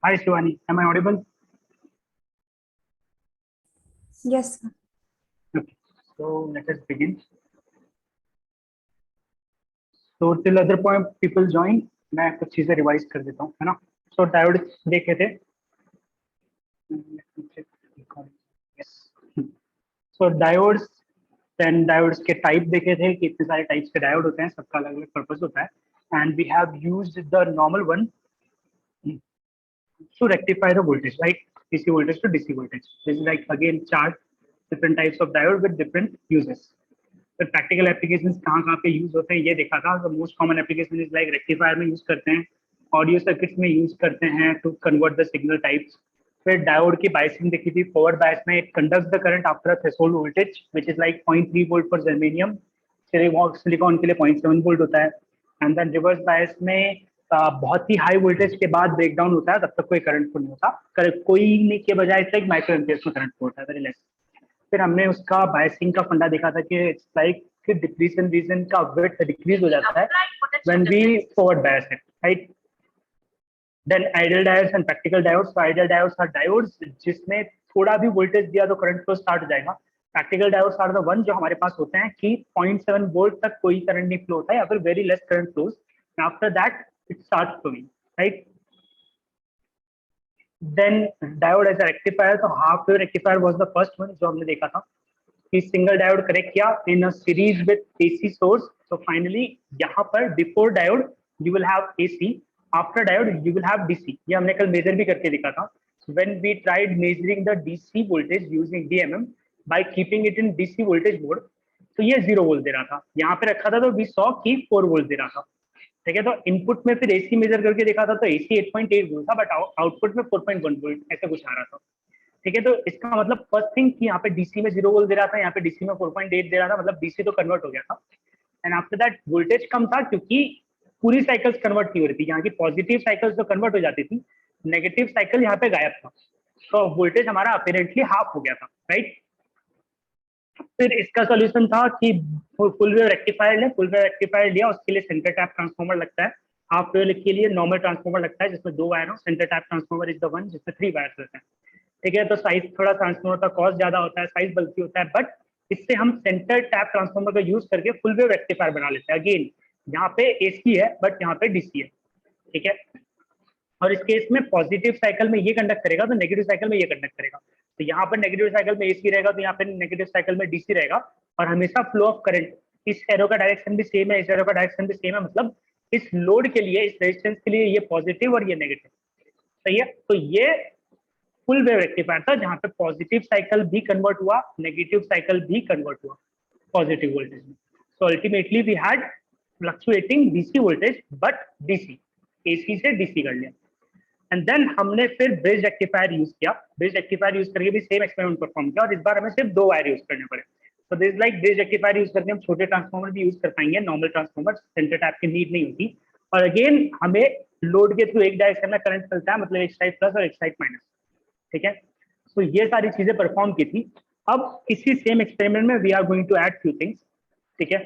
Hi Shivani, am I audible? Yes, sir. Okay, so let us begin. So till other point people join, मैं कुछ चीजें revise कर देता हूँ, है ना? So डायोड देखे थे. Yes. So diodes, then diodes के टाइप देखे थे कि इतने सारे टाइप्स के डायोड होते हैं, सबका अलग अलग पर्पस होता है. And we have used the normal one to rectify the voltage, right? DC voltage to DC voltage. This is like again chart different types of diode with different uses. फिर practical applications कहाँ कहाँ पे use होते हैं ये देखा था. The most common application is like rectifier में यूज करते हैं, ऑडियो सर्किट्स में यूज करते हैं to convert the signal types. फिर डायोड की बायसिंग देखी थी. फॉरवर्ड बायस में it conducts the current after a threshold voltage which is like 0.3 volt for germanium. Silicon के लिए 0.7 वोल्ट होता है. एंड देन रिवर्स बायस में बहुत ही हाई वोल्टेज के बाद ब्रेकडाउन होता है, तब तक कोई करंट फ्लो नहीं होता. कोई नहीं के बजाय इट्स लाइक माइक्रो एम्पियर्स में करंट फ्लो होता है, वेरी लेस. फिर हमने उसका बायसिंग का फंडा देखा था कि इट्स लाइक कि डिप्लीशन रीजन का विड्थ डिक्रीज हो जाता है when we forward bias it, right? Then ideal diodes and practical diodes. Ideal diodes are diodes जिसमें थोड़ा भी वोल्टेज दिया तो करंट फ्लो स्टार्ट हो जाएगा. Practical diodes are the one जो हमारे पास होते हैं कि 0.7 वोल्ट तक कोई करंट नहीं फ्लो होता है या फिर very less current flows. After that it start flowing, right? Then diode as a rectifier, तो half wave rectifier was the first one जो हमने देखा था कि सिंगल डायोड कनेक्ट किया in a series with AC source. तो finally यहाँ पर before diode you will have AC, after diode you will have DC. ये हमने कल मेजर भी करके दिखा था. When we tried measuring the DC voltage using DMM by keeping it in DC voltage mode, तो ये 0 वोल्ट दे रहा था. यहाँ पे रखा था तो वी सॉ कि 4 वोल्ट दे रहा था. ठीक है, तो इनपुट में फिर एसी मेजर करके देखा था तो एसी 8.8 वोल्ट था, बट आउटपुट में 4.1 वोल्ट ऐसे कुछ आ रहा था. ठीक है, तो इसका मतलब फर्स्ट थिंग कि यहाँ पे डीसी में 0 वोल्ट दे रहा था, यहाँ पे डीसी में 4.8 दे रहा था, मतलब डीसी तो कन्वर्ट हो गया था. एंड आफ्टर दैट वोल्टेज कम था क्योंकि पूरी साइकिल्स कन्वर्ट नहीं हो रही थी. यहाँ की पॉजिटिव साइकिल्स तो कन्वर्ट हो जाती थी, नेगेटिव साइकिल यहाँ पे गायब था. तो वोल्टेज हमारा अपेरेंटली हाफ हो गया था, राइट? फिर इसका सोल्यूशन था कि फुल वेव रेक्टिफायर ले. फुल वेव रेक्टिफायर लिया, उसके लिए सेंटर टैप ट्रांसफॉर्मर लगता है. हाफ वेव के लिए नॉर्मल ट्रांसफॉर्मर लगता है जिसमें 2 वायर हो. Centre tap transformer is the one जिसमें 3 वायर्स रहते हैं. ठीक है, तो साइज थोड़ा ट्रांसफॉर्मर का कॉस्ट ज्यादा होता है, साइज बल्कि होता है, बट इससे हम सेंटर टैप ट्रांसफॉर्मर का यूज करके फुल वेव रेक्टिफायर बना लेते हैं. अगेन यहाँ पे एसी है बट यहाँ पे डीसी है. ठीक है, और इस केस में पॉजिटिव साइकिल में ये कंडक्ट करेगा तो नेगेटिव साइकिल में ये कंडक्ट करेगा. तो यहाँ पर नेगेटिव साइकिल में एसी रहेगा तो यहाँ पे नेगेटिव साइकिल में डीसी रहेगा. और हमेशा फ्लो ऑफ करंट, इस एरो का डायरेक्शन भी सेम है, इस एरो का डायरेक्शन भी सेम है, मतलब इस लोड के लिए, इस रेजिस्टेंस के लिए ये पॉजिटिव और ये नेगेटिव. सही है, तो ये फुल वेव रेक्टिफायर था जहां पे पॉजिटिव साइकिल भी कन्वर्ट हुआ, नेगेटिव साइकिल भी कन्वर्ट हुआ पॉजिटिव वोल्टेज में. So ultimately we had fluctuating DC voltage but DC, AC से डीसी कर लिया. एंड देन हमने फिर ब्रिज रेक्टिफायर यूज किया. ब्रिज रेक्टिफायर यूज करके भी सेम एक्सपेरिमेंट परफॉर्म किया और इस बार हमें सिर्फ 2 वायर यूज करने पड़े. तो this like bridge rectifier use करके हम छोटे ट्रांसफॉर्मर भी यूज कर पाएंगे, नॉर्मल ट्रांसफॉर्मर सेंटर टैप की नीड नहीं होती. और अगेन हमें लोड के थ्रू एक डायरेक्शन में करंट चलता है, मतलब एक साइड प्लस और एक साइड माइनस. ठीक है, तो ये सारी चीजें परफॉर्म की थी. अब इसी सेम एक्सपेरिमेंट में we are going to add few things. ठीक है,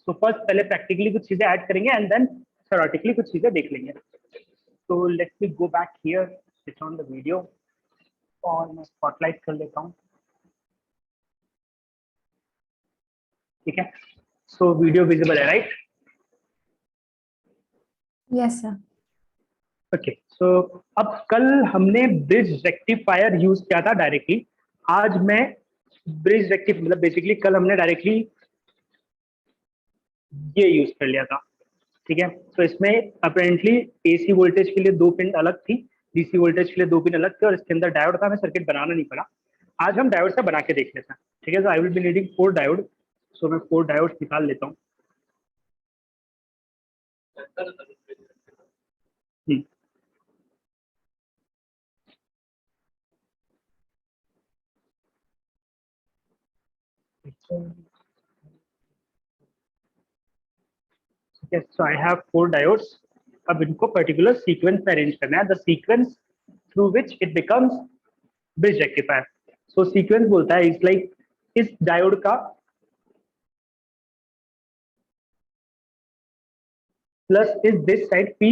तो फर्स्ट पहले प्रैक्टिकली कुछ चीजें ऐड करेंगे एंड देन थ्योरेटिकली कुछ चीजें देख लेंगे. तो let me go back here, switch on the video और मैं स्पॉटलाइट कर लेता हूँ. ठीक है, सो वीडियो विजिबल है, राइट? Yes, sir. ओके, सो अब कल हमने ब्रिज रेक्टिफायर यूज किया था डायरेक्टली. आज मैं ब्रिज रेक्टिफ मतलब बेसिकली कल हमने डायरेक्टली ये यूज कर लिया था. ठीक है, तो इसमें अपेरेंटली एसी वोल्टेज के लिए 2 पिन अलग थी, डीसी वोल्टेज के लिए 2 पिन अलग थे और इसके अंदर डायोड था. हमें सर्किट बनाना नहीं पड़ा. आज हम डायोड से बना के देख लेते हैं. ठीक है, तो I will be needing 4 diode. So मैं 4 डायोड निकाल लेता हूँ. Yes, so I have 4 diodes. अब इनको पर्टिकुलर सीक्वेंस में अरेंज करना है, the sequence through which it becomes bridge rectifier. So sequence बोलता है इट्स लाइक इस डायोड का plus is this side P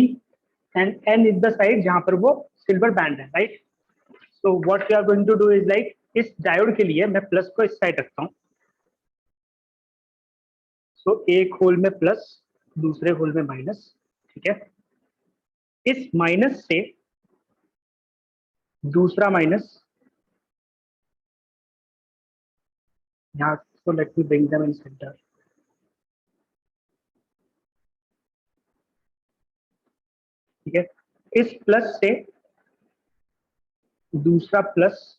and N is the side जहां पर वो सिल्वर बैंड है, right? So what we are going to do is like, इस diode के लिए मैं प्लस को इस साइड रखता हूँ। सो एक होल में प्लस, दूसरे होल में माइनस, ठीक है? इस माइनस से दूसरा माइनस यहाँ, सो let me bring them in centre, ठीक है? इस प्लस से दूसरा प्लस,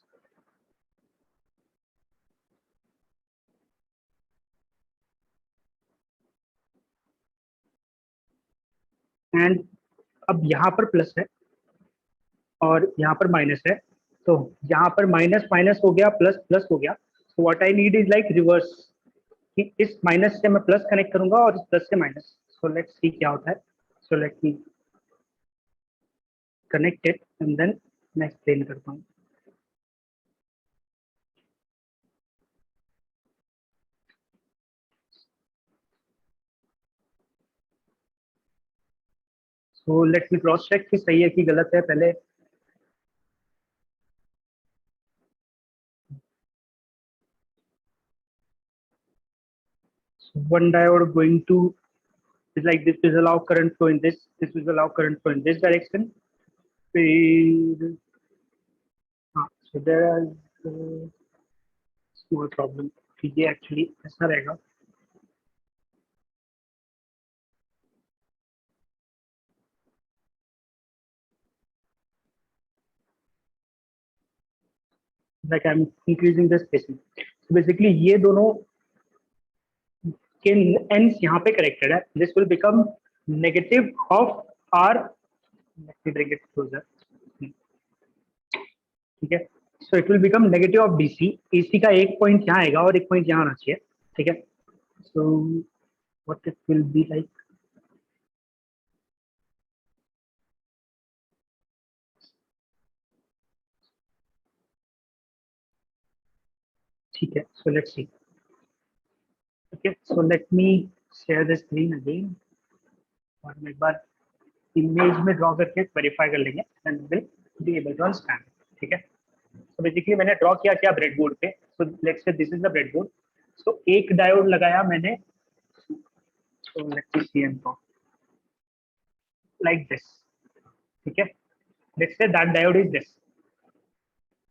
एंड अब यहाँ पर प्लस है और यहाँ पर माइनस है, तो यहाँ पर माइनस माइनस हो गया, प्लस प्लस हो गया। So what I need is like reverse, कि इस माइनस से मैं प्लस कनेक्ट करूंगा और इस प्लस से माइनस। सो लेट्स सी क्या होता है। So let me connect it and then मैं एक्सप्लेन करता हूँ। So let me cross check कि सही है कि गलत है पहले। One diode going to is like this, will allow current flow in this will allow current flow in this direction. So there is a small problem, ये actually ऐसा रहेगा। Like I'm increasing the spacing. So basically ये दोनों के ends यहाँ पे connected है। This will become negative of R. Let me bring it closer. ठीक है? So it will become negative of DC. AC का एक पॉइंट यहाँ आएगा और एक पॉइंट यहाँ आना चाहिए, ठीक है? So what it will be like? ठीक है, so let's see. Okay, so let me share the screen again. और हम एक बार इमेज में ड्रॉ करके वेरीफाई कर लेंगे and will be able to understand, ठीक है? तो बेसिकली मैंने ड्रॉ किया क्या ब्रेडबोर्ड पे। So let's say this is the breadboard. So एक डायोड लगाया मैंने, so let's me see and draw like this, ठीक है? Let's say that diode is this.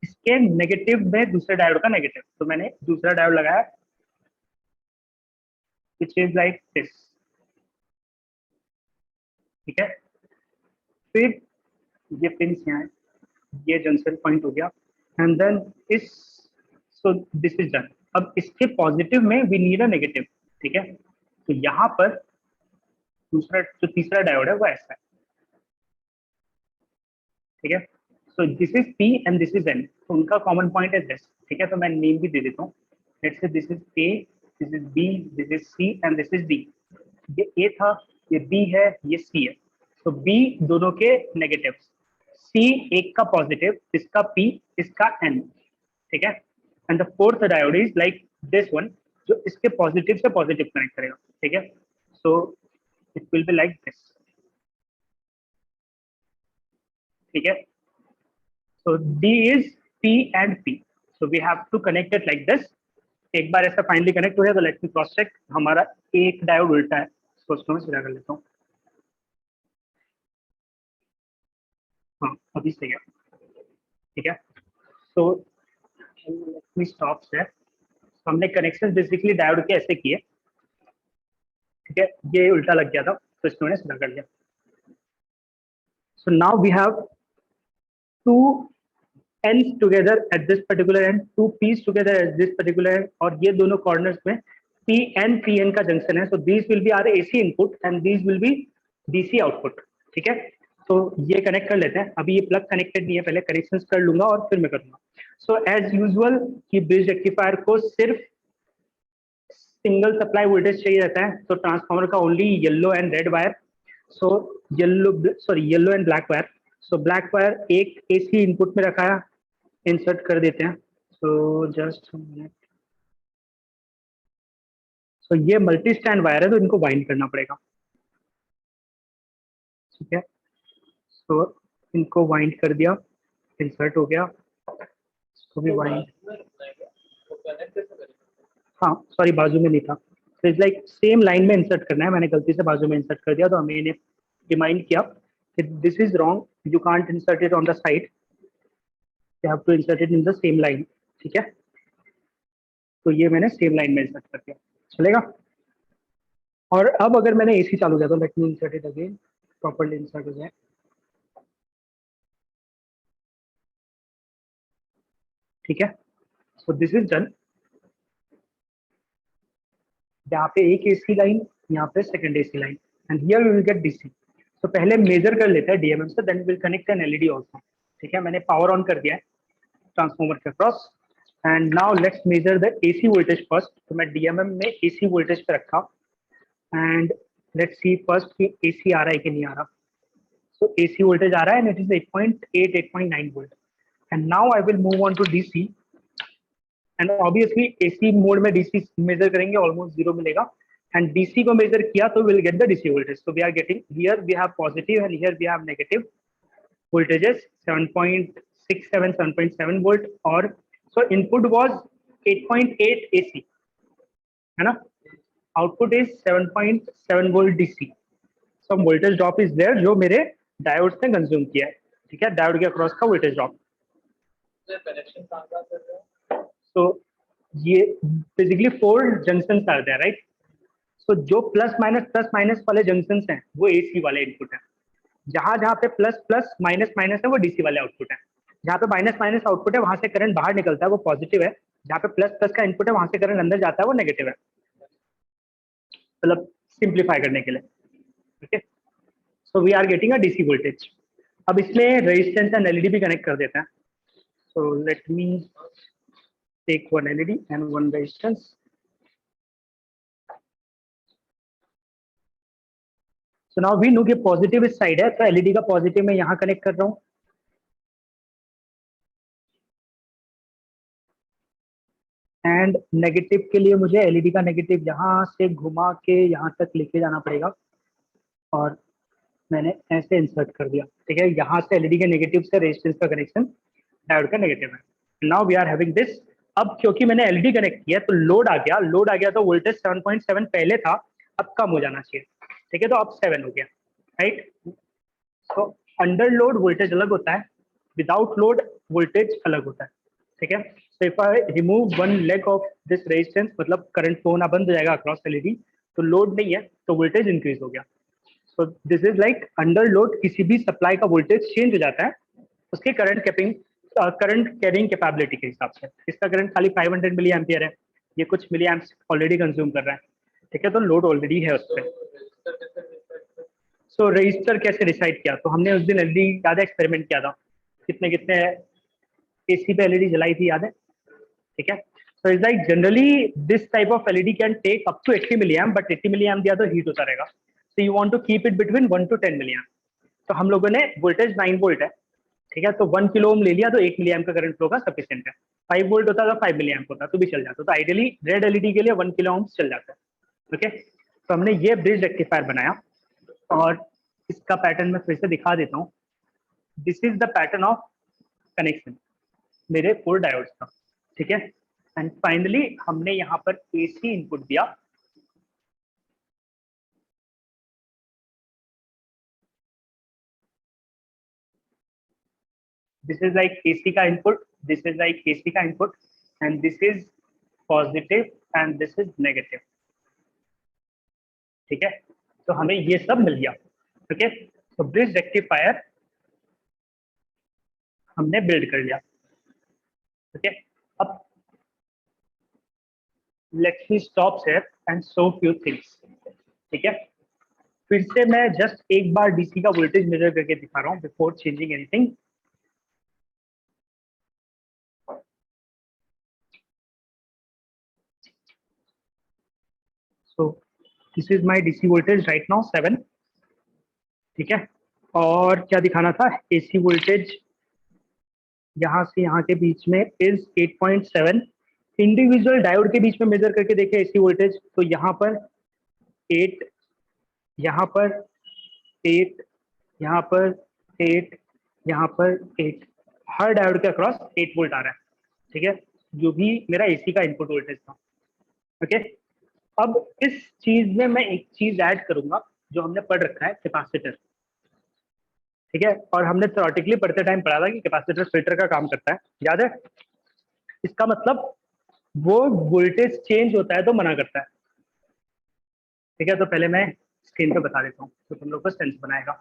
इसके नेगेटिव में दूसरे डायोड का नेगेटिव, तो मैंने दूसरा डायोड लगाया which is like this, ठीक है? फिर ये पिंस यहाँ है, ये जंक्शन पॉइंट हो गया एंड देन इस, सो दिस इज डन। अब इसके पॉजिटिव में वी नीड अ नेगेटिव, ठीक है? तो यहाँ पर दूसरा जो तीसरा डायोड है वो ऐसा है, ठीक है? So this is P and this is an, तो उनका कॉमन पॉइंट है दिस, ठीक है? तो मैं नेम भी दे देता हूँ। Let's say this is A, this is B, this is C and this is D. ये ए था, ये बी है, ये सी है। तो बी दोनों के नेगेटिव, सी एक का पॉजिटिव, इसका पी, इसका एन, ठीक है? And the fourth diode is like this one, जो इसके पॉजिटिव से पॉजिटिव कनेक्ट करेगा, ठीक है? So it will be like this, ठीक है? So D is P and P, so we have to connect it like this. एक बार ऐसा फाइनली कनेक्ट हो गया तो लेट मी क्रॉस चेक। हमारा एक डायोड उल्टा है, तो उसको मैं सीधा कर लेता हूँ। हाँ अभी सही है, ठीक है? So let me stop there. हमने कनेक्शन बेसिकली डायोड के ऐसे किए, ठीक है? ये उल्टा लग गया था तो इसको मैंने सीधा कर लिया। So now we have to ends together at this particular end, two p's together at this particular end, और ये दोनों corners में pn का जंक्शन है। so these will be our AC input and these will be DC output, ठीक है? तो ये कनेक्ट कर लेते हैं। अभी ये प्लग कनेक्टेड नहीं है, पहले कनेक्शंस कर लूंगा और फिर मैं करूंगा। सो एज यूजुअल कि ब्रिज रेक्टिफायर को सिर्फ सिंगल सप्लाई वोल्टेज चाहिए रहता है, तो ट्रांसफार्मर का only yellow and red wire, so yellow and black wire. So black wire एक AC इनपुट में रखा है, इंसर्ट कर देते हैं। So just minute. सो ये मल्टी स्टैंड वायर है तो इनको बाइंड करना पड़ेगा, ठीक है? सो इनको वाइंड कर दिया, इंसर्ट हो गया, इसको भी वाइंड, हाँ सॉरी बाजू में नहीं था, तो इट्स लाइक सेम लाइन में इंसर्ट करना है, मैंने गलती से बाजू में इंसर्ट कर दिया, तो हमें इन्हें रिमाइंड किया कि this is wrong, you can't insert it on the side, you have to insert it in the same line, ठीक है। तो ये मैंने सेम लाइन में इंसर्ट कर दिया, चलेगा। और अब अगर मैंने एसी चालू किया तो let me insert it again, properly insert हो जाए, ठीक है। सो दिस इज डन, यहाँ पे एक एसी लाइन, यहाँ पे second AC line, and here we will get DC. तो पहले मेजर कर लेते हैं डीएमएम से, then will connect an LED also, ठीक है। मैंने पावर ऑन कर दिया है ट्रांसफार्मर के cross, and now let's measure the AC voltage first. तो मैं डीएमएम में एसी वोल्टेज पे रखा, एंड लेट्स सी फर्स्ट कि एसी आ रहा है कि नहीं आ रहा। सो एसी वोल्टेज आ रहा है, and it is 8.8 8.9 volt, and now I will move on to DC, and obviously AC mode में डीसी मेजर करेंगे ऑलमोस्ट जीरो मिलेगा, एंड डीसी को मेजर किया तो will get the DC voltage. So we are getting, here we have positive and here we have negative voltages, 7.67 7.7 volt, और so input was 8.8 AC, है ना, output is 7.7 volt DC, some voltage drop is there जो मेरे diodes ने consume किया है, ठीक है, डायोड के अक्रॉस का वोल्टेज ड्रॉप। सो ये basically 4 junction are there, right. So जो प्लस माइनस वाले जंक्शन हैं वो एसी वाले इनपुट है, जहां जहां पे प्लस प्लस माइनस माइनस है वो डीसी वाले आउटपुट है, जहां पे माइनस माइनस आउटपुट है वहां से करंट बाहर निकलता है वो पॉजिटिव है, जहां पे प्लस प्लस का इनपुट है वहां से करंट अंदर जाता है वो नेगेटिव है, मतलब सिंप्लीफाई करने के लिए, ठीक है। So we are getting a DC voltage. अब इसमें रेजिस्टेंस एंड एलईडी भी कनेक्ट कर देते हैं। So let me take one LED and one resistance. So now we know कि पॉजिटिव इस साइड है, तो एलईडी का पॉजिटिव मैं यहाँ कनेक्ट कर रहा हूँ, एंड नेगेटिव के लिए मुझे एलईडी का नेगेटिव यहाँ से घुमा के यहाँ तक लेके जाना पड़ेगा, और मैंने ऐसे इंसर्ट कर दिया, ठीक है। यहाँ से एलईडी के नेगेटिव से रेजिस्टेंस का कनेक्शन डायोड का नेगेटिव है। Now we are having this. अब क्योंकि मैंने एलईडी कनेक्ट किया तो लोड आ गया, तो वोल्टेज 7.7 पहले था, अब कम हो जाना चाहिए, ठीक है, तो अब 7 हो गया, राइट। तो अंडर लोड वोल्टेज अलग होता है, विदाउट लोड वोल्टेज अलग होता है, ठीक है। So if I remove one leg of this resistance, मतलब करंट फ्लो होना बंद हो जाएगा अक्रॉस एलईडी, तो लोड नहीं है तो वोल्टेज इंक्रीज हो गया। So this is like under load किसी भी सप्लाई का वोल्टेज चेंज हो जाता है उसके करंट कैरिंग कैपेबिलिटी के हिसाब से। इसका करंट खाली 500 मिली एम्पियर है, ये कुछ मिली एम्प्स ऑलरेडी कंज्यूम कर रहा है, ठीक है, तो लोड ऑलरेडी है उस पर। सो रजिस्टर कैसे डिसाइड किया, तो हमने उस दिन एलईडी याद है एक्सपेरिमेंट किया था, कितने कितने एसी पे एलईडी जलाई थी याद है, ठीक है। So is like generally this type of LED can take up to 80 milli amp, but 80 milli amp दिया तो हीट होता रहेगा, so you want to keep it between 1 to 10 milli amp. तो हम लोगों ने वोल्टेज 9 वोल्ट है, ठीक है, तो 1 किलो ओम ले लिया तो 1 मिली एम्प का करंट फ्लो का सफिशिएंट है। 5 वोल्ट होता तो 5 मिली एम्प होता तो भी चल जाता, तो आइडियली रेड एलईडी के लिए 1 किलो ओम चल जाता है, ओके। तो हमने ये ब्रिज रेक्टिफायर बनाया, और इसका पैटर्न मैं फिर से दिखा देता हूँ। This is the pattern of connection मेरे 4 डायोड्स का, ठीक है। एंड फाइनली हमने यहाँ पर एसी इनपुट दिया, दिस इज लाइक एसी का input, this is like AC का input, and this is positive and this is negative, ठीक है। तो हमें ये सब मिल गया, ओके। तो ब्रिज रेक्टिफायर हमने बिल्ड कर लिया, ओके। अब let's me stop here and show few things, ठीक है। फिर से मैं जस्ट एक बार डीसी का वोल्टेज मेजर करके दिखा रहा हूँ before changing anything. So this is my DC voltage right now 7, ठीक है। और क्या दिखाना था, एसी वोल्टेज यहाँ से यहाँ के बीच में इज 8.7। इंडिविजुअल डायोड के बीच में मेजर करके देखे एसी वोल्टेज, तो यहाँ पर 8, यहाँ पर 8, यहाँ पर 8, यहाँ पर 8, हर डायोड के अक्रॉस 8 वोल्ट आ रहा है, ठीक है, जो भी मेरा एसी का इनपुट वोल्टेज था। ओके, अब इस चीज में मैं एक चीज ऐड करूंगा जो हमने पढ़ रखा है, कैपेसिटर, ठीक है, और हमने थ्योरेटिकली पढ़ते टाइम पढ़ा था कि कैपेसिटर फिल्टर का काम करता है, याद है? इसका मतलब वो वोल्टेज चेंज होता है तो मना करता है, ठीक है। तो पहले मैं स्क्रीन पे बता देता हूँ तो तुम लोग को सेंस बनाएगा।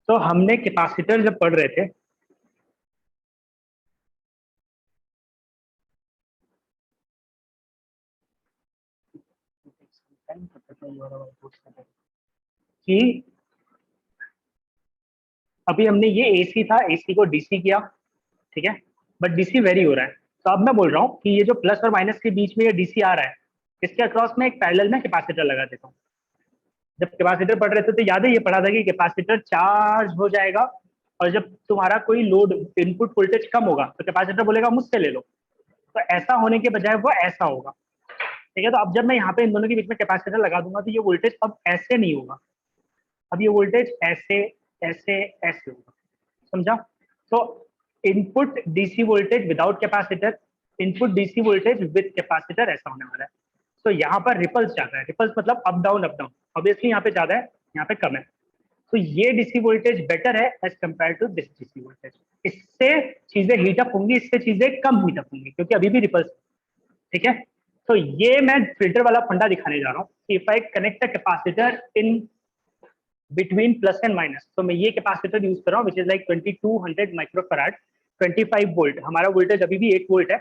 तो हमने कैपेसिटर जब पढ़ रहे थे, कि अभी हमने ये एसी था, एसी को डीसी किया, ठीक है, बट डीसी वेरी हो रहा है। तो अब मैं बोल रहा हूँ कि ये जो प्लस और माइनस के बीच में ये डीसी आ रहा है, इसके अक्रॉस में एक पैरेलल में कैपेसिटर लगा देता हूँ। जब कैपेसिटर पढ़ रहे थे तो याद है ये पढ़ा था कि कैपेसिटर चार्ज हो जाएगा, और जब तुम्हारा कोई लोड इनपुट वोल्टेज कम होगा तो कैपेसिटर बोलेगा मुझसे ले लो। तो ऐसा होने के बजाय वो ऐसा होगा, ठीक है। तो अब जब मैं यहाँ पे इन दोनों के बीच में कैपेसिटर लगा दूंगा तो ये वोल्टेज अब ऐसे नहीं होगा, अब ये वोल्टेज ऐसे ऐसे ऐसे होगा, समझा? तो input DC voltage without capacitor, input DC voltage with capacitor, ऐसा होने वाला है। तो यहाँ पर रिपल्स ज्यादा है, रिपल्स मतलब up down up down, obviously यहाँ पे ज्यादा है, यहाँ पे कम है। तो ये डीसी वोल्टेज बेटर है as compare to this DC voltage. इससे चीजें हीट अप होंगी, इससे चीजें कम हीट अप होंगी, क्योंकि अभी भी रिपल्स, ठीक है। तो ये मैं फिल्टर वाला फंडा दिखाने जा रहा हूँ। If I connect the capacitor in between plus and minus, तो मैं ये कैपेसिटर यूज कर रहा हूँ which is like 2200 microfarad, 25 volt, हमारा वोल्टेज अभी भी 8 वोल्ट है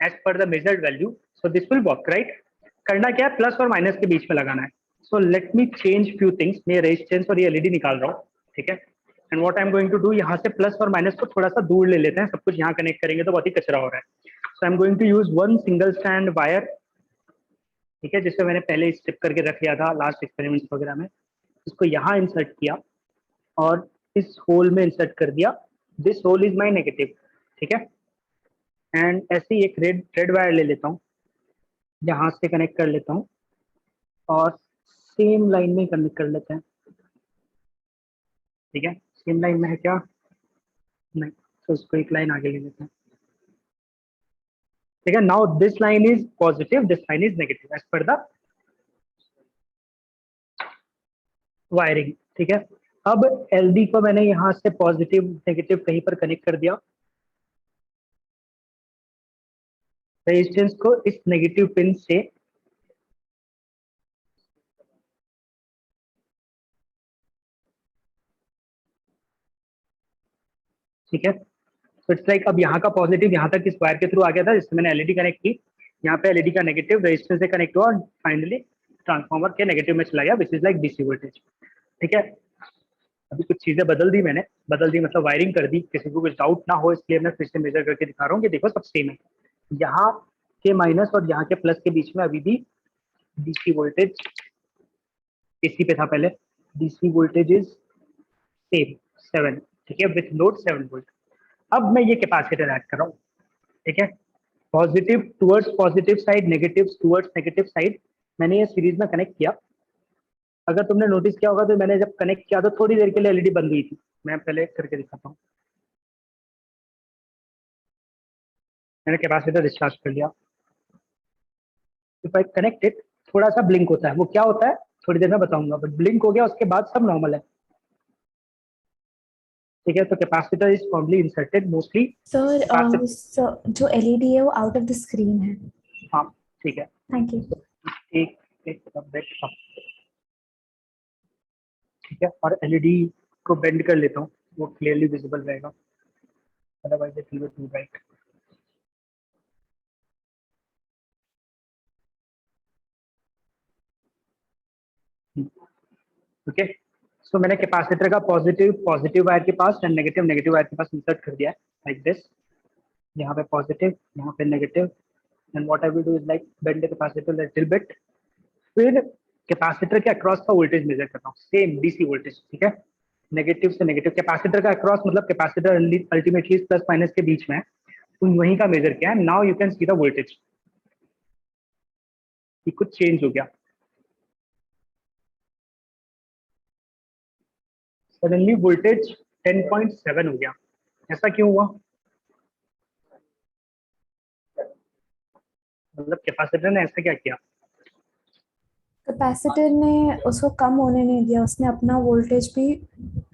as per the measured value. So this will work, right? करना क्या है, प्लस और माइनस के बीच में लगाना है। So let me change few things, मैं रेजिस्टेंस और ये एलईडी निकाल रहा हूँ, ठीक है। And what I am going to do, यहाँ से प्लस और माइनस को थोड़ा सा दूर ले लेते हैं, सब कुछ यहाँ कनेक्ट करेंगे तो बहुत ही कचरा हो रहा है। So I am going to use one single stand wire, ठीक है, जिसे मैंने पहले स्ट्रिप करके रख लिया था लास्ट एक्सपेरिमेंट्स वगैरह में। इसको यहाँ इंसर्ट किया और इस होल में इंसर्ट कर दिया, this hole is my negative, ठीक है। एंड ऐसे ही एक रेड रेड वायर ले लेता हूँ, यहाँ से कनेक्ट कर लेता हूँ और सेम लाइन में कनेक्ट कर लेते हैं, ठीक है। सेम लाइन में है क्या? नहीं, तो इसको एक लाइन आगे ले लेते हैं, ठीक है। Now this line is positive, this line is negative as per the wiring, ठीक है। अब एलडी को मैंने यहाँ से पॉजिटिव नेगेटिव कहीं पर कनेक्ट कर दिया, रेजिस्टेंस को इस नेगेटिव पिन से, ठीक है। तो इट्स लाइक अब यहाँ का पॉजिटिव यहाँ तक इस वायर के थ्रू आ गया था जिससे मैंने एलईडी कनेक्ट की, यहाँ पे एलईडी का नेगेटिव रेजिस्टेंस से कनेक्ट हुआ और फाइनली ट्रांसफार्मर के नेगेटिव में चला गया विच इज लाइक डीसी वोल्टेज, ठीक है। अभी कुछ चीजें बदल दी मैंने, बदल दी मतलब वायरिंग कर दी, किसी को कुछ डाउट ना हो इसलिए मैं फिर से मेजर करके दिखा रहा हूँ कि देखो सब सेम है। यहाँ के माइनस और यहाँ के प्लस के बीच में अभी भी डीसी वोल्टेज, एसी पे था पहले, डीसी वोल्टेज इज सेम 7, ठीक है, विथ लोड 7 वोल्ट। अब मैं ये कैपेसिटर ऐड कर रहा हूँ, ठीक है, positive towards positive side, negative towards negative side, मैंने ये सीरीज में कनेक्ट किया। अगर तुमने नोटिस किया होगा तो मैंने जब कनेक्ट किया तो थोड़ी देर के लिए एलईडी बंद हुई थी, मैं पहले करके दिखाता हूँ। मैंने कैपेसिटर डिस्चार्ज कर लिया, इफ आई कनेक्ट इट, थोड़ा सा ब्लिंक होता है, वो क्या होता है थोड़ी देर में बताऊंगा, बट ब्लिंक हो गया, उसके बाद सब नॉर्मल है, ठीक है। तो capacitor is formally inserted mostly sir capacitor, जो एलईडी है वो आउट ऑफ द स्क्रीन है। हाँ ठीक है। Thank you. एक एक बेट अप, ठीक है, और एलईडी को बेंड कर लेता हूँ, वो क्लियरली विजिबल रहेगा, otherwise it will be too bright. Okay, so मैंने कैपेसिटर का पॉजिटिव पॉजिटिव वायर के पास एंड नेगेटिव नेगेटिव वायर के पास इंसर्ट कर दिया है लाइक दिस, यहाँ पे पॉजिटिव, यहाँ पे negative, and what I will do is like bend the capacitor little bit, फिर कैपेसिटर के अक्रॉस का वोल्टेज मेजर करता हूँ, सेम डीसी वोल्टेज, ठीक है, नेगेटिव से नेगेटिव, कैपेसिटर का अक्रॉस मतलब कैपेसिटर अल्टीमेटली प्लस माइनस के बीच में है, तो वहीं का मेजर किया है। Now you can see the voltage, कुछ चेंज हो गया, सडनली वोल्टेज 10.7 हो गया, ऐसा क्यों हुआ? मतलब कैपेसिटर ने ऐसा क्या किया? कैपेसिटर ने उसको कम होने नहीं दिया, उसने अपना वोल्टेज भी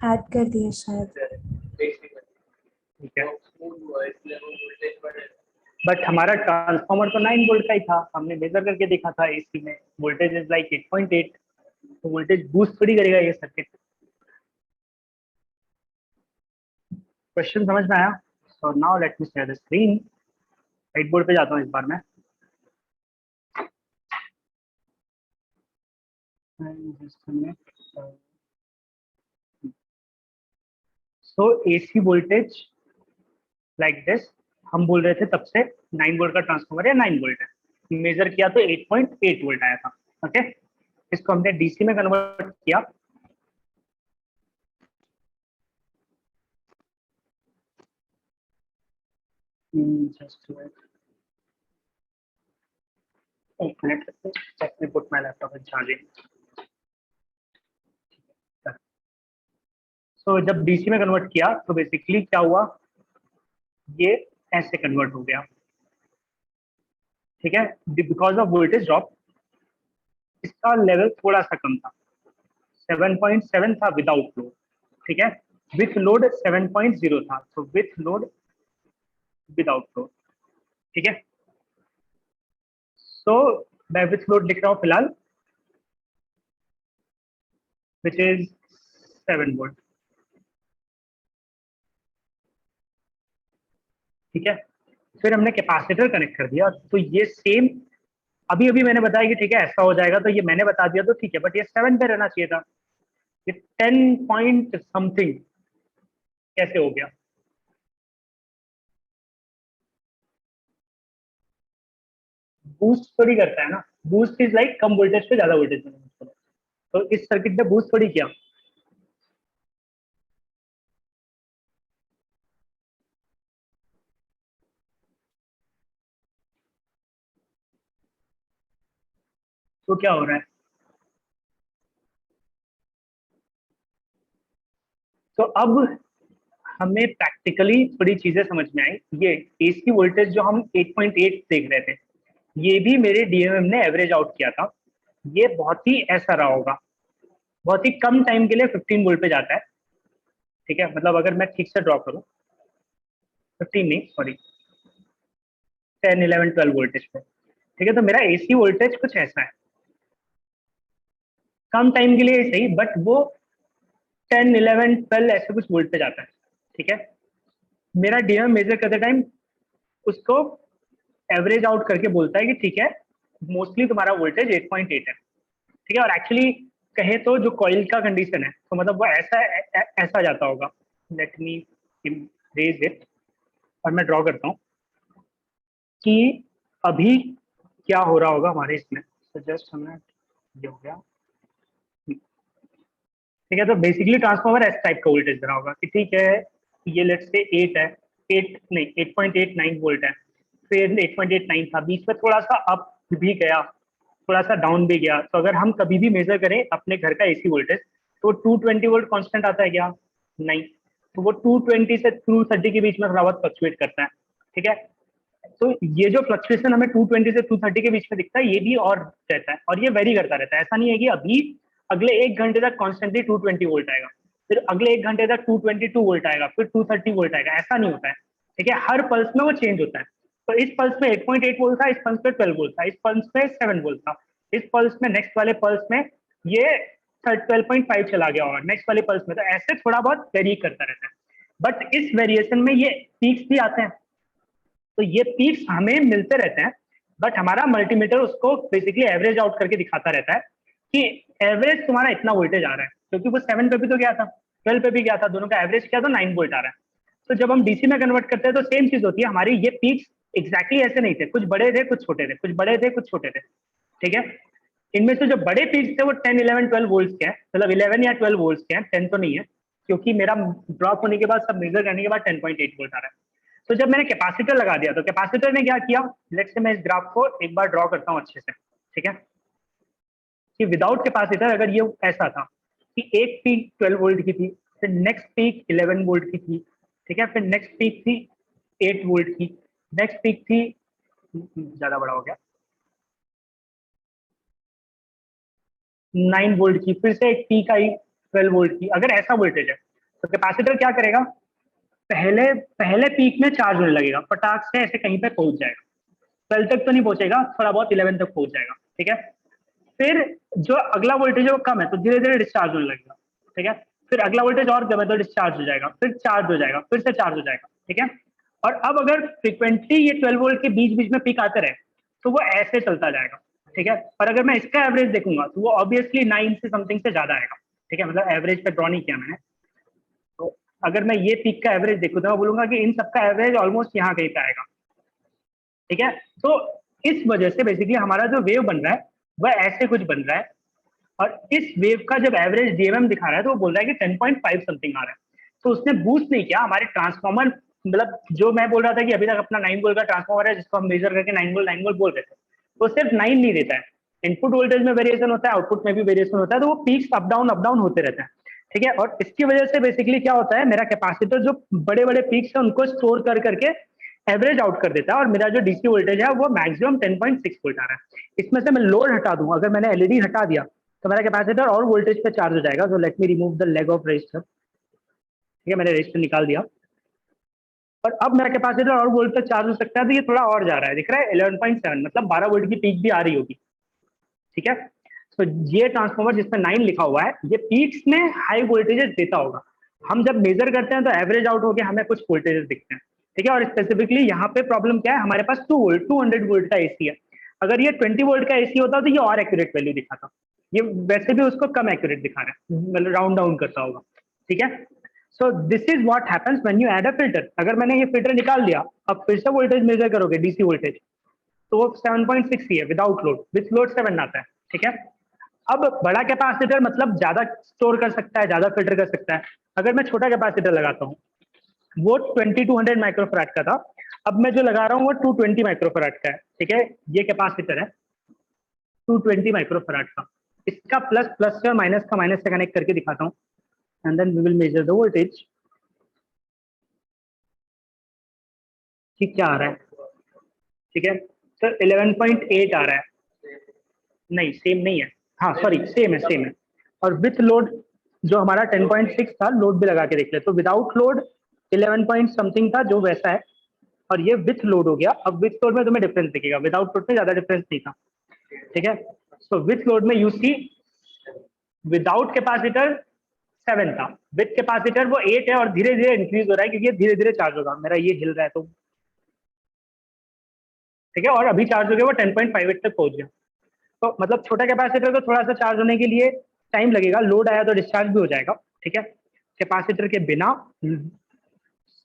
ऐड कर दिया शायद। ठीक है, बट हमारा ट्रांसफार्मर तो 9 वोल्ट का ही था, हमने मेजर करके देखा था एसी में वोल्टेज इज लाइक 8.8, तो वोल्टेज बूस्ट थोड़ी करेगा ये सर्किट। क्वेश्चन समझ में आया? So now let me share the screen. White board पे जाता हूँ इस बार मैं। सो एसी वोल्टेज लाइक दिस, हम बोल रहे थे तब से 9 वोल्ट का ट्रांसफार्मर है, 9 वोल्ट है, मेजर किया तो 8.8 वोल्ट आया था। ओके, इसको हमने डीसी में कन्वर्ट किया। जस्ट एक minute, let me put my laptop in charging. So जब डीसी में कन्वर्ट किया तो बेसिकली क्या हुआ, ये ऐसे कन्वर्ट हो गया। ठीक है, बिकॉज ऑफ वोल्टेज ड्रॉप इसका लेवल थोड़ा सा कम था, 7.7 था विदाउट लोड। ठीक है, विथ लोड 7.0 था, तो विथ लोड विदाउट लोड। ठीक है, सो मैं विथ लोड लिख रहा हूँ फिलहाल, विच इज 7 वोल्ट। ठीक है, फिर हमने कैपेसिटर कनेक्ट कर दिया, तो ये सेम अभी अभी मैंने बताया कि ठीक है ऐसा हो जाएगा, तो ये मैंने बता दिया तो ठीक है, बट ये 7 पे रहना चाहिए था, ये 10 पॉइंट समथिंग कैसे हो गया? बूस्ट थोड़ी करता है ना, boost is like come voltage पे ज्यादा वोल्टेज देना, तो इस सर्किट ने बूस्ट थोड़ी किया। तो क्या हो रहा है? तो अब हमें प्रैक्टिकली थोड़ी चीजें समझ में आई। ये एसी वोल्टेज जो हम 8.8 देख रहे थे, ये भी मेरे डीएमएम ने एवरेज आउट किया था, ये बहुत ही ऐसा रहा होगा, बहुत ही कम टाइम के लिए 15 वोल्ट पे जाता है। ठीक है, मतलब अगर मैं ठीक से ड्रॉ करूं, 15 नहीं सॉरी 10 11 12 वोल्टेज पे। ठीक है, तो मेरा एसी वोल्टेज कुछ ऐसा है, कम टाइम के लिए सही, बट वो 10 11 12 ऐसे कुछ वोल्ट पे जाता है। ठीक है, मेरा डीएम मेजर करते टाइम उसको एवरेज आउट करके बोलता है कि ठीक है मोस्टली तुम्हारा वोल्टेज 8.8 है। ठीक है, और एक्चुअली कहे तो जो कॉइल का कंडीशन है, तो मतलब वो ऐसा ऐसा जाता होगा। लेट मी रेज इट, और मैं ड्रॉ करता हूँ कि अभी क्या हो रहा होगा हमारे इसमें। तो जस्ट हमने ये हो गया। ठीक है, तो बेसिकली ट्रांसफॉर्मर इस टाइप का वोल्टेज दे रहा होगा कि ठीक है ये लेट्स से 8 है, 8 नहीं 8.89 वोल्ट है, फिर 8.89 था, बीच में थोड़ा सा अप भी गया, थोड़ा सा डाउन भी गया। तो अगर हम कभी भी मेजर करें अपने घर का एसी वोल्टेज, तो 220 वोल्ट कांस्टेंट आता है क्या? नहीं, तो वो 220 से 230 के बीच में थोड़ा बहुत फ्लक्चुएट करता है। ठीक है, तो ये जो फ्लक्चुएशन हमें 220 से 230 के बीच में दिखता है, ये भी और रहता है, और ये वेरी करता रहता है। ऐसा नहीं है कि अभी अगले 1 घंटे तक कॉन्स्टेंटली 220 वोल्ट आएगा, फिर अगले 1 घंटे तक 222 वोल्ट आएगा, फिर 230 वोल्ट आएगा, ऐसा नहीं होता है। ठीक है, हर पल्स में वो चेंज होता है। तो इस पल्स में 8.8 वोल्ट था, इस पल्स में 12 वोल्ट था, इस पल्स में 7 वोल्ट था, इस पल्स में नेक्स्ट वाले पल्स में ये 12.5 चला गया होगा, नेक्स्ट वाले पल्स में। तो ऐसे थोड़ा बहुत वेरी करता रहता है, बट इस वेरिएशन में ये पीक्स भी आते हैं। तो ये पीक्स हमें मिलते रहते हैं, बट हमारा मल्टीमीटर उसको बेसिकली एवरेज आउट करके दिखाता रहता है कि एवरेज तुम्हारा इतना वोल्टेज आ रहा है, क्योंकि वो 7 पे भी तो गया था, 12 पे भी गया था, दोनों का एवरेज किया तो 9 वोल्ट आ रहा है। तो जब हम डीसी में कन्वर्ट करते हैं तो सेम चीज होती है हमारी, ये पीक्स एग्जैक्टली ऐसे नहीं थे, कुछ बड़े थे कुछ छोटे थे, कुछ बड़े थे कुछ छोटे थे। ठीक है, इनमें से जो बड़े पीक्स थे वो 10 11 12 वोल्ट के हैं, मतलब 11 या 12 वोल्ट के हैं, 10 तो नहीं है, क्योंकि मेरा ड्रॉप होने के बाद सब मेजर करने के बाद 10.8 वोल्ट आ रहा है। तो जब मैंने कैपेसिटर लगा दिया तो कैपेसिटर ने क्या किया, लेट्स से मैं इस ग्राफ को एक बार ड्रॉ करता हूँ अच्छे से। ठीक है, कि विदाउट कैपेसिटर अगर ये ऐसा था कि एक पीक 12 वोल्ट की थी, फिर नेक्स्ट पीक 11 वोल्ट की थी, ठीक है। फिर नेक्स्ट पीक थी 8 वोल्ट की, नेक्स्ट पीक थी, ज्यादा बड़ा हो गया, 9 वोल्ट की, फिर से एक पीक आई 12 वोल्ट की। अगर ऐसा वोल्टेज है तो कैपेसिटर क्या करेगा, पहले पहले पीक में चार्ज होने लगेगा, फटाक से ऐसे कहीं पे पहुंच जाएगा, 12 तक तो नहीं पहुंचेगा, थोड़ा बहुत 11 तक पहुंच जाएगा, ठीक है। फिर जो अगला वोल्टेज है वो कम है तो धीरे धीरे डिस्चार्ज होने लगेगा, ठीक है। फिर अगला वोल्टेज और कम है तो डिस्चार्ज हो जाएगा, फिर चार्ज हो जाएगा, फिर से चार्ज हो जाएगा, ठीक है। और अब अगर फ्रिक्वेंटली ये 12 वोल्ट के बीच बीच में पीक आते रहे तो वो ऐसे चलता जाएगा, ठीक है। और अगर मैं इसका एवरेज देखूंगा तो वो ऑब्वियसली 9 से समथिंग से ज्यादा आएगा, ठीक है। मतलब एवरेज पे ड्रॉ नहीं किया मैंने, तो अगर मैं ये पीक का एवरेज देखूँ तो मैं बोलूंगा कि इन सबका एवरेज ऑलमोस्ट यहाँ कहीं पे आएगा, ठीक है। तो इस वजह से बेसिकली हमारा जो वेव बन रहा है वह ऐसे कुछ बन रहा है, और इस वेव का जब एवरेज डीएमएम दिखा रहा है तो वो बोल रहा है कि 10.5 समथिंग आ रहा है। तो उसने बूस्ट नहीं किया हमारे ट्रांसफॉर्मर, मतलब जो मैं बोल रहा था कि अभी तक अपना 9 वोल्ट का ट्रांसफॉर्मर है जिसको हम मेजर करके 9 वोल्ट बोल रहे थे, तो सिर्फ 9 नहीं देता है, इनपुट वोल्टेज में वेरिएशन होता है, आउटपुट में भी वेरिएशन होता है, तो वो पीक्स अप डाउन होते रहते हैं, ठीक है। और इसकी वजह से बेसिकली क्या होता है, मेरा कैपेसिटर जो बड़े बड़े पीक्स है उनको स्टोर कर करके एवरेज आउट कर देता है, और मेरा जो डीसी वोल्टेज है वो मैक्सिमम 10.6 वोल्ट आ रहा है। इसमें से मैं लोड हटा दूं, अगर मैंने एलईडी हटा दिया तो मेरा कैपेसिटर और वोल्टेज पे चार्ज हो जाएगा। सो let me remove the leg of register, ठीक है, मैंने रजिस्टर निकाल दिया, और अब मेरा कैपेसिटर और वोल्ट पे चार्ज हो सकता है, तो ये थोड़ा और जा रहा है, दिख रहा है 11.7, मतलब 12 वोल्ट की पीक भी आ रही होगी, ठीक है। तो ये ट्रांसफॉर्मर जिसमें 9 लिखा हुआ है ये पीक्स में हाई वोल्टेजेस देता होगा। हम जब मेजर करते हैं तो एवरेज आउट होकर हमें कुछ वोल्टेजेस दिखते हैं, ठीक है। और स्पेसिफिकली यहाँ पे प्रॉब्लम क्या है, हमारे पास 200 वोल्ट का एसी है। अगर ये 20 वोल्ट का एसी होता तो ये और एक्यूरेट वैल्यू दिखाता, ये वैसे भी उसको कम एक्यूरेट दिखा रहा है, मतलब राउंड डाउन करता होगा, ठीक है। So this is what happens when you add a filter. अगर मैंने ये फिल्टर निकाल दिया, अब फिर से वोल्टेज मेजर करोगे डीसी वोल्टेज, तो वो 7.6 ही है विदाउट लोड, विथ लोड 7 आता है, ठीक है। अब बड़ा कैपेसिटर मतलब ज्यादा स्टोर कर सकता है, ज्यादा फिल्टर कर सकता है। अगर मैं छोटा कैपेसिटर लगाता हूँ, वो 2200 माइक्रोफैराड का था, अब मैं जो लगा रहा हूँ वो 220 माइक्रोफैराड का है, ठीक है। ये कैपेसिटर है 220 माइक्रोफैराड का, इसका प्लस प्लस से और माइनस का माइनस से कनेक्ट करके दिखाता हूँ, and then we will measure the voltage कि क्या आ रहा है, ठीक है। सर 11.8 आ रहा है, नहीं सेम नहीं है, हाँ सॉरी सेम है। और विथ लोड जो हमारा 10.6 था, लोड भी लगा के देख ले, तो विदाउट लोड 11 पॉइंट समथिंग था जो वैसा है, और ये विथ लोड हो गया। अब विथ लोड में तुम्हें डिफरेंस दिखेगा, विदाउट लोड में ज्यादा डिफरेंस नहीं था, ठीक है। सो विथ लोड में यू सी विदाउट कैपेसिटर 7 था, विथ कैपेसिटर वो 8 है, और धीरे धीरे इंक्रीज हो रहा है क्योंकि धीरे धीरे चार्ज होगा। मेरा ये हिल रहा है तो ठीक है, और अभी चार्ज हो गया वो 10.58 तक पहुंच गया। तो मतलब छोटा कैपेसिटर को थोड़ा सा चार्ज होने के लिए टाइम लगेगा, लोड आया तो डिस्चार्ज भी हो जाएगा, ठीक है। कैपेसिटर के बिना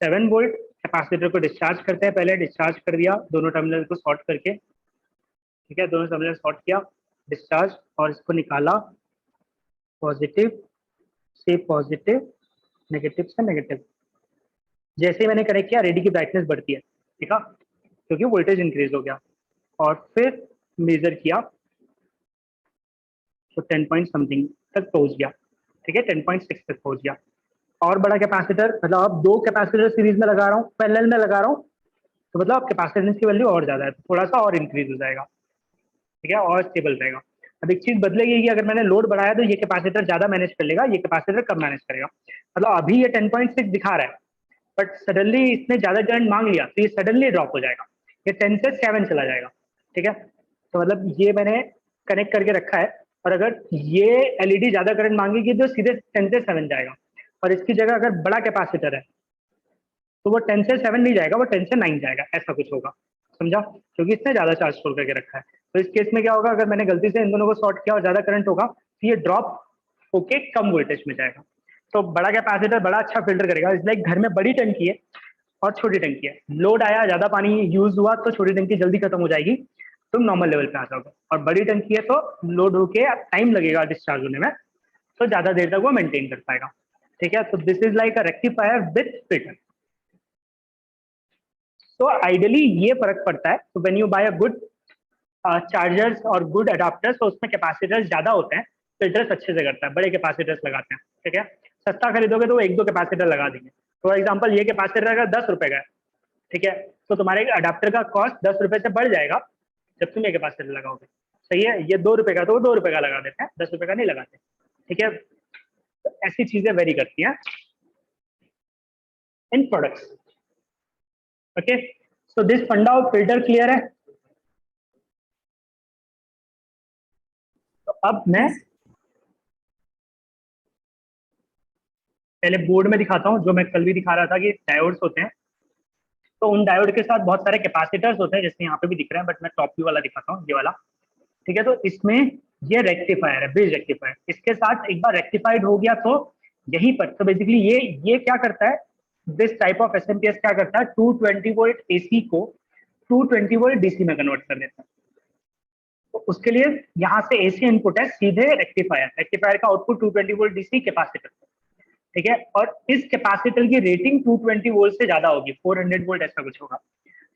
7 वोल्ट कैपेसिटर को डिस्चार्ज करते हैं, पहले डिस्चार्ज कर दिया दोनों टर्मिनल को शॉर्ट करके, ठीक है, दोनों टर्मिनल शॉर्ट किया, डिस्चार्ज, और इसको निकाला पॉजिटिव से पॉजिटिव, नेगेटिव से नेगेटिव। जैसे ही मैंने कनेक्ट किया रेडी की ब्राइटनेस बढ़ती है, ठीक है, क्योंकि वोल्टेज इंक्रीज हो गया, और फिर मेजर किया तो 10 पॉइंट समथिंग तक पहुंच गया, ठीक है, 10.6 तक पहुंच गया। और बड़ा कैपेसिटर, मतलब अब दो कैपेसिटर सीरीज में लगा रहा हूँ, पैरेलल में लगा रहा हूँ, तो मतलब कैपेसिटेंस की वैल्यू और ज्यादा है, थोड़ा सा और इंक्रीज हो जाएगा, ठीक है, और स्टेबल रहेगा। अब एक चीज बदलेगी कि अगर मैंने लोड बढ़ाया तो ये कैपेसिटर ज्यादा मैनेज कर लेगा, ये कैपेसिटर कम मैनेज करेगा। मतलब अभी ये 10.6 दिखा रहा है, बट सडनली इसने ज्यादा करंट मांग लिया तो ये सडनली ड्रॉप हो जाएगा, ये 10 से 7 चला जाएगा, ठीक है। तो मतलब ये मैंने कनेक्ट करके रखा है, और अगर ये एलईडी ज्यादा करंट मांगेगी तो सीधे 10 से 7 जाएगा, और इसकी जगह अगर बड़ा कैपेसिटर है तो वो 10 से 7 नहीं जाएगा, वो 10 से 9 जाएगा, ऐसा कुछ होगा, समझा, क्योंकि इसने ज्यादा चार्ज स्टोर करके रखा है। तो इस केस में क्या होगा, अगर मैंने गलती से इन दोनों को शॉर्ट किया और ज्यादा करंट होगा तो ये ड्रॉप होके कम वोल्टेज में जाएगा। तो बड़ा कैपेसिटर बड़ा अच्छा फिल्टर करेगा, इसलिए घर में बड़ी टंकी है और छोटी टंकी है, लोड आया ज्यादा पानी यूज हुआ तो छोटी टंकी जल्दी खत्म हो जाएगी, तुम नॉर्मल लेवल पे आ जाओगे, और बड़ी टंकी है तो लोड होके टाइम लगेगा डिस्चार्ज होने में, तो ज्यादा देर तक वो मेंटेन कर पाएगा, ठीक है। तो this is like a rectifier with filter. तो आइडियली ये फर्क पड़ता है, तो when you buy a good chargers और गुड अडाप्टर्स, तो उसमें कैपेसिटर्स ज्यादा होते हैं, फिल्टर्स अच्छे से करता है, बड़े कैपेसिटर्स लगाते हैं, ठीक है। सस्ता खरीदोगे तो वो 1-2 कैपेसिटर लगा देंगे। फॉर एग्जाम्पल ये कैपेसिटर अगर 10 रुपए का है, ठीक है, तो तुम्हारे अडाप्टर का कॉस्ट 10 रुपए से बढ़ जाएगा जब तुम ये कैपेसिटर लगाओगे। सही है, ये 2 रुपए का तो वो 2 रुपए का लगा देते हैं, 10 रुपए का नहीं लगाते। ठीक है, तो ऐसी चीजें वेरी करती हैं इन प्रोडक्ट्स। ओके, सो दिस फंडा ऑफ फिल्टर क्लियर है। तो अब मैं पहले बोर्ड में दिखाता हूँ, जो मैं कल भी दिखा रहा था कि डायोड्स होते हैं, तो उन डायोड के साथ बहुत सारे कैपेसिटर्स होते हैं, जैसे यहाँ पे भी दिख रहे हैं, बट मैं टॉप व्यू वाला दिखाता हूँ, ये वाला। ठीक है, तो इसमें ये रेक्टिफायर है, ब्रिज रेक्टिफायर। इसके साथ एक बार रेक्टिफाइड हो गया तो यहीं पर, तो बेसिकली ये क्या करता है, दिस टाइप ऑफ एसएमपीएस क्या करता है, 220 वोल्ट एसी को 220 वोल्ट डीसी में कन्वर्ट कर देता है। तो उसके लिए यहाँ से एसी इनपुट है सीधे रेक्टिफायर, रेक्टिफायर का आउटपुट 220 वोल्ट डीसी कैपेसिटर। ठीक है, और इस कैपेसिटर की रेटिंग 220 वोल्ट से ज्यादा होगी, 400 वोल्ट ऐसा कुछ होगा।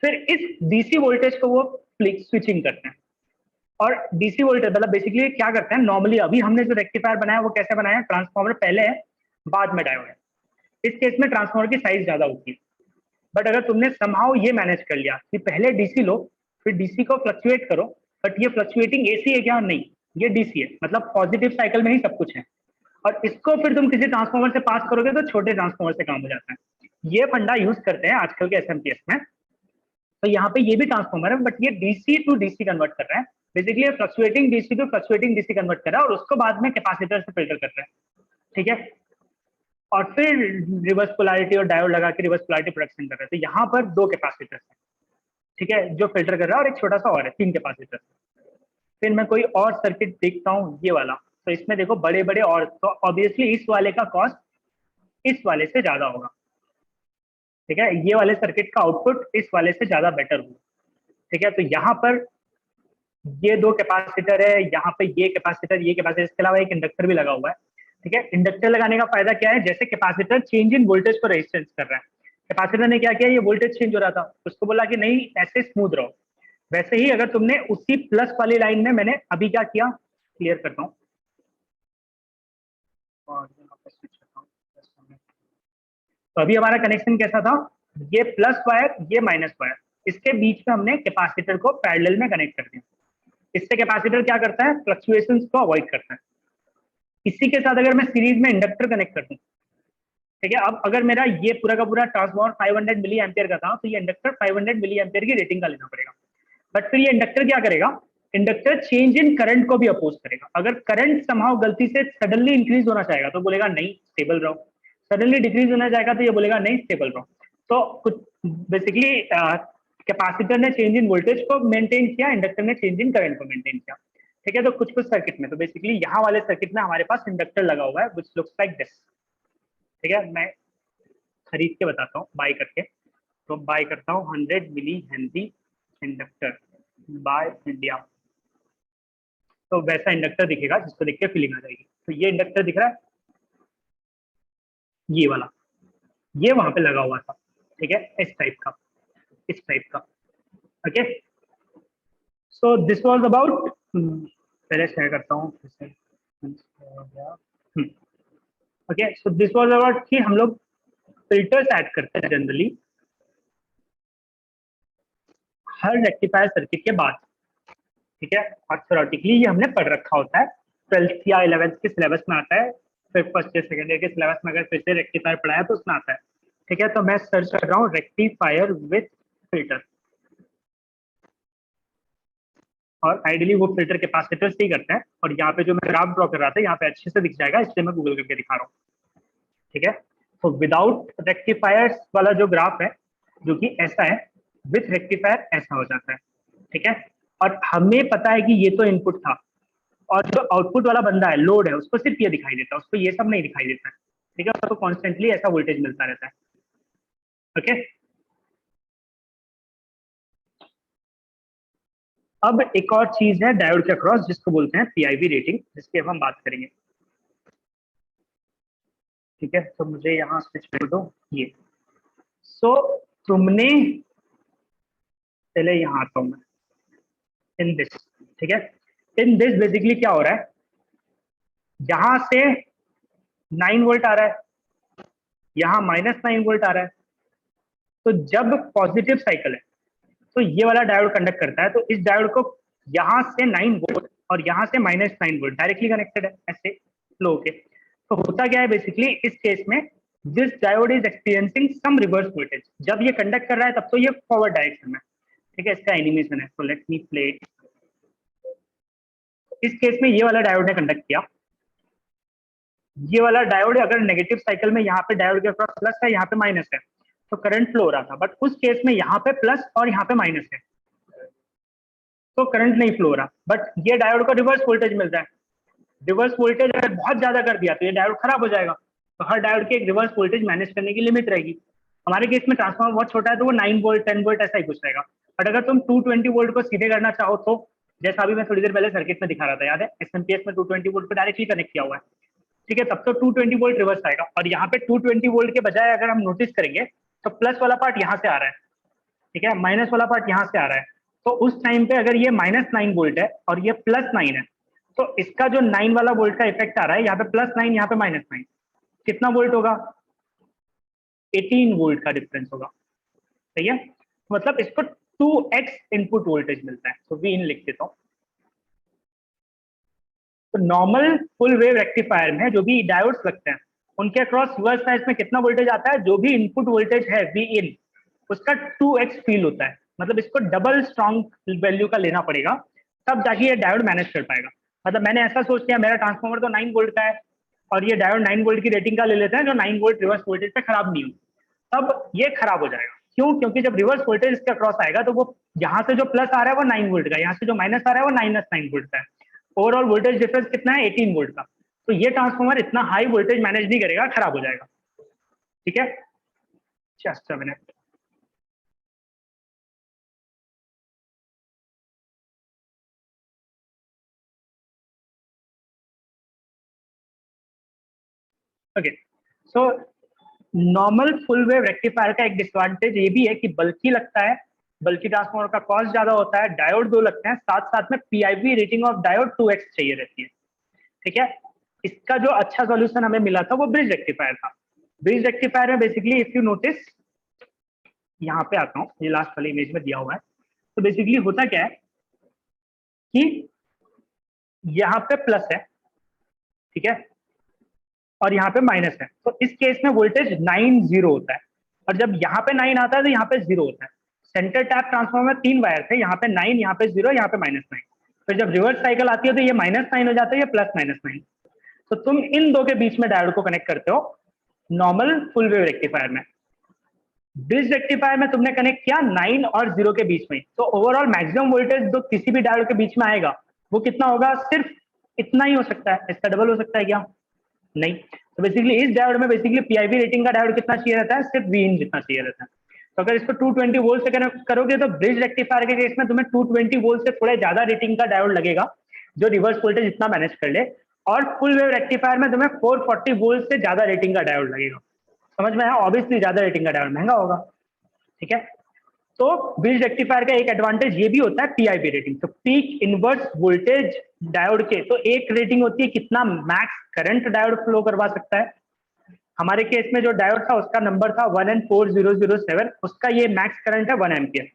फिर इस डीसी वोल्टेज को वो स्विचिंग करते हैं, और डीसी वोल्टेज मतलब बेसिकली क्या करते हैं, नॉर्मली अभी हमने जो रेक्टिफायर बनाया वो कैसे बनाया, ट्रांसफार्मर पहले है बाद में डायोड है। इस केस में ट्रांसफार्मर की साइज ज्यादा होती है, बट अगर तुमने समहाउ ये मैनेज कर लिया कि पहले डीसी लो फिर डीसी को फ्लक्चुएट करो, बट ये फ्लक्चुएटिंग एसी है क्या, नहीं, ये डीसी है, मतलब पॉजिटिव साइकिल में ही सब कुछ है, और इसको फिर तुम किसी ट्रांसफार्मर से पास करोगे तो छोटे ट्रांसफार्मर से काम हो जाता है। ये फंडा यूज करते हैं आजकल के एसएमपीएस में। तो यहाँ पे ये भी ट्रांसफार्मर है, बट ये डीसी टू डीसी कन्वर्ट कर रहा है, basically fluctuating DC to fluctuating DC convert कर रहा है, और उसको बाद में कैपेसिटर से फिल्टर कर रहा है। ठीक है, और फिर रिवर्स पोलैरिटी और डायोड लगा के रिवर्स पोलैरिटी प्रोडक्शन कर रहे हैं। तो यहाँ पर 2 कैपेसिटर्स हैं, ठीक है, जो फिल्टर कर रहा है, और एक छोटा सा और है, 3 कैपेसिटर्स। फिर मैं कोई और सर्किट देखता हूँ, ये वाला, तो इसमें देखो बड़े बड़े, और तो ऑब्वियसली इस वाले का कॉस्ट इस वाले से ज्यादा होगा। ठीक है, ये वाले सर्किट का आउटपुट इस वाले से ज्यादा बेटर होगा। ठीक है, तो यहाँ पर ये 2 कैपेसिटर है, यहाँ पे ये कैपेसिटर, ये कैपेसिटर, इसके अलावा एक इंडक्टर भी लगा हुआ है। ठीक है, इंडक्टर लगाने का फायदा क्या है, जैसे कैपेसिटर चेंज इन वोल्टेज को रेजिस्टेंस कर रहा है, कैपेसिटर ने क्या किया, ये वोल्टेज चेंज हो रहा था, उसको बोला कि नहीं ऐसे स्मूथ रहो। वैसे ही अगर तुमने उसी प्लस वाली लाइन में, मैंने अभी क्या किया, क्लियर करता हूँ, और यहाँ पे स्विच करता हूँ। तो अभी हमारा कनेक्शन कैसा था, ये प्लस वायर, ये माइनस वायर, इसके बीच में हमने कैपेसिटर को पैरेलल में कनेक्ट कर दिया। इससे कैपेसिटर क्या करता है, फ्लक्चुएशंस को अवॉइड करता है। इसी के साथ अगर मैं सीरीज में इंडक्टर कनेक्ट कर दूं, ठीक है, अब अगर मेरा ये पूरा का पूरा ट्रांसफार्मर 500 मिली एम्पियर का था, तो ये इंडक्टर 500 मिली एम्पियर की रेटिंग का लेना पड़ेगा। बट फिर ये इंडक्टर क्या करेगा, इंडक्टर चेंज इन करंट को भी अपोज करेगा। अगर करंट समहाउ गलती से सडनली इंक्रीज होना चाहेगा तो बोलेगा नहीं स्टेबल रहो, सडनली डिक्रीज होना चाहेगा तो ये बोलेगा नहीं स्टेबल रहो। तो कुछ बेसिकली कैपेसिटर ने चेंज इन वोल्टेज को मेंटेन किया, इंडक्टर ने चेंज इन करंट को मेंटेन किया। ठीक है, तो कुछ कुछ सर्किट में, तो बेसिकली यहाँ वाले सर्किट में हमारे पास इंडक्टर लगा हुआ है, विच लुक्स लाइक दिस। ठीक है, मैं खरीद के बताता हूँ, बाय करके, तो बाय करता हूँ 100 milli henry inductor by India. तो वैसा इंडक्टर दिखेगा जिसको देख के फीलिंग आ जाएगी। तो ये इंडक्टर दिख रहा है, ये वाला, ये वहां पे लगा हुआ था। ठीक है, इस टाइप का, इस टाइप का। Okay, so this was about, पहले शेयर करता हूँ। Okay, so this was about कि हम लोग फिल्टर्स ऐड करते हैं जनरली हर रेक्टिफायर सर्किट के बाद। ठीक है, और थ्योरेटिकली ये हमने पढ़ रखा होता है, 12th या 11th के सिलेबस में आता है, फिर फर्स्ट या सेकंड ईयर के सिलेबस में अगर फिर से रेक्टिफायर पढ़ाया तो उसमें आता है। ठीक है, तो मैं सर्च कर रहा हूँ रेक्टिफायर विथ फिल्टर, और आइडियली वो फिल्टर कैपेसिटर से ही करते हैं, और यहाँ पे जो मैं ग्राफ ड्रॉ कर रहा था यहाँ पे अच्छे से दिख जाएगा, इसलिए मैं गूगल करके दिखा रहा हूँ। ठीक है, तो विदाउट रेक्टिफायर्स वाला जो ग्राफ है, जो कि ऐसा है, विथ रेक्टिफायर ऐसा हो जाता है। ठीक है, और हमें पता है कि ये तो इनपुट था, और जो आउटपुट वाला बंदा है, लोड है, उसको सिर्फ ये दिखाई देता है, उसको ये सब नहीं दिखाई देता है। ठीक है, उसको कॉन्स्टेंटली ऐसा वोल्टेज मिलता रहता है। ओके, अब एक और चीज है डायोड के अक्रॉस, जिसको बोलते हैं पीआईवी रेटिंग, जिसकी अब हम बात करेंगे। ठीक है, तो मुझे यहाँ स्विच कर दो ये। सो तुमने, पहले यहाँ आता हूँ मैं, इन दिस। ठीक है, इन दिस बेसिकली क्या हो रहा है, यहां से 9 वोल्ट आ रहा है, यहाँ -9 वोल्ट आ रहा है। तो जब पॉजिटिव साइकिल है तो ये वाला डायोड कंडक्ट करता है, तो इस डायोड को यहाँ से 9 वोल्ट और यहाँ से -9 वोल्ट डायरेक्टली कनेक्टेड है ऐसे फ्लो के। तो होता क्या है बेसिकली इस केस में, this diode is experiencing some reverse voltage. जब ये कंडक्ट कर रहा है तब तो ये फॉरवर्ड डायरेक्शन में, ठीक है, इसका एनिमेशन है। तो लेट मी प्ले। इस केस में ये वाला डायोड ने कंडक्ट किया, ये वाला डायोड अगर नेगेटिव साइकिल में यहाँ पे डायोड के अक्रॉस प्लस है, यहाँ पे माइनस है, तो करंट फ्लो हो रहा था। बट उस केस में यहाँ पे प्लस और यहाँ पे माइनस है, तो करंट नहीं फ्लो हो रहा। बट ये डायोड को रिवर्स वोल्टेज मिल रहा है। रिवर्स वोल्टेज अगर बहुत ज्यादा कर दिया तो ये डायोड खराब हो जाएगा। तो हर डायोड की एक रिवर्स वोल्टेज मैनेज करने की लिमिट रहेगी। हमारे केस में ट्रांसफार्मर बहुत छोटा है तो वो 9 वोल्ट 10 वोल्ट ऐसा ही कुछ रहेगा। बट अगर तुम 220 वोल्ट को सीधे करना चाहो तो, जैसा अभी मैं थोड़ी देर पहले सर्किट में दिखा रहा था, याद है, एसएमपीएस में 220 वोल्ट को डायरेक्टली कनेक्ट किया हुआ है, ठीक है, तब तो 220 वोल्ट रिवर्स आएगा। और यहाँ पे 220 वोल्ट के बजाय अगर हम नोटिस करेंगे तो प्लस वाला पार्ट यहाँ से आ रहा है, ठीक है, माइनस वाला पार्ट यहाँ से आ रहा है। तो उस टाइम पे अगर ये -9 वोल्ट है और ये +9 है, तो इसका जो 9 वाला वोल्ट का इफेक्ट आ रहा है, यहाँ पे +9 यहाँ पे -9, कितना वोल्ट होगा? 18 वोल्ट का डिफरेंस होगा, सही है। मतलब इसको 2x इनपुट वोल्टेज मिलता है। तो वी इन लिख देता हूँ। तो नॉर्मल फुल वेव रेक्टिफायर में जो भी डायोड्स लगते हैं उनके अक्रॉस रिवर्स साइड में कितना वोल्टेज आता है? जो भी इनपुट वोल्टेज है वी इन, उसका 2x फील होता है। मतलब इसको डबल स्ट्रॉन्ग वैल्यू का लेना पड़ेगा, तब जाके ये डायोड मैनेज कर पाएगा। मतलब मैंने ऐसा सोच लिया मेरा ट्रांसफार्मर तो 9 वोल्ट का है और ये डायोड 9 वोल्ट की रेटिंग का ले लेते हैं जो 9 वोल्ट रिवर्स वोल्टेज पे खराब नहीं हो, तब ये खराब हो जाएगा। क्यों? क्योंकि जब रिवर्स वोल्टेज इसके अक्रॉस आएगा तो वो यहाँ से जो प्लस आ रहा है वो 9 वोल्ट का, यहाँ से जो माइनस आ रहा है वो -9 वोल्ट का है। ओवरऑल वोल्टेज डिफरेंस कितना है? 18 वोल्ट का। तो ये ट्रांसफार्मर इतना हाई वोल्टेज मैनेज नहीं करेगा, खराब हो जाएगा, ठीक है। Just a minute. Okay, so normal full wave rectifier का एक डिसएडवांटेज ये भी है कि बल्कि लगता है, बल्कि ट्रांसफार्मर का कॉस्ट ज्यादा होता है, डायोड 2 लगते हैं, साथ साथ में PIV rating of diode 2x चाहिए रहती है, ठीक है। इसका जो अच्छा सॉल्यूशन हमें मिला था वो ब्रिज रेक्टिफायर था। ब्रिज रेक्टिफायर में बेसिकली इफ यू नोटिस, यहाँ पे आता हूँ, ये लास्ट वाली इमेज में दिया हुआ है। तो बेसिकली होता क्या है कि यहाँ पे प्लस है, ठीक है, और यहाँ पे माइनस है। तो इस केस में वोल्टेज 9 0 होता है, और जब यहाँ पे 9 आता है तो यहाँ पे 0 होता है। सेंटर टैप ट्रांसफार्मर में 3 वायर थे, यहाँ पे 9, यहाँ पे 0, यहाँ पे -9। फिर जब रिवर्स साइकिल आती है तो ये -9 हो जाता है, ये +9। तो तुम इन दो के बीच में डायोड को कनेक्ट करते हो नॉर्मल फुल वेव रेक्टिफायर में। ब्रिज रेक्टिफायर में तुमने कनेक्ट किया 9 और 0 के बीच में, तो ओवरऑल मैक्सिमम वोल्टेज जो किसी भी डायोड के बीच में आएगा वो कितना होगा? सिर्फ इतना ही हो सकता है, इसका डबल हो सकता है क्या? नहीं। तो बेसिकली इस डायोड में बेसिकली पीआईवी रेटिंग का डायोड कितना चाहिए रहता है? सिर्फ वी इन जितना चाहिए रहता है। तो अगर इसको 220 वोल्ट से कनेक्ट करोगे तो ब्रिज रेक्टिफायर के केस में तुम्हें 220 वोल्ट से थोड़े ज्यादा रेटिंग का डायोड लगेगा जो रिवर्स वोल्टेज इतना मैनेज कर ले, और फुल वेव रेक्टिफायर में तुम्हें 440 वोल्ट से ज्यादा रेटिंग का डायोड लगेगा। समझ में आया? ऑब्वियसली ज्यादा रेटिंग का डायोड महंगा होगा, ठीक है। तो ब्रिज रेक्टिफायर का एक एडवांटेज ये भी होता है पीआईवी रेटिंग, तो पीक इनवर्स वोल्टेज डायोड के। तो एक रेटिंग होती है कितना मैक्स करंट डायोड फ्लो करवा सकता है। हमारे केस में जो डायोड था उसका नंबर था 1N4007, उसका ये मैक्स करंट है 1 एम्पियर।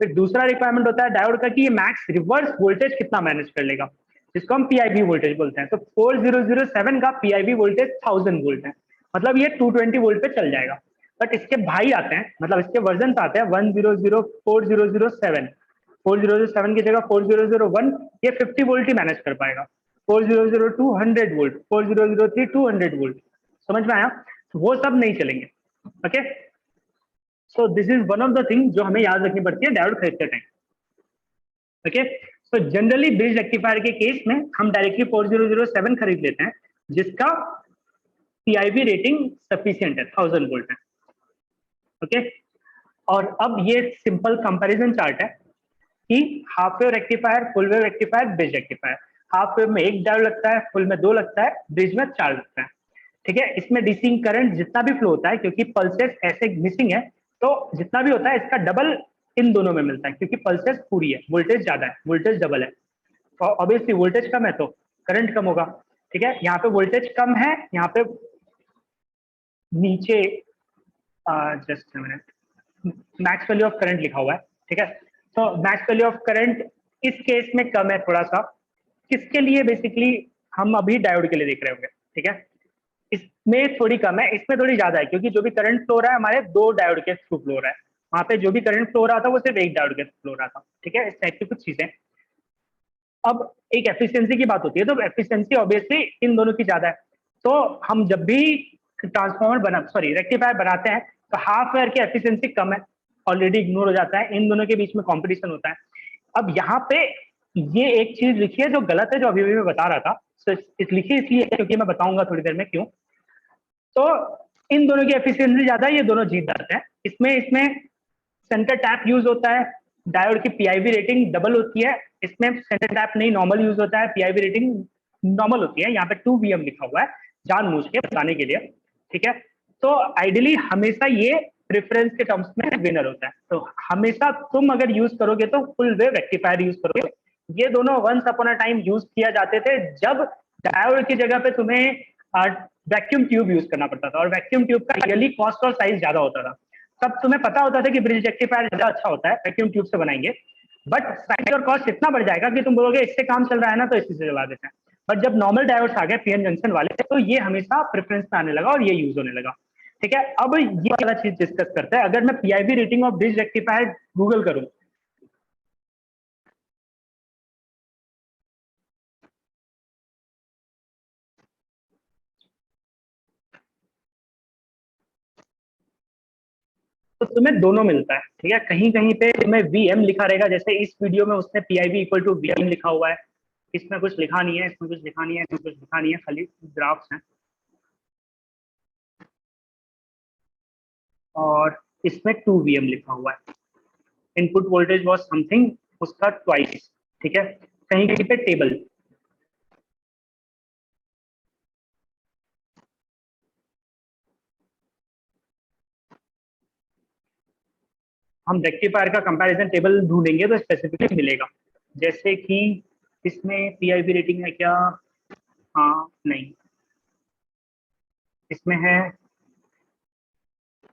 फिर दूसरा रिक्वायरमेंट होता है डायोड का कि ये मैक्स रिवर्स वोल्टेज कितना मैनेज कर लेगा, जिसको हम पीआईवी वोल्टेज बोलते हैं। तो 4007 का पीआईवी वोल्टेज 1000 वोल्ट है, मतलब ये 220 वोल्ट पे चल जाएगा। बट इसके भाई आते हैं, मतलब इसके वर्जन आते हैं 1004007, 4007 की जगह 4001, ये 50 वोल्ट ही मैनेज कर पाएगा। 4002 100 वोल्ट, 4003 200 वोल्ट। समझ में आया? वो सब नहीं चलेंगे, okay. So this is one of the thing जो हमें याद रखनी पड़ती है डायोड खरीदते time, okay. So generally bridge rectifier के केस में हम डायरेक्टली 4007 खरीद लेते हैं जिसका पीआईवी रेटिंग सफिशिएंट है, 1000 वोल्ट है, ओके। और अब ये सिंपल कंपैरिजन चार्ट है कि half wave rectifier, full wave rectifier, bridge rectifier. Half wave में 1 डायोड लगता है, फुल में 2 लगता है, ब्रिज में 4 लगता है, ठीक है। इसमें डीसी करंट जितना भी फ्लो होता है, क्योंकि पल्सेस ऐसे मिसिंग है, तो जितना भी होता है इसका डबल इन दोनों में मिलता है, क्योंकि पल्सेस पूरी है, वोल्टेज ज्यादा है, वोल्टेज डबल है। तो ऑब्वियसली वोल्टेज कम है तो करंट कम होगा, ठीक है, यहाँ पे वोल्टेज कम है, यहाँ पे नीचे just minute max value of current लिखा हुआ है। ठीक है, तो मैक्स वैल्यू ऑफ करंट इस केस में कम है थोड़ा सा। किसके लिए? बेसिकली हम अभी डायोड के लिए देख रहे होंगे। ठीक है, इसमें थोड़ी कम है, इसमें थोड़ी ज्यादा है, क्योंकि जो भी करंट फ्लो रहा है हमारे 2 डायोड के थ्रू फ्लो रहा है। वहां पे जो भी करंट फ्लो रहा था वो सिर्फ 1 डायोड के थ्रू फ्लो रहा था। ठीक है, इस टाइप की कुछ चीजें। अब एक एफिशिएंसी की बात होती है, तो एफिशिएंसी ऑब्वियसली इन दोनों की ज्यादा है। तो हम जब भी रेक्टिफायर बनाते हैं तो हाफ वेयर की एफिशिएंसी कम है, ऑलरेडी इग्नोर हो जाता है, इन दोनों के बीच में कॉम्पिटिशन होता है। अब यहाँ पे ये एक चीज लिखी है जो गलत है, जो अभी भी मैं बता रहा था। तो इस लिखी इसलिए है क्योंकि मैं बताऊंगा थोड़ी देर में क्यों। तो इन दोनों की एफिशिएंसी ज्यादा है, ये दोनों जीत जाते हैं। इसमें इसमें सेंटर टैप यूज होता है, डायोड की पीआईवी रेटिंग डबल होती है। इसमें सेंटर टैप नहीं नॉर्मल यूज होता है, पीआईवी रेटिंग नॉर्मल होती है। यहाँ पे 2 वीएम लिखा हुआ है जानबूझ के बताने के लिए। ठीक है, तो आइडियली हमेशा ये प्रेफरेंस के टर्म्स में विनर होता है। तो हमेशा तुम अगर यूज करोगे तो फुल वेव रेक्टिफायर यूज करोगे। ये दोनों once upon a time use किया जाते थे जब डायोड की जगह पे तुम्हें वैक्यूम ट्यूब यूज करना पड़ता था, और वैक्यूम ट्यूब का रियली कॉस्ट और साइज ज्यादा होता था। तब तुम्हें पता होता था कि ब्रिज रेक्टिफायर ज्यादा अच्छा होता है, वैक्यूम ट्यूब से बनाएंगे, बट साइज और कॉस्ट इतना बढ़ जाएगा कि तुम बोलोगे इससे काम चल रहा है ना तो इसी से चला देते हैं। बट जब नॉर्मल डायोड्स आ गए पीएन जंक्शन वाले, तो ये हमेशा प्रेफरेंस में आने लगा और ये यूज होने लगा। ठीक है, अब ये वाला चीज डिस्कस करते हैं। अगर मैं PIV rating of bridge rectifier Google करूं, तो तुम्हें दोनों मिलता है। ठीक है, कहीं कहीं पे तुम्हें वीएम लिखा रहेगा, जैसे इस वीडियो में उसने पीआईवी इक्वल टू वीएम लिखा हुआ है। इसमें कुछ लिखा नहीं है, इसमें कुछ लिखा नहीं है, इसमें कुछ लिखा नहीं है, खाली ग्राफ्स हैं। और इसमें 2 वीएम लिखा हुआ है। इनपुट वोल्टेज वॉज समथिंग, उसका ट्वाइस। ठीक है, कहीं कहीं पे टेबल। हम रेक्टिफायर का कंपैरिजन टेबल ढूंढेंगे तो स्पेसिफिकली मिलेगा। जैसे कि इसमें पीआईवी रेटिंग है क्या? हाँ नहीं, इसमें है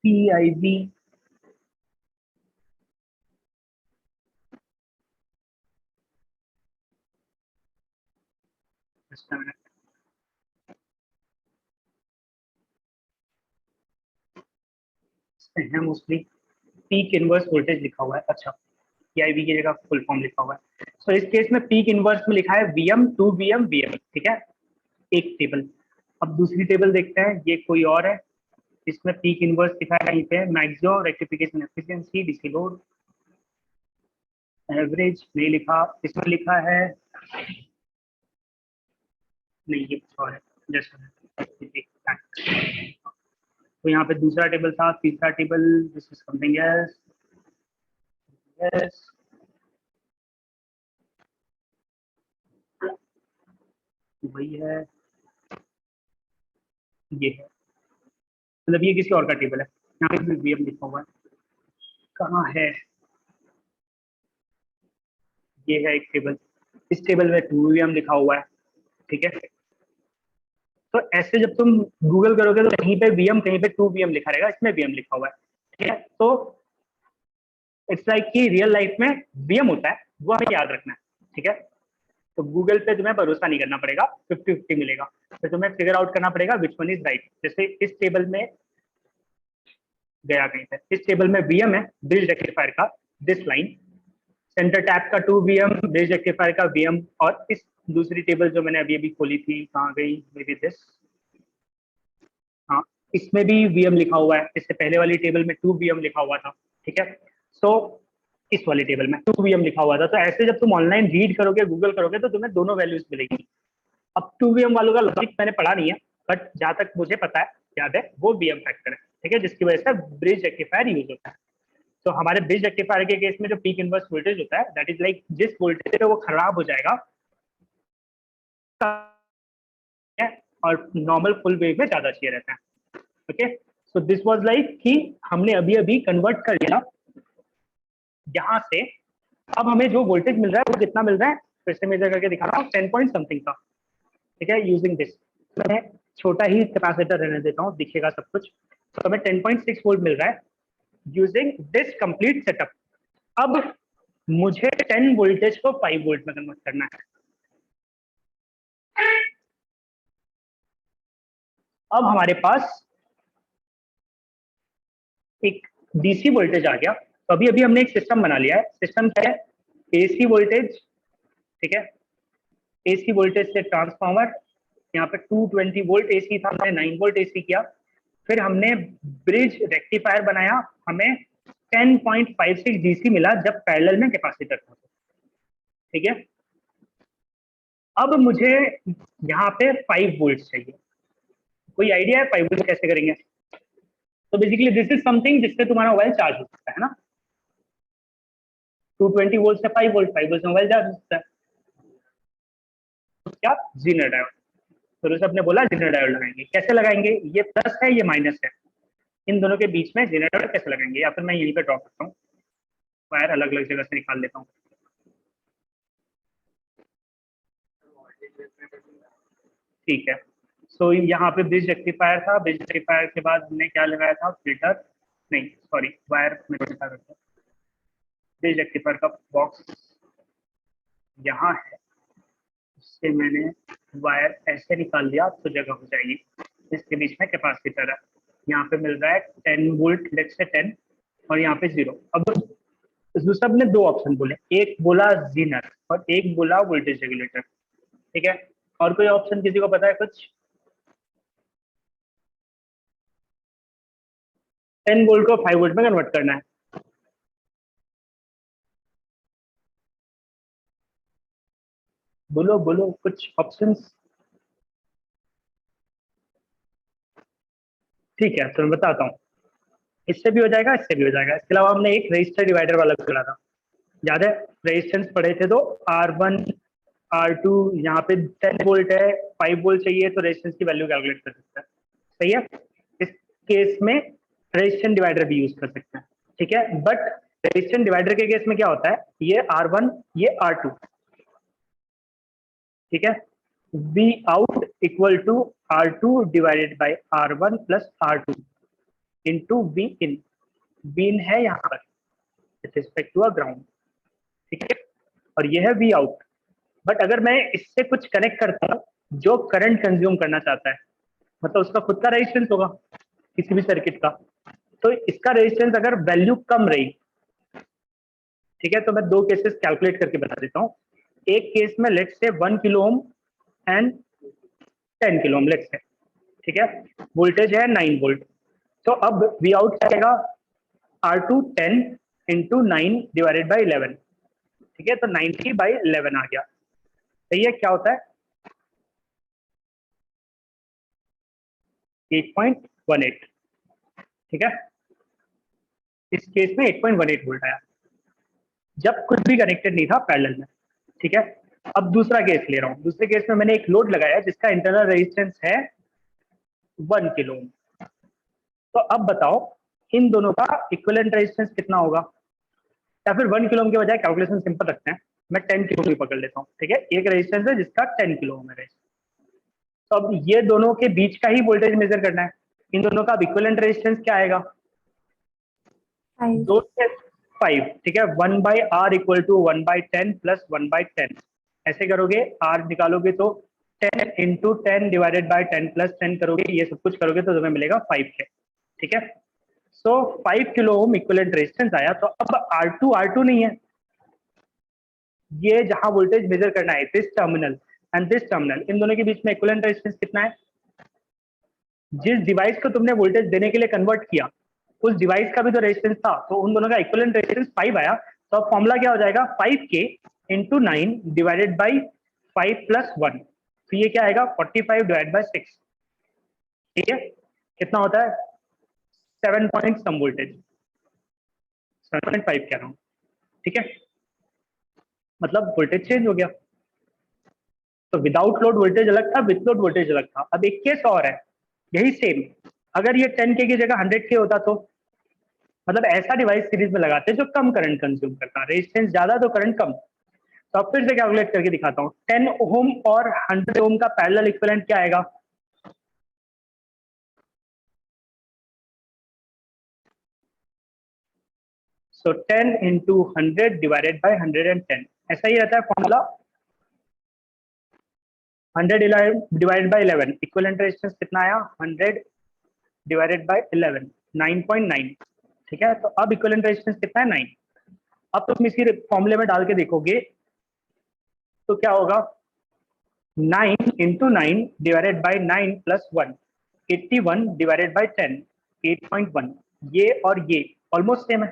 पीआईवी है मोस्टली पीक इनवर्स वोल्टेज लिखा हुआ है। अच्छा, पीआईवी की जगह फुल फॉर्म लिखा हुआ है। सो इस केस में पीक इनवर्स में लिखा है वीएम 2 वीएम वीएम। ठीक है, एक टेबल। अब दूसरी टेबल देखते हैं, ये कोई और है। इसमें पीक इनवर्स लिखा है कहीं पे, maximum rectification efficiency, DC load, average नहीं लिखा। इसमें लिखा है नहीं, ये कुछ और है जैसे। तो यहाँ पे दूसरा टेबल था, तीसरा table, this is something else. Yes, वही है, ये है। मतलब ये किसी और का टेबल है। यहाँ पे वीएम लिखा हुआ है, कहाँ है? ये है एक टेबल, इस टेबल में 2 वीएम लिखा हुआ है। ठीक है, तो ऐसे जब तुम गूगल करोगे तो कहीं पे वीएम कहीं पे 2 वीएम लिखा रहेगा, इसमें वीएम लिखा हुआ है। ठीक है, तो इट्स लाइक कि रियल लाइफ में वीएम होता है, वो हमें याद रखना है। ठीक है, तो गूगल पे तुम्हें भरोसा नहीं करना पड़ेगा, 50-50 मिलेगा। तो तुम्हें फिगर आउट करना पड़ेगा विच वन इज राइट। जैसे इस टेबल में गया कहीं पे, इस टेबल में वीएम है ब्रिज रेक्टिफायर का, दिस लाइन। सेंटर टैप का 2 वीएम, ब्रिज रेक्टिफायर का वीएम। और इस दूसरी टेबल जो मैंने अभी अभी खोली थी, कहाँ गई? May be this. हाँ, इसमें भी वीएम लिखा हुआ है। इससे पहले वाली टेबल में 2 वीएम लिखा हुआ था। ठीक है, सो इस वाली टेबल में 2 वीएम लिखा हुआ था। तो ऐसे जब तुम ऑनलाइन रीड करोगे, गूगल करोगे, तो तुम्हें दोनों वैल्यूज मिलेगी। अब 2 वीएम वालों का लॉजिक मैंने पढ़ा नहीं है, बट जहां तक मुझे पता है, याद है, वो वीएम फैक्टर है। ठीक है, जिसकी वजह से ब्रिज रेक्टिफायर यूज होता है। तो हमारे ब्रिज रेक्टिफायर के केस में जो पीक इनवर्स वोल्टेज होता है, दैट इज लाइक जिस वोल्टेज पे वो खराब हो जाएगा और नॉर्मल फुल वेव में ज्यादा चाहिए रहता है। Okay, so this was like कि हमने अभी अभी कन्वर्ट कर लिया यहाँ से। अब हमें जो वोल्टेज मिल रहा है वो कितना मिल रहा है, फिर से मेजर करके दिखा रहा हूँ, 10 पॉइंट समथिंग का। ठीक है, यूजिंग दिस। मैं छोटा ही कैपेसिटर रहने देता हूँ, दिखेगा सब कुछ। तो हमें 10.6 वोल्ट मिल रहा है यूजिंग दिस कंप्लीट सेटअप। अब मुझे 10 वोल्टेज को 5 वोल्ट में कन्वर्ट करना है। अब हमारे पास एक डीसी वोल्टेज आ गया। तो अभी अभी हमने एक सिस्टम बना लिया है। सिस्टम क्या है? एसी वोल्टेज, ठीक है, एसी वोल्टेज से ट्रांसफार्मर, यहाँ पे 220 वोल्ट एसी था, हमने 9 वोल्ट एसी किया। फिर हमने ब्रिज रेक्टिफायर बनाया, हमें 10.56 डीसी मिला जब पैरेलल में कैपेसिटर था, ठीक है। अब मुझे यहाँ पे 5 वोल्ट चाहिए। कोई आइडिया है 5 वोल्ट कैसे करेंगे? तो बेसिकली दिस इज समथिंग जिससे तुम्हारा मोबाइल चार्ज हो सकता है ना। 220 वोल्ट से 5 वोल्ट, 5 वोल्ट से मोबाइल चार्ज हो सकता है। तो क्या? Zener diode. तो जैसे आपने बोला जीनर डायोड लगाएंगे। कैसे लगाएंगे? ये प्लस है, ये माइनस है, इन दोनों के बीच में जीनर डायोड कैसे लगाएंगे? या फिर मैं यहीं पे ड्रॉ करता हूँ, वायर अलग अलग जगह से निकाल लेता हूँ। ठीक है, सो यहाँ पे ब्रिज रेक्टिफायर था, ब्रिज रेक्टिफायर के बाद हमने क्या लगाया था? फिल्टर, नहीं सॉरी, वायर में दिखा करता हूँ। ब्रिज रेक्टिफायर का बॉक्स यहाँ है, इससे मैंने वायर ऐसे निकाल लिया तो जगह हो जाएगी। इसके बीच में कैपेसिटर है, यहाँ पे मिल रहा है 10 वोल्ट, लेट से 10, और यहाँ पे 0। अब सब ने दो ऑप्शन बोले, एक बोला जीनर और एक बोला वोल्टेज रेगुलेटर, ठीक है। और कोई ऑप्शन किसी को पता है कुछ? 10 वोल्ट को 5 वोल्ट में कन्वर्ट करना है। बोलो बोलो कुछ ऑप्शंस। ठीक है, तो मैं बताता हूँ। इससे भी हो जाएगा, इससे भी हो जाएगा। इसके अलावा हमने एक रजिस्टर डिवाइडर वाला करा था, याद है? रेजिस्टेंस पढ़े थे तो R1 R2, यहाँ पे 10 वोल्ट है, 5 वोल्ट चाहिए तो रेजिस्टेंस की वैल्यू कैलकुलेट कर सकते हैं, सही है। इस केस में रेजिस्टेंस डिवाइडर भी यूज कर सकते हैं, ठीक है। बट रेजिस्टेंस डिवाइडर के केस में क्या होता है? ये R1, ये R2, ठीक है। V out equal to R2 divided by R1 plus R2 into V in। V in है यहाँ पर with respect to a ground, ठीक है, और यह है V out। बट अगर मैं इससे कुछ कनेक्ट करता हूँ जो करंट कंज्यूम करना चाहता है, मतलब उसका खुद का रेजिस्टेंस होगा किसी भी सर्किट का, तो इसका रेजिस्टेंस अगर वैल्यू कम रही, ठीक है, तो मैं दो केसेस कैलकुलेट करके बता देता हूँ। एक केस में let's say 1 kilo ohm and 10 kilo ohm let's say, ठीक है, वोल्टेज है 9 वोल्ट। तो अब वी आउट क्या आएगा? R2 10 इंटू 9 डिवाइडेड बाई 11, ठीक है, तो 90 बाई 11 आ गया, सही है। क्या होता है? 8.18, ठीक है। इस केस में 8.18 वोल्ट आया जब कुछ भी कनेक्टेड नहीं था पैरेलल में, ठीक है। अब दूसरा केस ले रहा हूँ। दूसरे केस में मैंने एक लोड लगाया जिसका इंटरनल रेजिस्टेंस है 1 किलो ओम। तो अब बताओ इन दोनों का इक्विवेलेंट रेजिस्टेंस कितना होगा? या फिर 1 किलो ओम के बजाय कैलकुलेशन सिंपल रखते हैं, मैं 10 किलो भी पकड़ लेता हूँ, ठीक है। एक रेजिस्टेंस है जिसका 10 किलो ओम है। तो अब ये दोनों के बीच का ही वोल्टेज मेजर करना है। इन दोनों का इक्विवेलेंट रेजिस्टेंस क्या आएगा? 2 से 5, ठीक है। 1/R equal to 1/10 plus 1/10। ऐसे करोगे, R निकालोगे तो 10 इंटू 10 डिवाइडेड बाई 10 प्लस 10 करोगे, ये सब कुछ करोगे तो तुम्हें मिलेगा 5K, ठीक है। सो 5 किलो ओम इक्विवेलेंट रेजिस्टेंस आया। तो अब R2 नहीं है, ये जहां वोल्टेज मेजर करना है this terminal and this terminal, इन दोनों के बीच में इक्विवेलेंट रेजिस्टेंस कितना है? जिस डिवाइस को तुमने वोल्टेज देने के लिए कन्वर्ट किया उस डिवाइस का भी तो रेजिस्टेंस था, तो उन दोनों का इक्विवेलेंट रेजिस्टेंस 5 आया। तो अब फॉर्मूला क्या हो जाएगा? 5K into 9 divided by 5 plus 1, तो ये क्या आएगा? 45 डिवाइड बाई 6, ठीक है। कितना होता है? 7 पॉइंट सम वोल्टेज, 7.5 कह रहा हूँ, ठीक है। मतलब वोल्टेज चेंज हो गया। तो विदाउट लोड वोल्टेज अलग था, विद लोड वोल्टेज अलग था। अब एक केस और है यही सेम, अगर ये 10K की जगह 100K होता तो, मतलब ऐसा डिवाइस सीरीज में लगाते जो कम करंट कंज्यूम करता, रेजिस्टेंस ज्यादा तो करंट कम। तो अब फिर से कैलकुलेट करके दिखाता हूँ। 10 ओम और 100 ओम का पैरेलल इक्विवेलेंट क्या आएगा? सो 10 into 100 divided by 110, ऐसा ही रहता है formula. 100 divided by 11, equivalent resistance कितना आया? 100 divided by 11, 9.9। ठीक है, तो अब इक्विवेलेंट रेजिस्टेंस कितना है? 9। अब तुम इसी फॉर्मूले में डाल के देखोगे तो क्या होगा? 9 into 9 divided by 9 plus 1, 81 divided by 10, 8.1। ये और ये ऑलमोस्ट सेम है,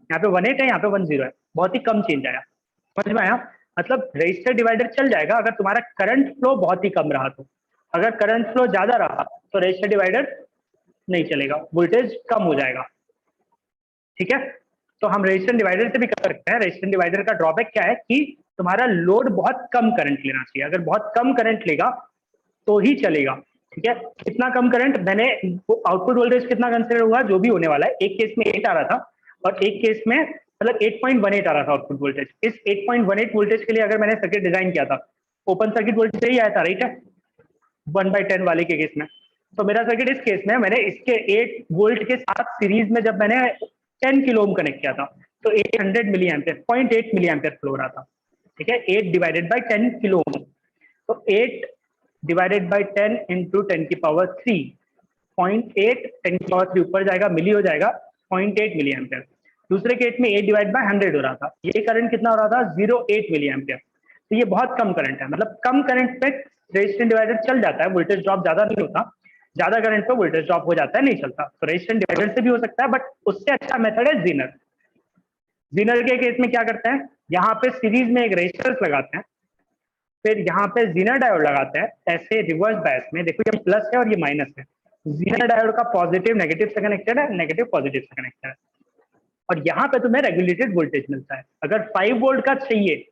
यहाँ पे 18 है, यहाँ पे 10 है, बहुत ही कम चेंज आया। समझ में आया? मतलब रजिस्टर डिवाइडर चल जाएगा अगर तुम्हारा करंट फ्लो बहुत ही कम रहा तो। अगर करंट फ्लो ज्यादा रहा तो रजिस्टर डिवाइडर नहीं चलेगा, वोल्टेज कम हो जाएगा। ठीक है, तो हम रेजिस्टेंस डिवाइडर से भी कर सकते हैं। रेजिस्टेंस डिवाइडर का ड्रॉबैक क्या है कि तुम्हारा लोड बहुत कम करंट लेना चाहिए। अगर बहुत कम करंट लेगा तो ही चलेगा। ठीक है, कितना कम करंट? मैंने आउटपुट वोल्टेज कितना कंसिडर हुआ, जो भी होने वाला है। एक केस में 8 आ रहा था और एक केस में मतलब 8.18 आ रहा था आउटपुट वोल्टेज। इस 8.18 वोल्टेज के लिए अगर मैंने सर्किट डिजाइन किया था, ओपन सर्किट वोल्टेज से ही आया था, राइट है, 1/10 वाले के केस में। तो मेरा सर्किट इस केस में मैंने इसके 8 वोल्ट के साथ सीरीज में जब मैंने 10 किलो ओम कनेक्ट किया था तो 800 milli ampere, 0.8 milli ampere flow रहा था। ठीक है, 8 डिवाइडेड बाई 10 किलो ओम, तो 8 डिवाइडेड बाई 10 इंटू 10 की पावर 3, 0.8 10 की पावर 3 ऊपर जाएगा, मिली हो जाएगा, 0.8 मिली एम्पियर। दूसरे केस में 8 डिवाइड बाय 100 हो रहा था, ये करंट कितना हो रहा था? 0.8 मिली एम्पियर। तो ये बहुत कम करंट है, मतलब कम करंट पे रेजिस्टेंस डिवाइडर चल जाता है, वोल्टेज ड्रॉप ज्यादा नहीं होता। ज्यादा करंट पे वोल्टेज ड्रॉप हो जाता है, नहीं चलता। तो रेजिस्टेंस डिवाइडर से भी हो सकता है, बट उससे अच्छा मेथड है जीनर। जीनर के केस में क्या करते हैं, यहाँ पे सीरीज में एक रेजिस्टेंस लगाते हैं, फिर यहाँ पे जीनर डायोड लगाते हैं ऐसे रिवर्स बायस में। देखो ये प्लस है और ये माइनस है। जीनर डायोड का पॉजिटिव नेगेटिव से कनेक्टेड है, नेगेटिव पॉजिटिव से कनेक्टेड है, और यहाँ पे तुम्हें रेगुलेटेड वोल्टेज मिलता है। अगर 5 वोल्ट का चाहिए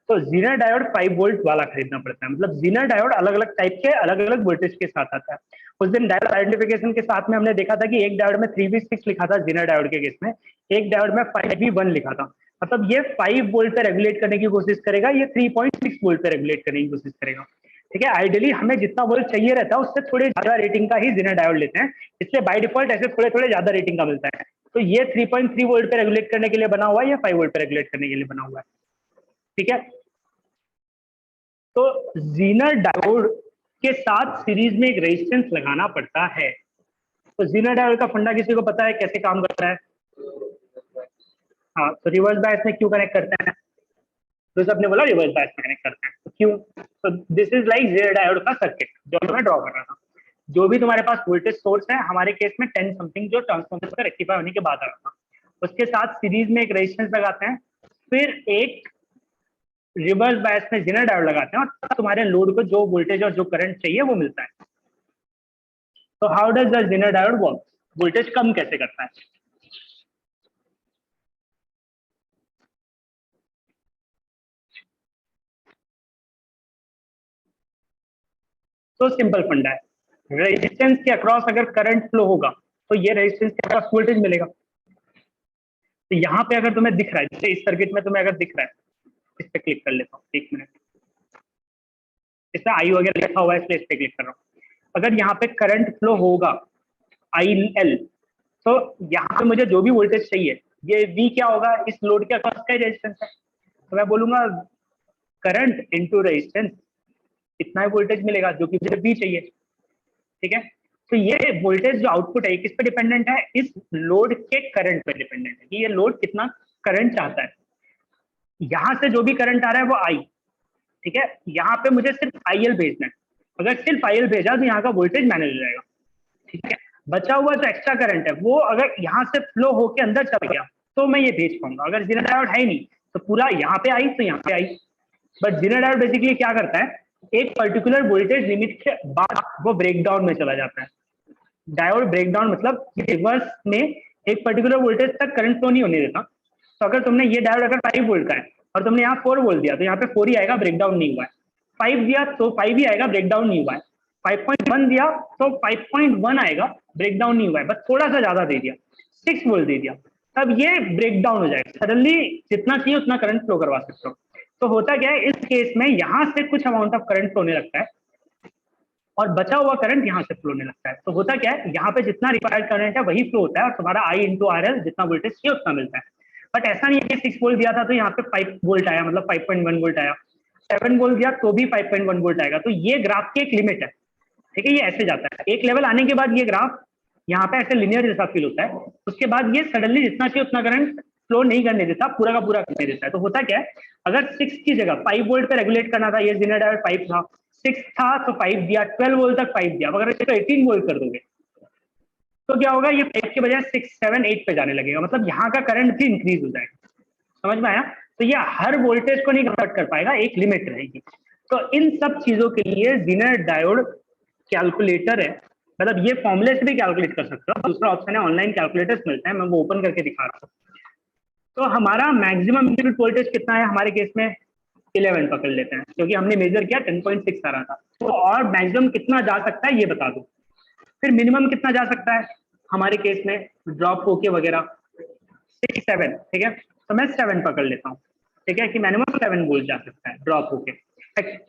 तो जीनर डायोड 5 वोल्ट वाला खरीदना पड़ता है। मतलब जीनर डायोड अलग अलग टाइप के अलग अलग वोल्टेज के साथ आता है। उस दिन डायोड आइडेंटिफिकेशन के साथ में हमने देखा था कि एक डायोड में 3V6 लिखा था जीनर डायोड के केस में, एक डायोड में 5V1 लिखा था। मतलब ये 5 वोल्ट पे रेगुलेट करने की कोशिश करेगा, ये 3.6 वोल्ट पे रेगुलेट करने की कोशिश करेगा। ठीक है, आइडियली हमें जितना वोल्ट चाहिए रहता है उससे थोड़े ज्यादा रेटिंग का ही जीनर डायोड लेते हैं, इसलिए बाय डिफॉल्ट ऐसे थोड़े थोड़े ज्यादा रेटिंग का मिलता है। तो ये 3.3 वोल्ट पे रेगुलेट करने के लिए बना हुआ है, या 5 वोल्ट पे रेगुलेट करने के लिए बना हुआ है। ठीक है, तो जीनर डायोड के साथ सीरीज में एक रेजिस्टेंस लगाना पड़ता है। तो जीनर डायोड का फंडा किसी को पता है कैसे काम करता है? हाँ, तो रिवर्स बायस में क्यों कनेक्ट करते हैं? तो सबने बोला रिवर्स बायस में कनेक्ट करते हैं, तो क्यों? तो this is like Zener diode का सर्किट जो मैं ड्रॉ कर रहा था। जो भी तुम्हारे पास वोल्टेज सोर्स है, हमारे केस में 10 समथिंग जो ट्रांसफॉर्मर का रेक्टिफाई होने के बाद आ रहा था, उसके साथ सीरीज में एक रेजिस्टेंस लगाते हैं, फिर एक रिवर्स बायस में जीनर डायोड लगाते हैं, और तुम्हारे लोड को जो वोल्टेज और जो करंट चाहिए वो मिलता है। तो how does the Zener diode work? Voltage कम कैसे करता है? तो सिंपल फंडा है, रेजिस्टेंस के अक्रॉस अगर करंट फ्लो होगा तो ये रेजिस्टेंस के अक्रॉस वोल्टेज मिलेगा। तो यहाँ पे अगर तुम्हें दिख रहा है, जैसे इस सर्किट में तुम्हें अगर दिख रहा है, इस पे क्लिक कर लेता हूँ, 1 मिनट, इसमें आई वगैरह लिखा हुआ है इसलिए इस पे क्लिक कर रहा हूँ। अगर यहाँ पे करंट फ्लो होगा IL, तो यहाँ पे मुझे जो भी वोल्टेज चाहिए, ये V क्या होगा? इस लोड के अक्रॉस का रेजिस्टेंस है, तो मैं बोलूंगा करंट इनटू रेजिस्टेंस, इतना ही वोल्टेज मिलेगा जो कि मुझे V चाहिए। ठीक है, तो ये वोल्टेज जो आउटपुट है किस पे डिपेंडेंट है? इस लोड के करंट पे डिपेंडेंट है कि ये लोड कितना करंट चाहता है। यहां से जो भी करंट आ रहा है वो I, ठीक है, यहाँ पे मुझे सिर्फ IL भेजना है। अगर सिर्फ IL भेजा तो यहाँ का वोल्टेज मैनेज हो जाएगा। ठीक है, बचा हुआ जो एक्स्ट्रा करंट है वो अगर यहाँ से फ्लो होके अंदर चला गया तो मैं ये भेज पाऊंगा। अगर जीनर डायोड है ही नहीं तो पूरा यहाँ पे आई तो यहाँ पे आई। बट जीनर डायोड बेसिकली क्या करता है, एक पर्टिकुलर वोल्टेज लिमिट के बाद वो ब्रेकडाउन में चला जाता है। डायोड ब्रेकडाउन मतलब रिवर्स में एक पर्टिकुलर वोल्टेज तक करंट फ्लो नहीं होने देता। तो अगर तुमने ये डायोड अगर 5 वोल्ट का है और तुमने यहाँ 4 वोल्ट दिया तो यहाँ पे 4 ही आएगा, ब्रेकडाउन नहीं हुआ है। 5 दिया तो 5 ही आएगा, ब्रेकडाउन नहीं हुआ है। 5.1 दिया तो 5.1 आएगा, ब्रेकडाउन नहीं हुआ है, बस थोड़ा सा ज्यादा दे दिया, 6 वोल्ट दे दिया, तब ये ब्रेकडाउन हो जाएगा। सडनली जितना चाहिए उतना करंट फ्लो करवा सकते हो। तो होता क्या है इस केस में, यहाँ से कुछ अमाउंट ऑफ करंट फ्लो होने लगता है और बचा हुआ करंट यहाँ से फ्लो होने लगता है। तो होता क्या है, यहाँ पे जितना रिक्वायर्ड करंट है वही फ्लो होता है और तुम्हारा I इंटू RL जितना वोल्टेज चाहिए उतना मिलता है। बट ऐसा नहीं है कि 6 वोल्ट दिया था तो यहाँ पे 5 वोल्ट आया, मतलब 5.1 वोल्ट आया, 7 वोल्ट दिया तो भी 5.1 वोल्ट आएगा। तो ये ग्राफ की एक लिमिट है, ठीक है, ये ऐसे जाता है। एक लेवल आने के बाद ये ग्राफ यहाँ पे ऐसे लिनियर जैसा फील होता है, उसके बाद ये सडनली जितना चाहिए उतना करंट फ्लो नहीं करने देता, पूरा का पूरा करने देता है। तो होता क्या है, अगर 6 की जगह 5 वोल्ट पे रेगुलेट करना था, ये जेनर डायोड 5 था, 6 था तो 5 दिया, 12 वोल्ट तक 5 दिया, अगर इसको 18 वोल्ट कर दोगे तो क्या होगा, ये 5 के बजाय 6, 7, 8 पे जाने लगेगा, मतलब यहाँ का करंट भी इंक्रीज हो जाएगा। समझ में आया? तो ये हर वोल्टेज को नहीं कन्वर्ट कर पाएगा, एक लिमिट रहेगी। तो इन सब चीजों के लिए जेनर डायोड कैलकुलेटर है, मतलब ये फॉर्मूले से भी कैलकुलेट कर सकते हो। दूसरा ऑप्शन है ऑनलाइन कैलकुलेटर्स मिलते हैं, मैं वो ओपन करके दिखा रहा हूँ। तो हमारा मैक्सिमम इनपुट वोल्टेज कितना है हमारे केस में, 11 पकड़ लेते हैं क्योंकि हमने मेजर किया 10.6 आ रहा था। तो और मैक्सिमम कितना जा सकता है ये बता दो, फिर मिनिमम कितना जा सकता है हमारे केस में ड्रॉप होके वगैरह, 6, 7, ठीक है। तो मैं 7 पकड़ लेता हूँ, ठीक है, कि मिनिमम 7 वोल्ट जा सकता है ड्रॉप होके।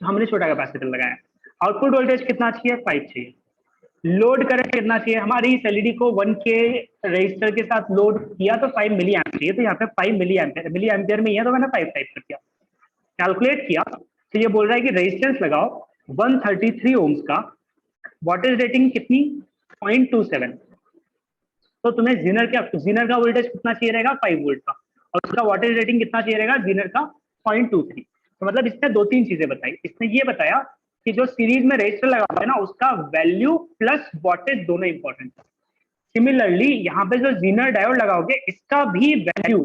हमने छोटा कैपेसिटर लगाया। आउटपुट वोल्टेज कितना चाहिए, 5 चाहिए। लोड करंट कितना चाहिए, हमारी इस एलईडी को 1K रजिस्टर के साथ लोड किया तो 5 मिली एम्प चाहिए, तो यहाँ पे 5 मिली एम्पियर में ही है तो मैंने 5 टाइप कर दिया। कैलकुलेट किया तो ये बोल रहा है कि रेजिस्टेंस लगाओ 133 ओम्स का, वोल्टेज रेटिंग कितनी, 0.27। तो तुम्हें जीनर का वोल्टेज कितना चाहिए रहेगा, 5 वोल्ट का, और उसका वोल्टेज रेटिंग कितना चाहिए रहेगा जीनर का, 0.23। तो मतलब इसने 2-3 चीजें बताई। इसने ये बताया कि जो सीरीज में रजिस्टर लगा हुआ है ना, उसका वैल्यू प्लस वोल्टेज दोनों इंपॉर्टेंट है। सिमिलरली यहाँ पे जो जीनर डायोड लगाओगे इसका भी वैल्यू,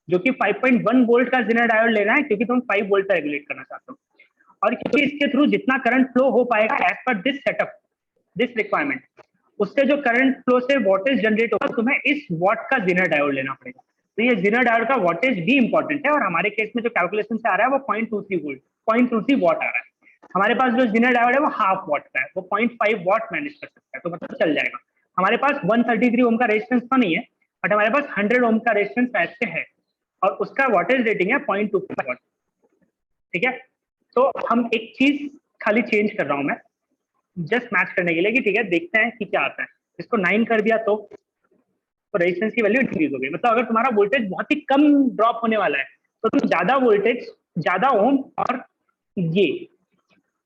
जो कि 5.1 वोल्ट का जीनर डायोड लेना है क्योंकि तुम 5 वोल्ट का रेगुलेट करना चाहते हो, और क्योंकि इसके थ्रू जितना करंट फ्लो हो पाएगा as per this setup, this requirement, उससे जो करंट फ्लो से वोल्टेज जनरेट होगा, तुम्हें इस वॉट का जीनर डायोड लेना पड़ेगा। तो ये जीनर डायोड का वोल्टेज भी इंपॉर्टेंट है, और हमारे केस में जो कैलकुलेशन से आ रहा है वो 0.23 वोल्ट, 0.23 वॉट आ रहा है। हमारे पास जो जीनर डायोड है वो हाफ वॉट का है, वो 0.5 वॉट मैनेज कर सकता है, तो मतलब चल जाएगा। हमारे पास 133 ओम का रेजिस्टेंस तो नहीं है, बट हमारे पास 100 ओम का रेजिस्टेंस ऐसे है, और उसका वोल्टेज रेटिंग है 0.25 वॉट, ठीक है। तो हम एक चीज खाली चेंज कर रहा हूं मैं, जस्ट मैच करने के लिए कि ठीक है देखते हैं कि क्या आता है। इसको 9 कर दिया तो रेजिस्टेंस की वैल्यू इंक्रीज हो गई। मतलब अगर तुम्हारा वोल्टेज बहुत ही कम ड्रॉप होने वाला है तो तुम ज्यादा वोल्टेज, ज्यादा ओम और ये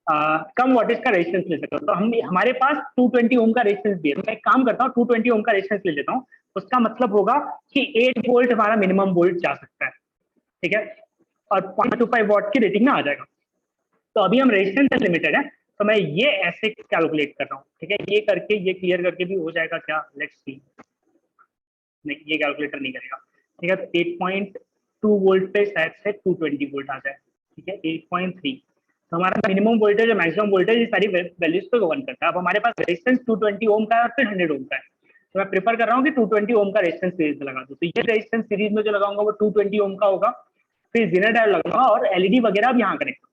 कम वोल्टेज का रेजिस्टेंस ले सकते हो। तो हम हमारे पास 220 ओम का रेजिस्टेंस भी है, तो मैं एक काम करता हूँ 220 ओम का रेजिस्टेंस ले लेता हूँ। उसका मतलब होगा कि 8 वोल्ट हमारा मिनिमम वोल्ट जा सकता है, ठीक है, और 0.25 वॉट की रेटिंग में आ जाएगा। तो अभी हम रेजिस्टेंस से लिमिटेड है, तो मैं ये ऐसे कैलकुलेट कर रहा हूँ, ठीक है। ये करके ये क्लियर करके भी हो जाएगा क्या, लेट्स सी। नहीं, ये कैलकुलेटर नहीं करेगा, ठीक है। तो 8.2 वोल्ट पे शायद से 220 वोल्ट आ जाए, ठीक है, 8.3। तो हमारा मिनिमम वोल्टेज और मैक्सिमम वोल्टेज ये सारी वैल्यूज पे गवर्न करता है। अब हमारे पास रेजिस्टेंस 220 ओम का है और फिर 100 ओम का है, तो मैं प्रेफर कर रहा हूँ कि 220 ओम का रेजिस्टेंस सीरीज में लगा दूं। तो ये रेजिस्टेंस सीरीज में जो लगाऊंगा वो 220 ओम का होगा, फिर जीनर डायोड लगाऊंगा और एलईडी वगैरह भी यहाँ कनेक्ट।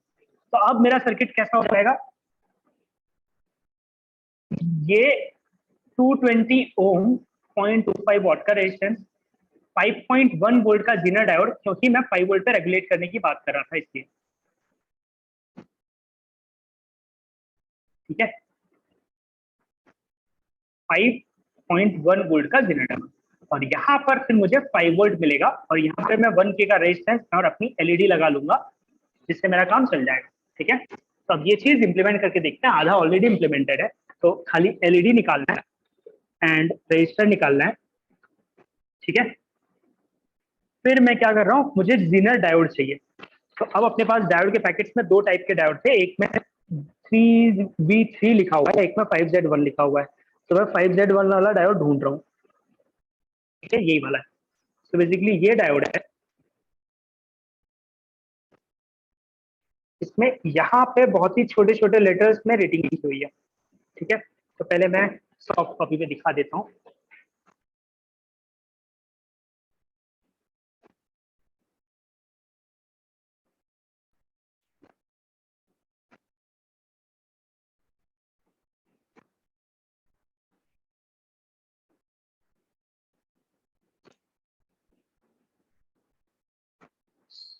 तो अब मेरा सर्किट कैसा हो जाएगा, ये 220 ओम 0.25 वॉट का रेजिस्टेंस, 5.1 वोल्ट का जीनर डायोड, क्योंकि मैं 5 वोल्ट पे रेगुलेट करने की बात कर रहा था इसलिए, ठीक है। 5.1 वोल्ट का जीनर डायोड, और यहाँ पर फिर मुझे 5 वोल्ट मिलेगा, और यहाँ पे मैं 1K का रेजिस्टेंस और अपनी एलईडी लगा लूंगा, जिससे मेरा काम चल जाएगा, ठीक है। तो अब ये चीज इंप्लीमेंट करके देखते हैं। आधा ऑलरेडी इंप्लीमेंटेड है, तो खाली एलईडी निकालना है एंड रजिस्टर निकालना है, ठीक है। फिर मैं क्या कर रहा हूँ, मुझे जीनर डायोड चाहिए। तो अब अपने पास डायोड के पैकेट्स में 2 टाइप के डायोड थे, एक में 3V3 लिखा हुआ है, एक में 5Z1 लिखा हुआ है। तो मैं 5Z1 वाला डायोड ढूंढ रहा हूँ, ठीक है, यही वाला है। तो बेसिकली ये डायोड है, इसमें यहाँ पे बहुत ही छोटे छोटे लेटर्स में रेटिंग लिखी हुई है, ठीक है। तो पहले मैं सॉफ्ट कॉपी पे दिखा देता हूँ।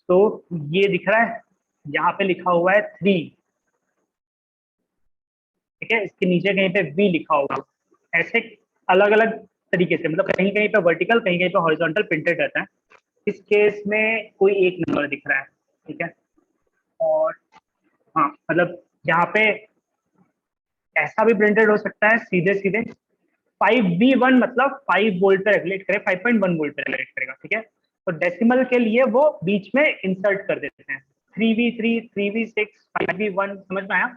तो ये दिख रहा है, यहाँ पे लिखा हुआ है 3, ठीक है, इसके नीचे कहीं पे V लिखा होगा। ऐसे अलग अलग तरीके से, मतलब कहीं कहीं पे वर्टिकल, कहीं कहीं पे हॉरिजॉन्टल प्रिंटेड रहता है। इस केस में कोई एक नंबर दिख रहा है, ठीक है। और हाँ, मतलब यहाँ पे ऐसा भी प्रिंटेड हो सकता है सीधे सीधे 5V1, मतलब 5 वोल्ट पे रेगुलेट करे, 5.1 वोल्ट पे रेगुलेट करेगा, ठीक है। तो डेसिमल के लिए वो बीच में इंसर्ट कर देते हैं, 3V3, 3V6, 5V1, समझ में आया।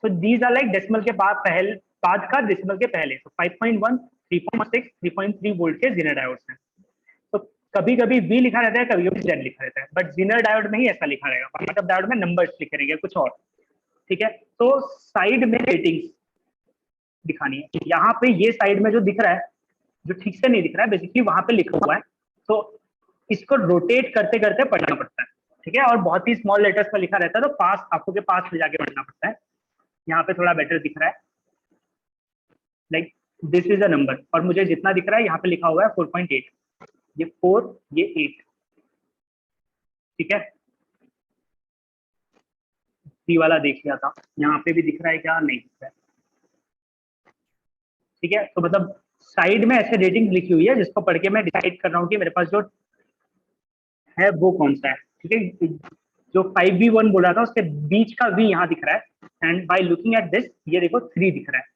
तो दीज आर लाइक डेसिमल के बाद का डेसिमल के पहले। तो 5.1, 3.6, 3.3 वोल्ट के जीनर डायोड्स हैं। तो कभी कभी V लिखा रहता है, कभी कभी Z लिखा रहता है, बट जीनर डायोड में ही ऐसा लिखा रहेगा, मतलब डायोड में नंबर्स लिखे रहेंगे कुछ और, ठीक है। तो साइड में रेटिंग्स दिखानी है। यहाँ पे ये साइड में जो दिख रहा है, जो ठीक से नहीं दिख रहा है, बेसिकली वहां पे लिखा हुआ है, तो इसको रोटेट करते करते पढ़ना पड़ता है, ठीक है। और बहुत ही स्मॉल लेटर्स में लिखा रहता है, तो पास आपको के पास ले जाके पढ़ना पड़ता है। यहाँ पे थोड़ा बेटर दिख रहा है, like this is a number, और मुझे जितना दिख रहा है यहाँ पे लिखा हुआ है 4.8, ये 4, ये 8, ठीक है। सी वाला देख लिया था, यहाँ पे भी दिख रहा है क्या, नहीं दिख रहा है, ठीक है। तो मतलब साइड में ऐसे रेटिंग लिखी हुई है, जिसको पढ़ के मैं डिसाइड कर रहा हूँ कि मेरे पास जो है वो कौन सा है, ठीक है। जो 5V1 बोल रहा था, उसके बीच का V यहाँ दिख रहा है, and by looking at this, ये देखो 3 दिख रहा है,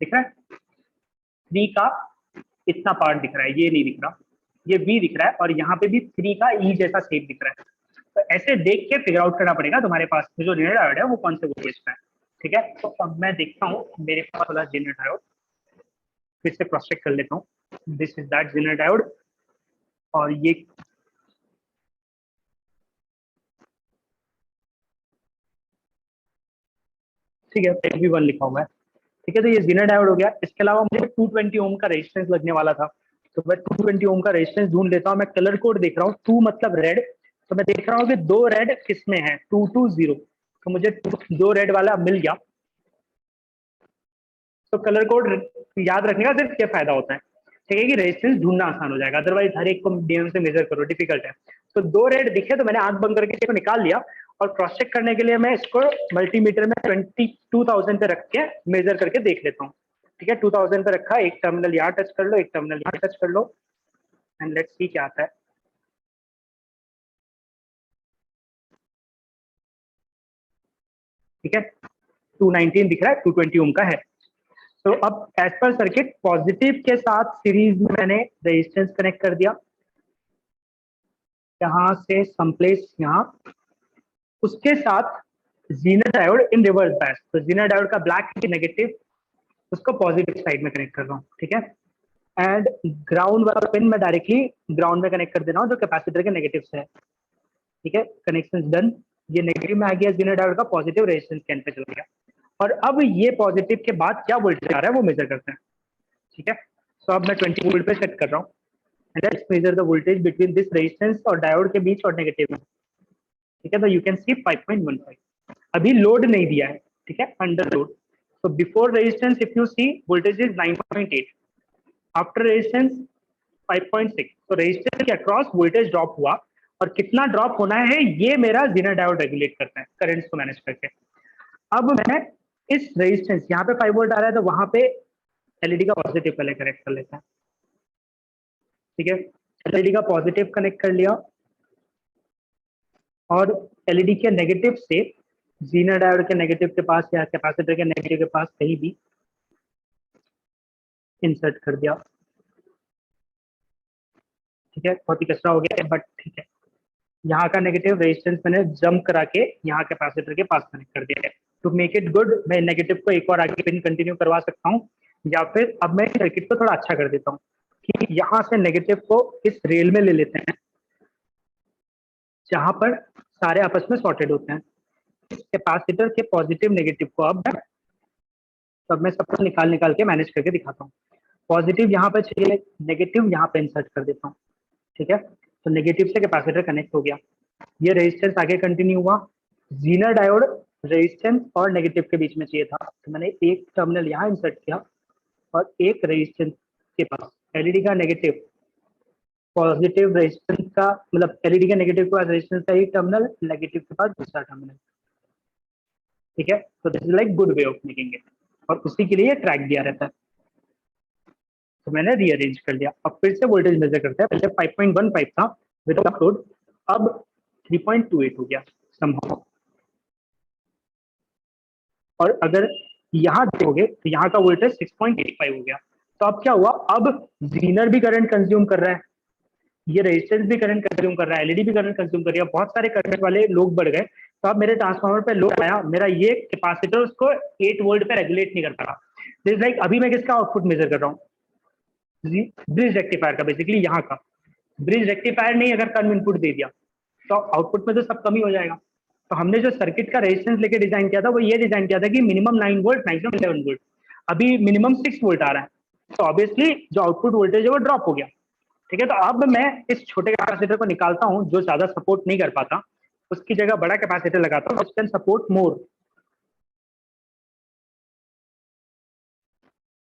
दिख रहा है 3 का इतना पार्ट दिख रहा है, ये नहीं दिख रहा, ये V दिख रहा है, और यहाँ पे भी 3 का E जैसा शेप दिख रहा है। तो ऐसे देख के फिगर आउट करना पड़ेगा तुम्हारे पास जो जेनर डायोड है वो कौन से वोल्टेज का है, ठीक है। तो अब मैं देखता हूँ मेरे पास वाला जेनर डायोड, फिर से क्रॉस चेक कर लेता हूँ। This is that zener diode, और ये ठीक है, 5V1 लिखा हुआ है, ठीक है। तो ये जीनर डायोड हो गया। इसके अलावा मुझे 220 ओम का रेजिस्टेंस लगने वाला था, तो मैं 220 ओम का रेजिस्टेंस ढूंढ लेता हूँ। मैं कलर कोड देख रहा हूँ, 2 मतलब रेड, तो मैं देख रहा हूँ कि 2 रेड किस में है, 220, तो मुझे 2 रेड वाला मिल गया। तो कलर कोड याद रखने का सिर्फ क्या फायदा होता है, ठीक है, कि रेजिस्टेंस ढूंढना आसान हो जाएगा, अदरवाइज हर एक को डीएम से मेजर करो, डिफिकल्ट है। तो 2 रेड दिखे, तो मैंने आंख बंद करके इसको निकाल लिया, और क्रॉस चेक करने के लिए मैं इसको मल्टीमीटर में 22,000 पे रख के मेजर करके देख लेता हूँ, ठीक है। 2000 पे रखा, एक टर्मिनल यहाँ टच कर लो, एक टर्मिनल यहाँ टच कर लो, एंड लेट्स सी क्या आता है, ठीक है। 219 दिख रहा है, 220 ओम का है। तो अब एज पर सर्किट पॉजिटिव के साथ सीरीज में मैंने रेजिस्टेंस कनेक्ट कर दिया, यहाँ से समप्लेस यहाँ, उसके साथ Zener diode in reverse bias, तो जीनर डायोड का ब्लैक नेगेटिव, उसको पॉजिटिव साइड में कनेक्ट कर रहा हूँ, ठीक है। एंड ग्राउंड वाला पिन मैं डायरेक्टली ग्राउंड में कनेक्ट कर दे रहा हूँ, जो कैपेसिटर के नेगेटिव से है, ठीक है। कनेक्शन डन, ये नेगेटिव में आ गया जीनर डायोड का, पॉजिटिव रेजिस्टेंस कैन पे चला गया। और अब ये पॉजिटिव के बाद क्या वोल्टेज आ रहा है वो मेजर करते हैं, ठीक है। तो अब मैं 20 वोल्ट पे सेट कर रहा हूँ, and let's major the voltage between this resistance और डायोड के बीच और नेगेटिव में, ठीक है। तो यू कैन सी 5.15, अभी लोड नहीं दिया है, ठीक है, under load. So before resistance, if you see, voltage is 9.8. After resistance 5.6. तो रेजिस्टेंस के अक्रॉस वोल्टेज ड्रॉप हुआ, और कितना ड्रॉप होना है ये मेरा जीनर डायोड रेगुलेट करता है करंट्स को मैनेज करके। अब मैं इस रेजिस्टेंस, यहाँ पे 5 वोल्ट आ रहा है, तो वहां पे एलईडी का पॉजिटिव पहले कनेक्ट कर लेता है, ठीक है। एलईडी का पॉजिटिव कनेक्ट कर लिया, और एलईडी के नेगेटिव से जीनर डायोड के नेगेटिव के पास या कैपेसिटर के नेगेटिव के पास कहीं भी इंसर्ट कर दिया, ठीक है। बहुत ही कचरा हो गया, बट ठीक है। यहाँ का नेगेटिव रेजिस्टेंस मैंने जंप करा के यहाँ कैपेसिटर के पास कनेक्ट कर दिया है। टू मेक इट गुड, मैं नेगेटिव को एक और आगे पिन कंटिन्यू करवा सकता हूँ, या फिर अब मैं सर्किट को थोड़ा अच्छा कर देता हूँ कि यहाँ से नेगेटिव को इस रेल में ले लेते हैं, जहां पर सारे आपस में सॉर्टेड होते हैं। कैपेसिटर के पॉजिटिव नेगेटिव को अब मैं सबको निकाल निकाल के मैनेज करके दिखाता हूँ। पॉजिटिव यहाँ पे चाहिए, नेगेटिव यहाँ पे इंसर्ट कर देता हूँ, ठीक है। तो नेगेटिव से कैपेसिटर कनेक्ट हो गया, ये रेजिस्टेंस आगे कंटिन्यू हुआ। जीनर डायोड रेजिस्टेंस और नेगेटिव के बीच में चाहिए था, तो मैंने एक टर्मिनल यहाँ इंसर्ट किया, और एक रेजिस्टेंस के पास एलईडी का नेगेटिव पॉजिटिव रेजिस्टेंस का मतलब एलईडी के नेगेटिव के पास रेजिस्टेंस का एक टर्मिनल, नेगेटिव के पास दूसरा टर्मिनल। ठीक है, तो this is like good way of making it, और उसी के लिए ट्रैक दिया रहता है। तो मैंने रीअरेंज कर लिया। अब फिर से वोल्टेज मेजर करते हैं। पहले 5.15 था विदाउट लोड, अब 3.28 हो गया समहाउ। और अगर यहाँ देखोगे तो यहाँ का वोल्टेज 6.85 हो गया। तो अब क्या हुआ, अब जीनर भी करंट कंज्यूम कर रहा है, ये रेजिस्टेंस भी करंट कंज्यूम कर रहा है, एलईडी भी करंट कंज्यूम कर रही है, बहुत सारे करंट वाले लोग बढ़ गए। तो अब मेरे ट्रांसफार्मर पे लोड आया, मेरा ये कैपेसिटर उसको 8 वोल्ट पे रेगुलेट नहीं कर पा रहा। दिस लाइक अभी मैं किसका आउटपुट मेजर कर रहा हूँ, ब्रिज रेक्टिफायर का, बेसिकली यहाँ का। ब्रिज रेक्टिफायर नहीं अगर कम इनपुट दे दिया तो आउटपुट में तो सब कम ही हो जाएगा। तो हमने जो सर्किट का रेजिस्टेंस लेके डिजाइन किया था वो ये डिजाइन किया था कि मिनिमम 9 वोल्ट, मैक्सिमम 11 वोल्ट। अभी मिनिमम 6 वोल्ट आ रहा है, तो ऑब्वियसली जो आउटपुट वोल्टेज है वो ड्रॉप हो गया। ठीक है, तो अब मैं इस छोटे कैपेसिटर को निकालता हूं जो ज्यादा सपोर्ट नहीं कर पाता, उसकी जगह बड़ा कैपेसिटर लगाता हूं, कैन सपोर्ट मोर।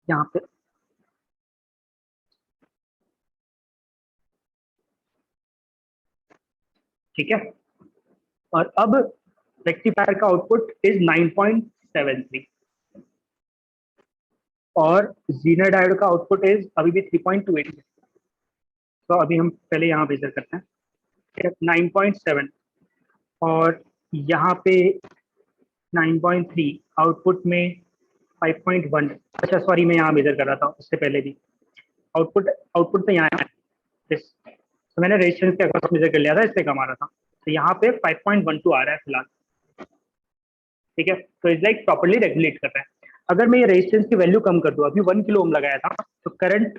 यहाँ पे ठीक है, और अब रेक्टिफायर का आउटपुट इज 9.73 और जीनर डायोड का आउटपुट इज अभी भी 3.28। तो अभी हम पहले यहाँ मेजर करते हैं 9.7 और यहाँ पे 9.3, आउटपुट में 5.1। अच्छा सॉरी, मैं यहाँ मेजर कर रहा था उससे पहले भी। आउटपुट आउटपुट तो यहाँ है, तो मैंने रेजिस्टेंस के अक्रॉस मेजर कर लिया था, इससे कम आ रहा था। तो यहाँ पे 5.12 आ रहा है फिलहाल। ठीक है, तो इज लाइक प्रॉपर्ली रेगुलेट कर रहा है। अगर मैं ये रेजिस्टेंस की वैल्यू कम कर दूं, अभी 1 किलो ओम लगाया था तो करंट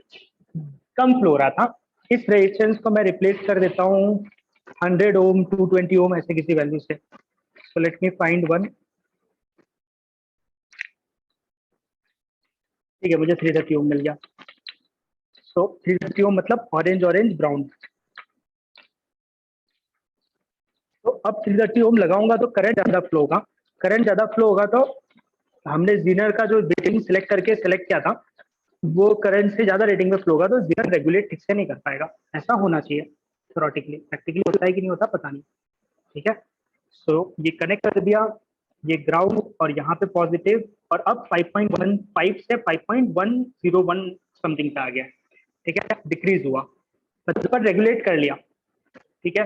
कम फ्लो हो रहा था, इस रेजिस्टेंस को मैं रिप्लेस कर देता हूँ 100 ओम, 220 ओम, ऐसे किसी वैल्यू से। सो लेट मी फाइंड वन। ठीक है, मुझे 330 ओम मिल गया। सो 330 ओम मतलब ऑरेंज ऑरेंज ब्राउन। तो अब 330 ओम लगाऊंगा तो करंट ज्यादा फ्लो होगा। करंट ज्यादा फ्लो होगा तो हमने जीनर का जो रेटिंग सिलेक्ट करके सिलेक्ट किया था वो करंट से ज्यादा रेटिंग में फ्लो होगा, तो जीनर रेगुलेट ठीक से नहीं कर पाएगा। ऐसा होना चाहिए थ्योरेटिकली, प्रैक्टिकली होता है कि नहीं होता पता नहीं। ठीक है, सो ये कनेक्ट कर दिया, ये ग्राउंड और यहाँ पे पॉजिटिव, और अब 5.15 से 5.101 समथिंग पे आ गया। ठीक है, डिक्रीज हुआ, पर रेगुलेट कर लिया। ठीक है,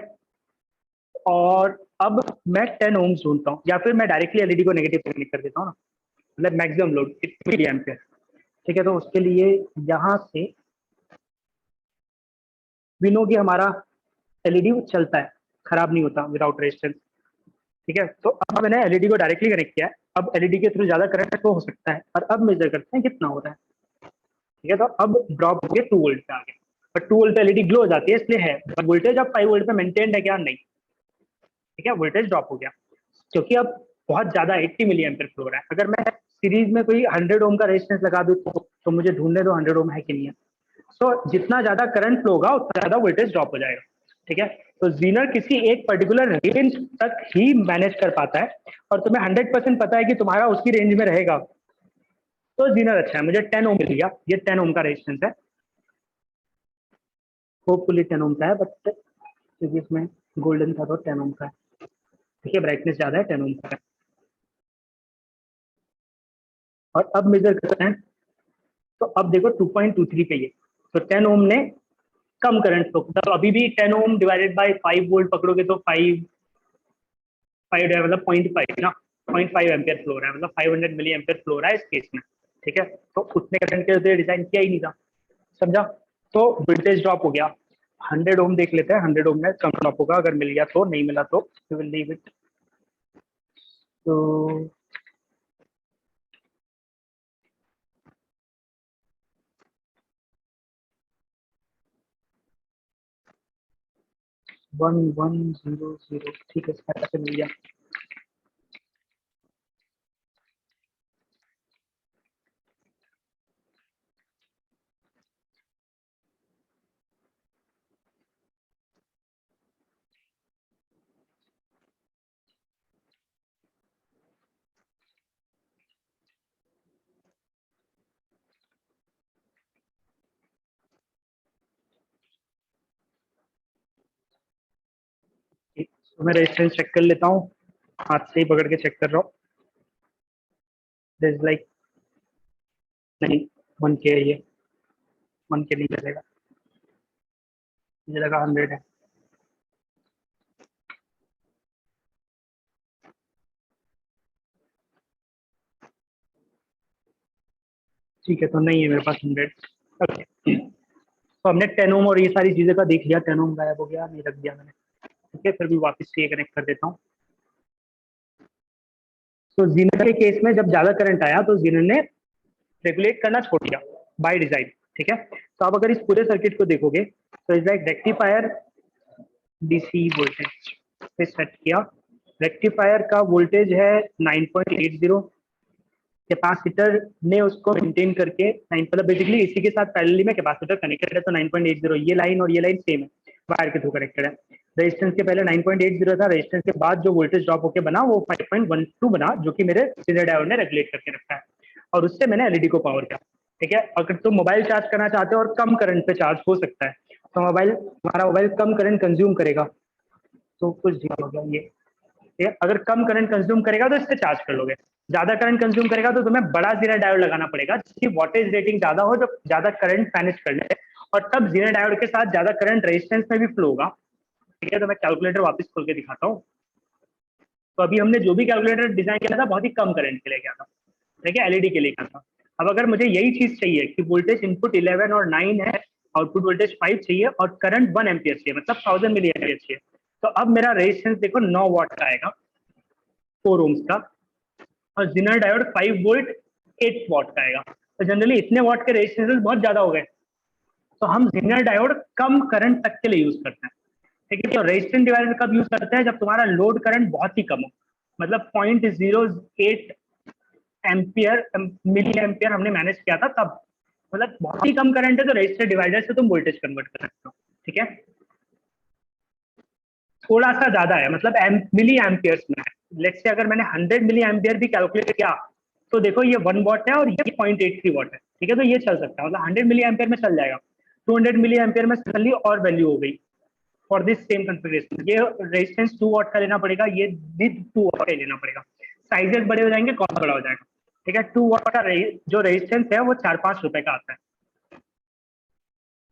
और अब मैं 10 ओम्स ढूंढता हूँ, या फिर मैं डायरेक्टली एलईडी को नेगेटिव कनेक्ट कर देता हूँ ना, मतलब मैक्सिमम लोड 1 मिली एम्पियर। ठीक है, तो उसके लिए यहाँ से वी नो कि हमारा एलईडी चलता है, खराब नहीं होता विदाउट रेजिस्टेंस। ठीक है, तो अब मैंने एलईडी को डायरेक्टली कनेक्ट किया है, अब एलईडी के थ्रू ज्यादा करंट फ्लो हो सकता है, और अब मेजर करते हैं कितना हो रहा है। ठीक है, तो अब ड्रॉप हो गया 2 वोल्ट पे आ गया, बट 2 वोल्ट पे एलईडी ग्लो हो जाती है इसलिए है, वोल्टेज अब 5 वोल्ट पे मेंटेन्ड है क्या, नहीं। ठीक है, वोल्टेज ड्रॉप हो गया क्योंकि अब बहुत ज्यादा 80 मिली एम्पियर फ्लो हो रहा है। अगर मैं सीरीज में कोई 100 ओम का रेजिस्टेंस लगा दूं तो मुझे ढूंढने दो 100 ओम है कि नहीं है। सो जितना ज्यादा करंट फ्लो होगा उतना ज्यादा वोल्टेज ड्रॉप हो जाएगा। ठीक है, तो जीनर किसी एक पर्टिकुलर रेंज तक ही मैनेज कर पाता है, और तुम्हें 100% पता है कि तुम्हारा उसकी रेंज में रहेगा, तो जीनर अच्छा है। मुझे 10 ओम मिल गया, ये 10 ओम का रेजिस्टेंस है, होपफुली 10 ओम का है, बट क्योंकि इसमें गोल्डन था तो 10 ओम का है। ठीक है, ब्राइटनेस ज्यादा है, 10 ओम का है। और अब मेजर करते हैं, तो अब देखो 2.23 पे ये, तो 10 ओम ने कम करंट फ्लो, मतलब अभी भी 10 ओम डिवाइडेड बाय 5 वोल्ट पकड़ोगे तो 5 5 मतलब 0.5 ना, 0.5 एम्पियर फ्लो रहा है, मतलब 500 मिली एम्पियर फ्लो रहा है इस केस में। ठीक है, तो उतने करंट के लिए डिजाइन किया ही नहीं था, समझा। तो वोल्टेज ड्रॉप हो गया। 100 ओम देख लेते हैं, 100 ओम में कम ड्रॉप होगा, अगर मिल गया तो, नहीं मिला तो वी विल लीव इट। तो 1100, ठीक है, इसका मिल गया। तो मैं रेजिस्टेंस चेक कर लेता हूँ, हाथ से ही पकड़ के चेक कर रहा हूँ। दिस लाइक नहीं, 1K है ये, 1K नहीं चलेगा, मुझे लगा 100 है। ठीक है, तो नहीं है मेरे पास 100। ओके, तो हमने 10 ओम और ये सारी चीजें का देख लिया। 10 ओम गायब हो गया, नहीं रख दिया मैंने। ठीक है, फिर भी वापस से ये कनेक्ट कर देता हूँ। तो जीनर के केस में जब ज्यादा करंट आया तो जीनर ने रेगुलेट करना छोड़ दिया बाय डिजाइन। ठीक है, तो आप अगर इस पूरे सर्किट को देखोगे तो is like rectifier DC voltage पे सेट किया। रेक्टिफायर का वोल्टेज है 9.80। कैपेसिटर ने उसको मेंटेन करके 9, मतलब बेसिकली इसी के साथ पैरेलली में कैपेसिटर कनेक्टेड है, तो 9.80 ये लाइन और ये लाइन सेम है, वायर के थ्रू कनेक्टेड है। रेजिस्टेंस के पहले 9.80 था, रेजिस्टेंस के बाद जो वोल्टेज ड्रॉप होकर बना वो 5.12 बना, जो कि मेरे सीजर डायोड ने रेगुलेट करके रखा है, और उससे मैंने एलईडी को पावर किया। ठीक है, अगर तुम मोबाइल चार्ज करना चाहते हो और कम करंट पे चार्ज हो सकता है, तो हमारा मोबाइल कम करंट कंज्यूम करेगा, तो कुछ ठीक हो गया ये। ठीक है, अगर कम करंट कंज्यूम करेगा तो इससे चार्ज कर लोगे, ज्यादा करंट कंज्यूम करेगा तो तुम्हें बड़ा जीरा डायोड लगाना पड़ेगा जिसकी वोल्टेज रेटिंग ज्यादा हो, जो ज्यादा करंट मैनेज कर ले, और तब जीरा डायोड के साथ ज्यादा करंट रेजिस्टेंस में भी फ्लो होगा। ठीक है, तो मैं कैलकुलेटर वापस खोल के दिखाता हूँ। तो अभी हमने जो भी कैलकुलेटर डिजाइन किया था बहुत ही कम करंट के लिए किया था, ठीक है, एलईडी के लिए किया था। अब अगर मुझे यही चीज चाहिए कि वोल्टेज इनपुट 11 और 9 है, आउटपुट वोल्टेज 5 चाहिए और करंट 1 एम्पियर चाहिए, मतलब 1000 मिली एम्पियर चाहिए, तो अब मेरा रेजिस्टेंस देखो 9 वाट का आएगा, 4 ओम्स का, और जिनर डायोड 5 वोल्ट 8 वाट का आएगा। तो जनरली इतने वाट के रेजिस्टेंस बहुत ज्यादा हो गए, तो हम जिनर डायोड कम करंट तक के लिए यूज करते हैं। ठीक है, तो रेजिस्टेंस डिवाइडर कब यूज करते हैं, जब तुम्हारा लोड करंट बहुत ही कम हो, मतलब 0.08 एम्पियर मिली एम्पियर हमने मैनेज किया था तब, मतलब बहुत ही कम करंट है तो रेजिस्टर डिवाइडर से तुम वोल्टेज कन्वर्ट कर सकते हो। ठीक है, थोड़ा सा ज्यादा है, मतलब मिली एम्पियर्स में है। लेट्स से अगर मैंने 100 मिली एम्पियर भी कैलकुलेट किया तो देखो ये 1 वॉट है और ये 0.83 वॉट है। ठीक है, तो ये चल सकता है, मतलब 100 मिली एम्पियर में चल जाएगा। 200 मिली एम्पियर में सडनली और वैल्यू हो गई फॉर दिस सेम कॉन्फ़िगरेशन, ये रेजिस्टेंस 2 वॉट का लेना पड़ेगा, ये भी 2 वॉट का लेना पड़ेगा, साइजेस बड़े हो जाएंगे, कॉस्ट बड़ा हो जाएगा। ठीक है, 2 वॉट का जो रेजिस्टेंस है वो 4-5 रुपए का आता है।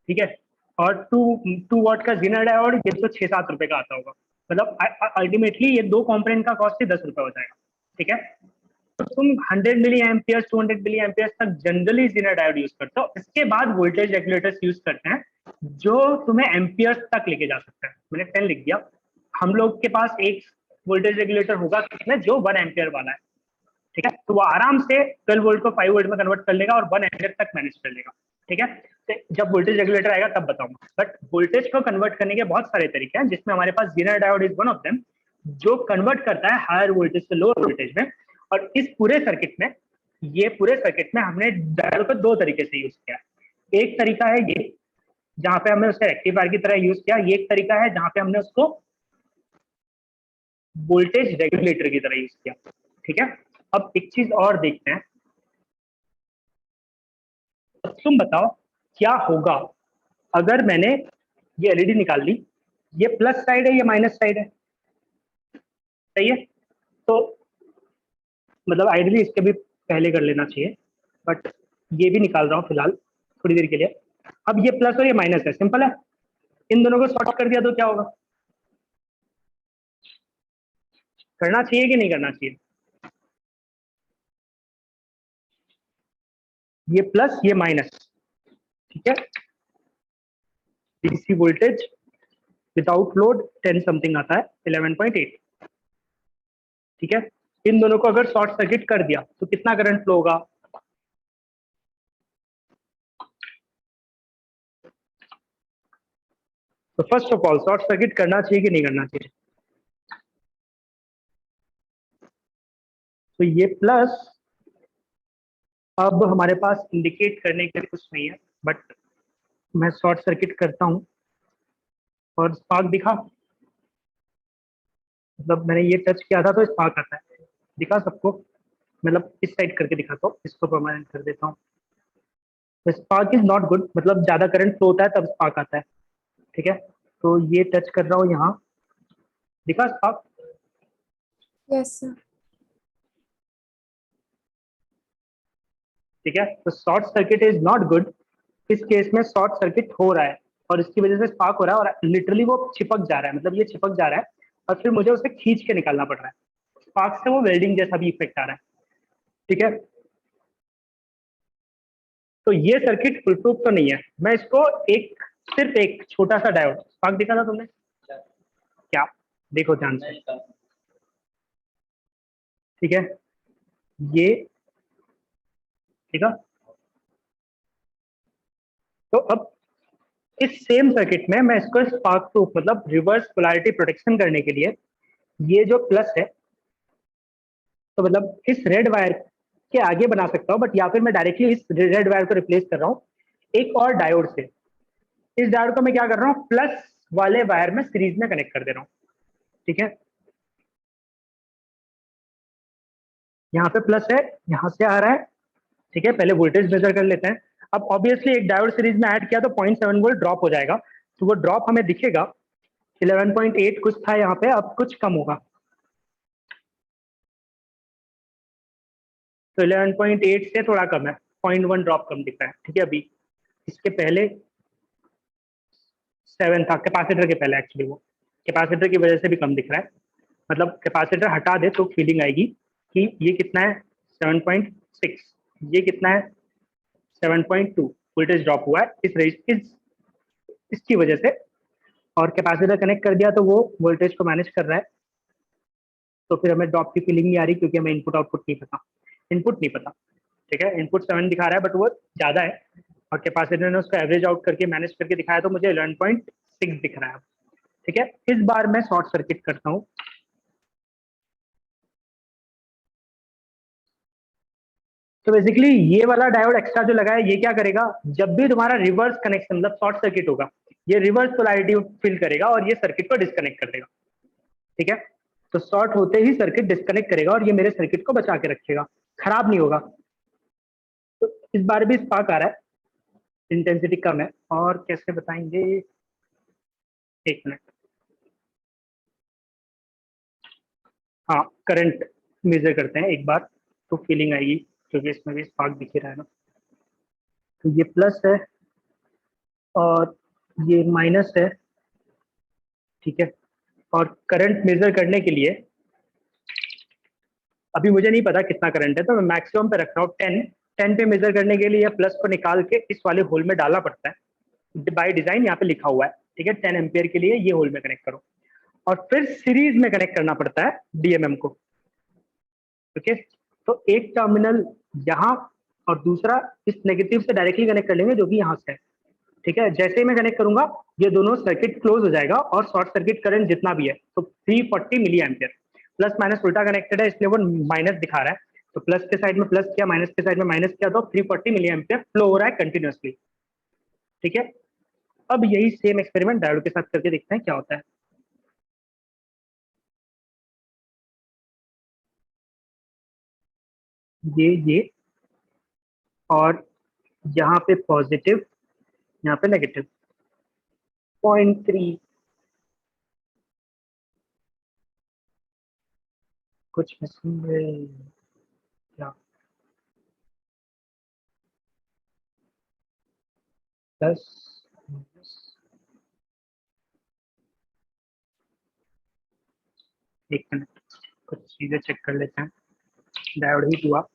ठीक है, और टू वॉट का जीनर डायोड ये तो 6-7 रुपए का आता होगा, मतलब अल्टीमेटली ये दो कंपोनेंट का कॉस्ट ही 10 रुपए हो जाएगा। ठीक है, तो तुम 100 मिली एम्पियर्स 200 मिली एम्पियर्स तक जनरली जीनर डायोड यूज करते हो। इसके बाद वोल्टेज रेगुलेटर्स यूज करते हैं जो तुम्हें एम्पियर्स तक लेके जा सकता है। मैंने 10 लिख दिया। हम लोग के पास एक वोल्टेज रेगुलेटर होगा किसमें, जो 1 एम्पियर वाला है। ठीक है, तो वो आराम से 12 वोल्ट को 5 वोल्ट में कन्वर्ट कर लेगा और 1 एम्पियर तक मैनेज कर लेगा। ठीक है, तो जब वोल्टेज रेगुलेटर आएगा तब बताऊंगा, बट वोल्टेज को कन्वर्ट करने के बहुत सारे तरीके हैं, जिसमें हमारे पास Zener diode is one of them, जो कन्वर्ट करता है हायर वोल्टेज से लोअर वोल्टेज में। और इस पूरे सर्किट में, ये पूरे सर्किट में हमने डायोड को दो तरीके से यूज किया है। एक तरीका है ये, जहां पे हमने उसे रेक्टिफायर की तरह यूज किया। ये एक तरीका है जहां पे हमने उसको वोल्टेज रेगुलेटर की तरह यूज किया। ठीक है, अब एक चीज और देखते हैं, तुम बताओ क्या होगा अगर मैंने ये एलईडी निकाल ली, ये प्लस साइड है, ये माइनस साइड है, सही है, तो मतलब आइडियली इसके भी पहले कर लेना चाहिए, बट ये भी निकाल रहा हूँ फिलहाल थोड़ी देर के लिए। अब ये प्लस और ये माइनस है, सिंपल है, इन दोनों को शॉर्ट कर दिया तो क्या होगा, करना चाहिए कि नहीं करना चाहिए, ये प्लस ये माइनस। ठीक है, DC voltage without load 10 something आता है, 11.8। ठीक है, इन दोनों को अगर शॉर्ट सर्किट कर दिया तो कितना करंट फ्लो होगा, तो first of all short circuit करना चाहिए कि नहीं करना चाहिए, तो ये प्लस, अब हमारे पास इंडिकेट करने के लिए कुछ नहीं है, बट मैं शॉर्ट सर्किट करता हूं और स्पार्क दिखा, मतलब मैंने ये टच किया था तो स्पार्क आता है, दिखा सबको, मतलब इस साइड करके दिखाता हूँ, इसको परमानेंट कर देता हूँ। तो स्पार्क इज नॉट गुड, मतलब ज्यादा करंट फ्लो होता है तब स्पार्क आता है। ठीक है, तो ये टच कर रहा हूँ यहाँ, दिखा स्पार्क? Yes sir. ठीक है, तो short circuit is not good. इस केस में शॉर्ट सर्किट हो रहा है और इसकी वजह से स्पार्क हो रहा है और लिटरली वो चिपक जा रहा है, मतलब ये चिपक जा रहा है और फिर मुझे उसे खींच के निकालना पड़ रहा है। स्पार्क से वो वेल्डिंग जैसा भी इफेक्ट आ रहा है। ठीक है, तो ये सर्किट फुल प्रूफ तो नहीं है। मैं इसको एक सिर्फ एक छोटा सा डायोड, स्पार्क दिखा था तुमने क्या? देखो ध्यान से। ठीक है, ये ठीक है। तो अब इस सेम सर्किट में मैं इसको स्पार्क प्रूफ मतलब रिवर्स पोलैरिटी प्रोटेक्शन करने के लिए ये जो प्लस है, तो मतलब इस रेड वायर के आगे बना सकता हूँ, बट या फिर मैं डायरेक्टली इस रेड वायर को रिप्लेस कर रहा हूँ एक और डायोड से। इस डायोड को मैं क्या कर रहा हूँ, प्लस वाले वायर में सीरीज में कनेक्ट कर दे रहा हूँ। ठीक है, यहाँ पे प्लस है, यहाँ से आ रहा है। ठीक है, पहले वोल्टेज मेजर कर लेते हैं। अब ऑब्वियसली एक डायोड सीरीज में ऐड किया तो 0.7 वोल्ट ड्रॉप हो जाएगा, तो वो ड्रॉप हमें दिखेगा 11.8 कुछ था यहाँ पे, अब कुछ कम होगा। तो 11.8 से थोड़ा कम है, 0.1 ड्रॉप कम दिख रहा है। ठीक है, अभी इसके पहले 7 था, कैपेसिटर के पहले एक्चुअली वो कैपेसिटर की वजह से भी कम दिख रहा है। मतलब कैपेसिटर हटा दे तो फीलिंग आएगी कि ये कितना है 7.6, ये कितना है 7.2 वोल्टेज ड्रॉप हुआ है इसकी वजह से। और कैपेसिटर कनेक्ट कर दिया तो वो वोल्टेज को मैनेज कर रहा है, तो फिर हमें ड्रॉप की फीलिंग नहीं आ रही क्योंकि हमें इनपुट आउटपुट नहीं पता, इनपुट नहीं पता। ठीक है, इनपुट 7 दिखा रहा है बट वो ज़्यादा है और कैपेसिटर ने उसको एवरेज आउट करके मैनेज करके दिखाया तो मुझे 11.6 दिख रहा है। ठीक है, इस बार मैं शॉर्ट सर्किट करता हूँ। तो बेसिकली ये वाला डायोड एक्स्ट्रा जो लगा है ये क्या करेगा, जब भी तुम्हारा रिवर्स कनेक्शन मतलब शॉर्ट सर्किट होगा ये रिवर्स पोलैरिटी फिल करेगा और ये सर्किट को डिस्कनेक्ट कर देगा। ठीक है, तो शॉर्ट होते ही सर्किट डिस्कनेक्ट करेगा और ये मेरे सर्किट को बचा के रखेगा, खराब नहीं होगा। तो इस बार भी स्पार्क आ रहा है, इंटेंसिटी कम है। और कैसे बताएंगे, एक मिनट। हाँ, करंट मेजर करते हैं एक बार तो फीलिंग आएगी, क्योंकि इसमें भी स्पार्क दिख ही रहा है ना। तो ये प्लस है और ये माइनस है। ठीक है, और करंट मेजर करने के लिए अभी मुझे नहीं पता कितना करंट है तो मैं मैक्सिमम पे रख रहा हूँ 10। 10 पे मेजर करने के लिए प्लस को निकाल के इस वाले होल में डालना पड़ता है, बाय डिजाइन यहाँ पे लिखा हुआ है। ठीक है, 10 एम्पियर के लिए ये होल में कनेक्ट करो और फिर सीरीज में कनेक्ट करना पड़ता है डीएमएम को। ओके, तो एक टर्मिनल यहाँ और दूसरा इस नेगेटिव से डायरेक्टली कनेक्ट कर लेंगे जो कि यहाँ से है। ठीक है, जैसे ही मैं कनेक्ट करूंगा ये दोनों सर्किट क्लोज हो जाएगा और शॉर्ट सर्किट करंट जितना भी है तो 340 मिली एम्पियर। प्लस माइनस उल्टा कनेक्टेड है इसलिए वो माइनस दिखा रहा है, तो प्लस के साइड में प्लस किया, माइनस के साइड में माइनस किया, तो 340 मिली एम्पियर फ्लो हो रहा है कंटिन्यूअसली। ठीक है, अब यही सेम एक्सपेरिमेंट डायोड के साथ करके देखते हैं क्या होता है। ये और यहाँ पे पॉजिटिव, यहाँ पे नेगेटिव 0.3, कुछ मिसिंग है क्या? प्लस, एक मिनट कुछ चीजें चेक कर लेते हैं। डायोड ही हुआ।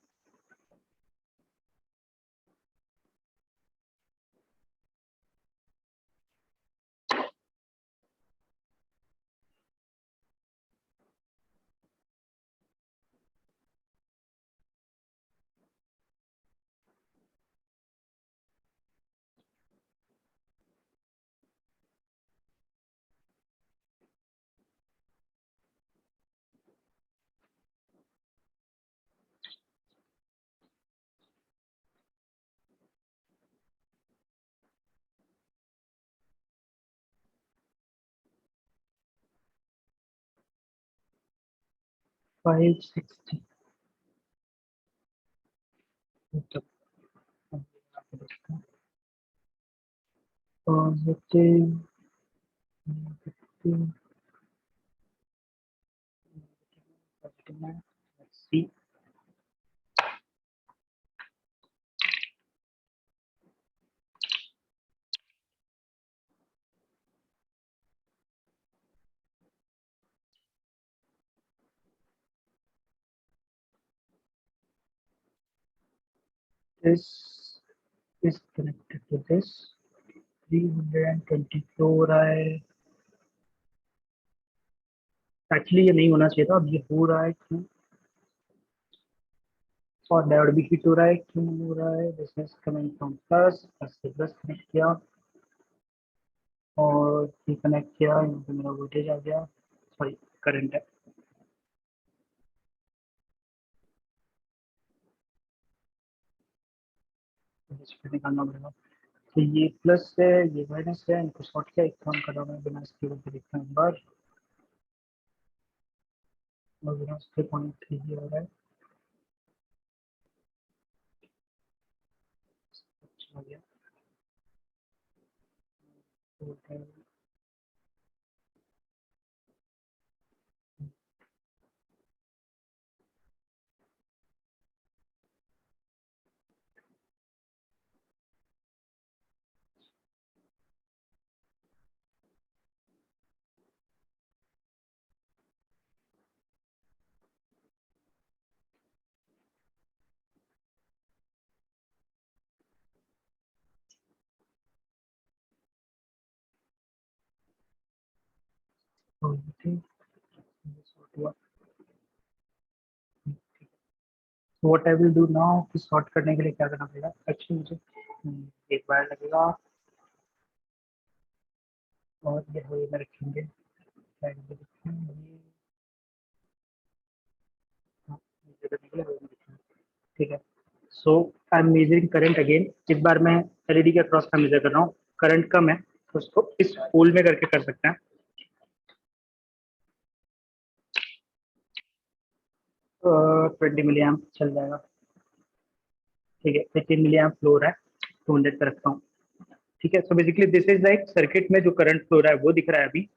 560 पॉजिटिव, करना है, let's see. This is connected to this 320 flow हो रहा है. एक्चुअली ये नहीं होना चाहिए था, अब ये हो रहा है क्यों? और डायोड भी हिट हो रहा है, क्यों हो रहा है? This is coming from plus, plus से प्लस कनेक्ट किया और ये कनेक्ट किया, यहाँ पे मेरा वोल्टेज आ गया, सॉरी करंट है. इसको निकालना पड़ेगा. तो ये प्लस है, ये माइनस है, इनको शॉर्ट किया, एक काम कर रहा हूँ मैं बिना इसके ऊपर देखता हूँ एक बार, और बिना उसके 0.3 हो रहा है. अच्छा हो गया. What I will do now, कि सॉर्ट करने के लिए क्या करना पड़ेगा एक्चुअली मुझे. एक बार लगेगा और ये हो में रखेंगे, साइड में रखेंगे, हाँ, ये करने के लिए row में रखेंगे. ठीक है. So I am measuring current again. इस बार मैं एलईडी के अक्रॉस का मेजर कर रहा हूँ. करंट कम है तो उसको इस होल में करके कर सकते हैं. 20 मिली एम्प चल जाएगा. ठीक है. 15 मिली एम्प फ्लो रहा है, 200 पे रखता हूँ. ठीक है. So basically this is like circuit में जो करंट फ्लो रहा है वो दिख रहा है अभी,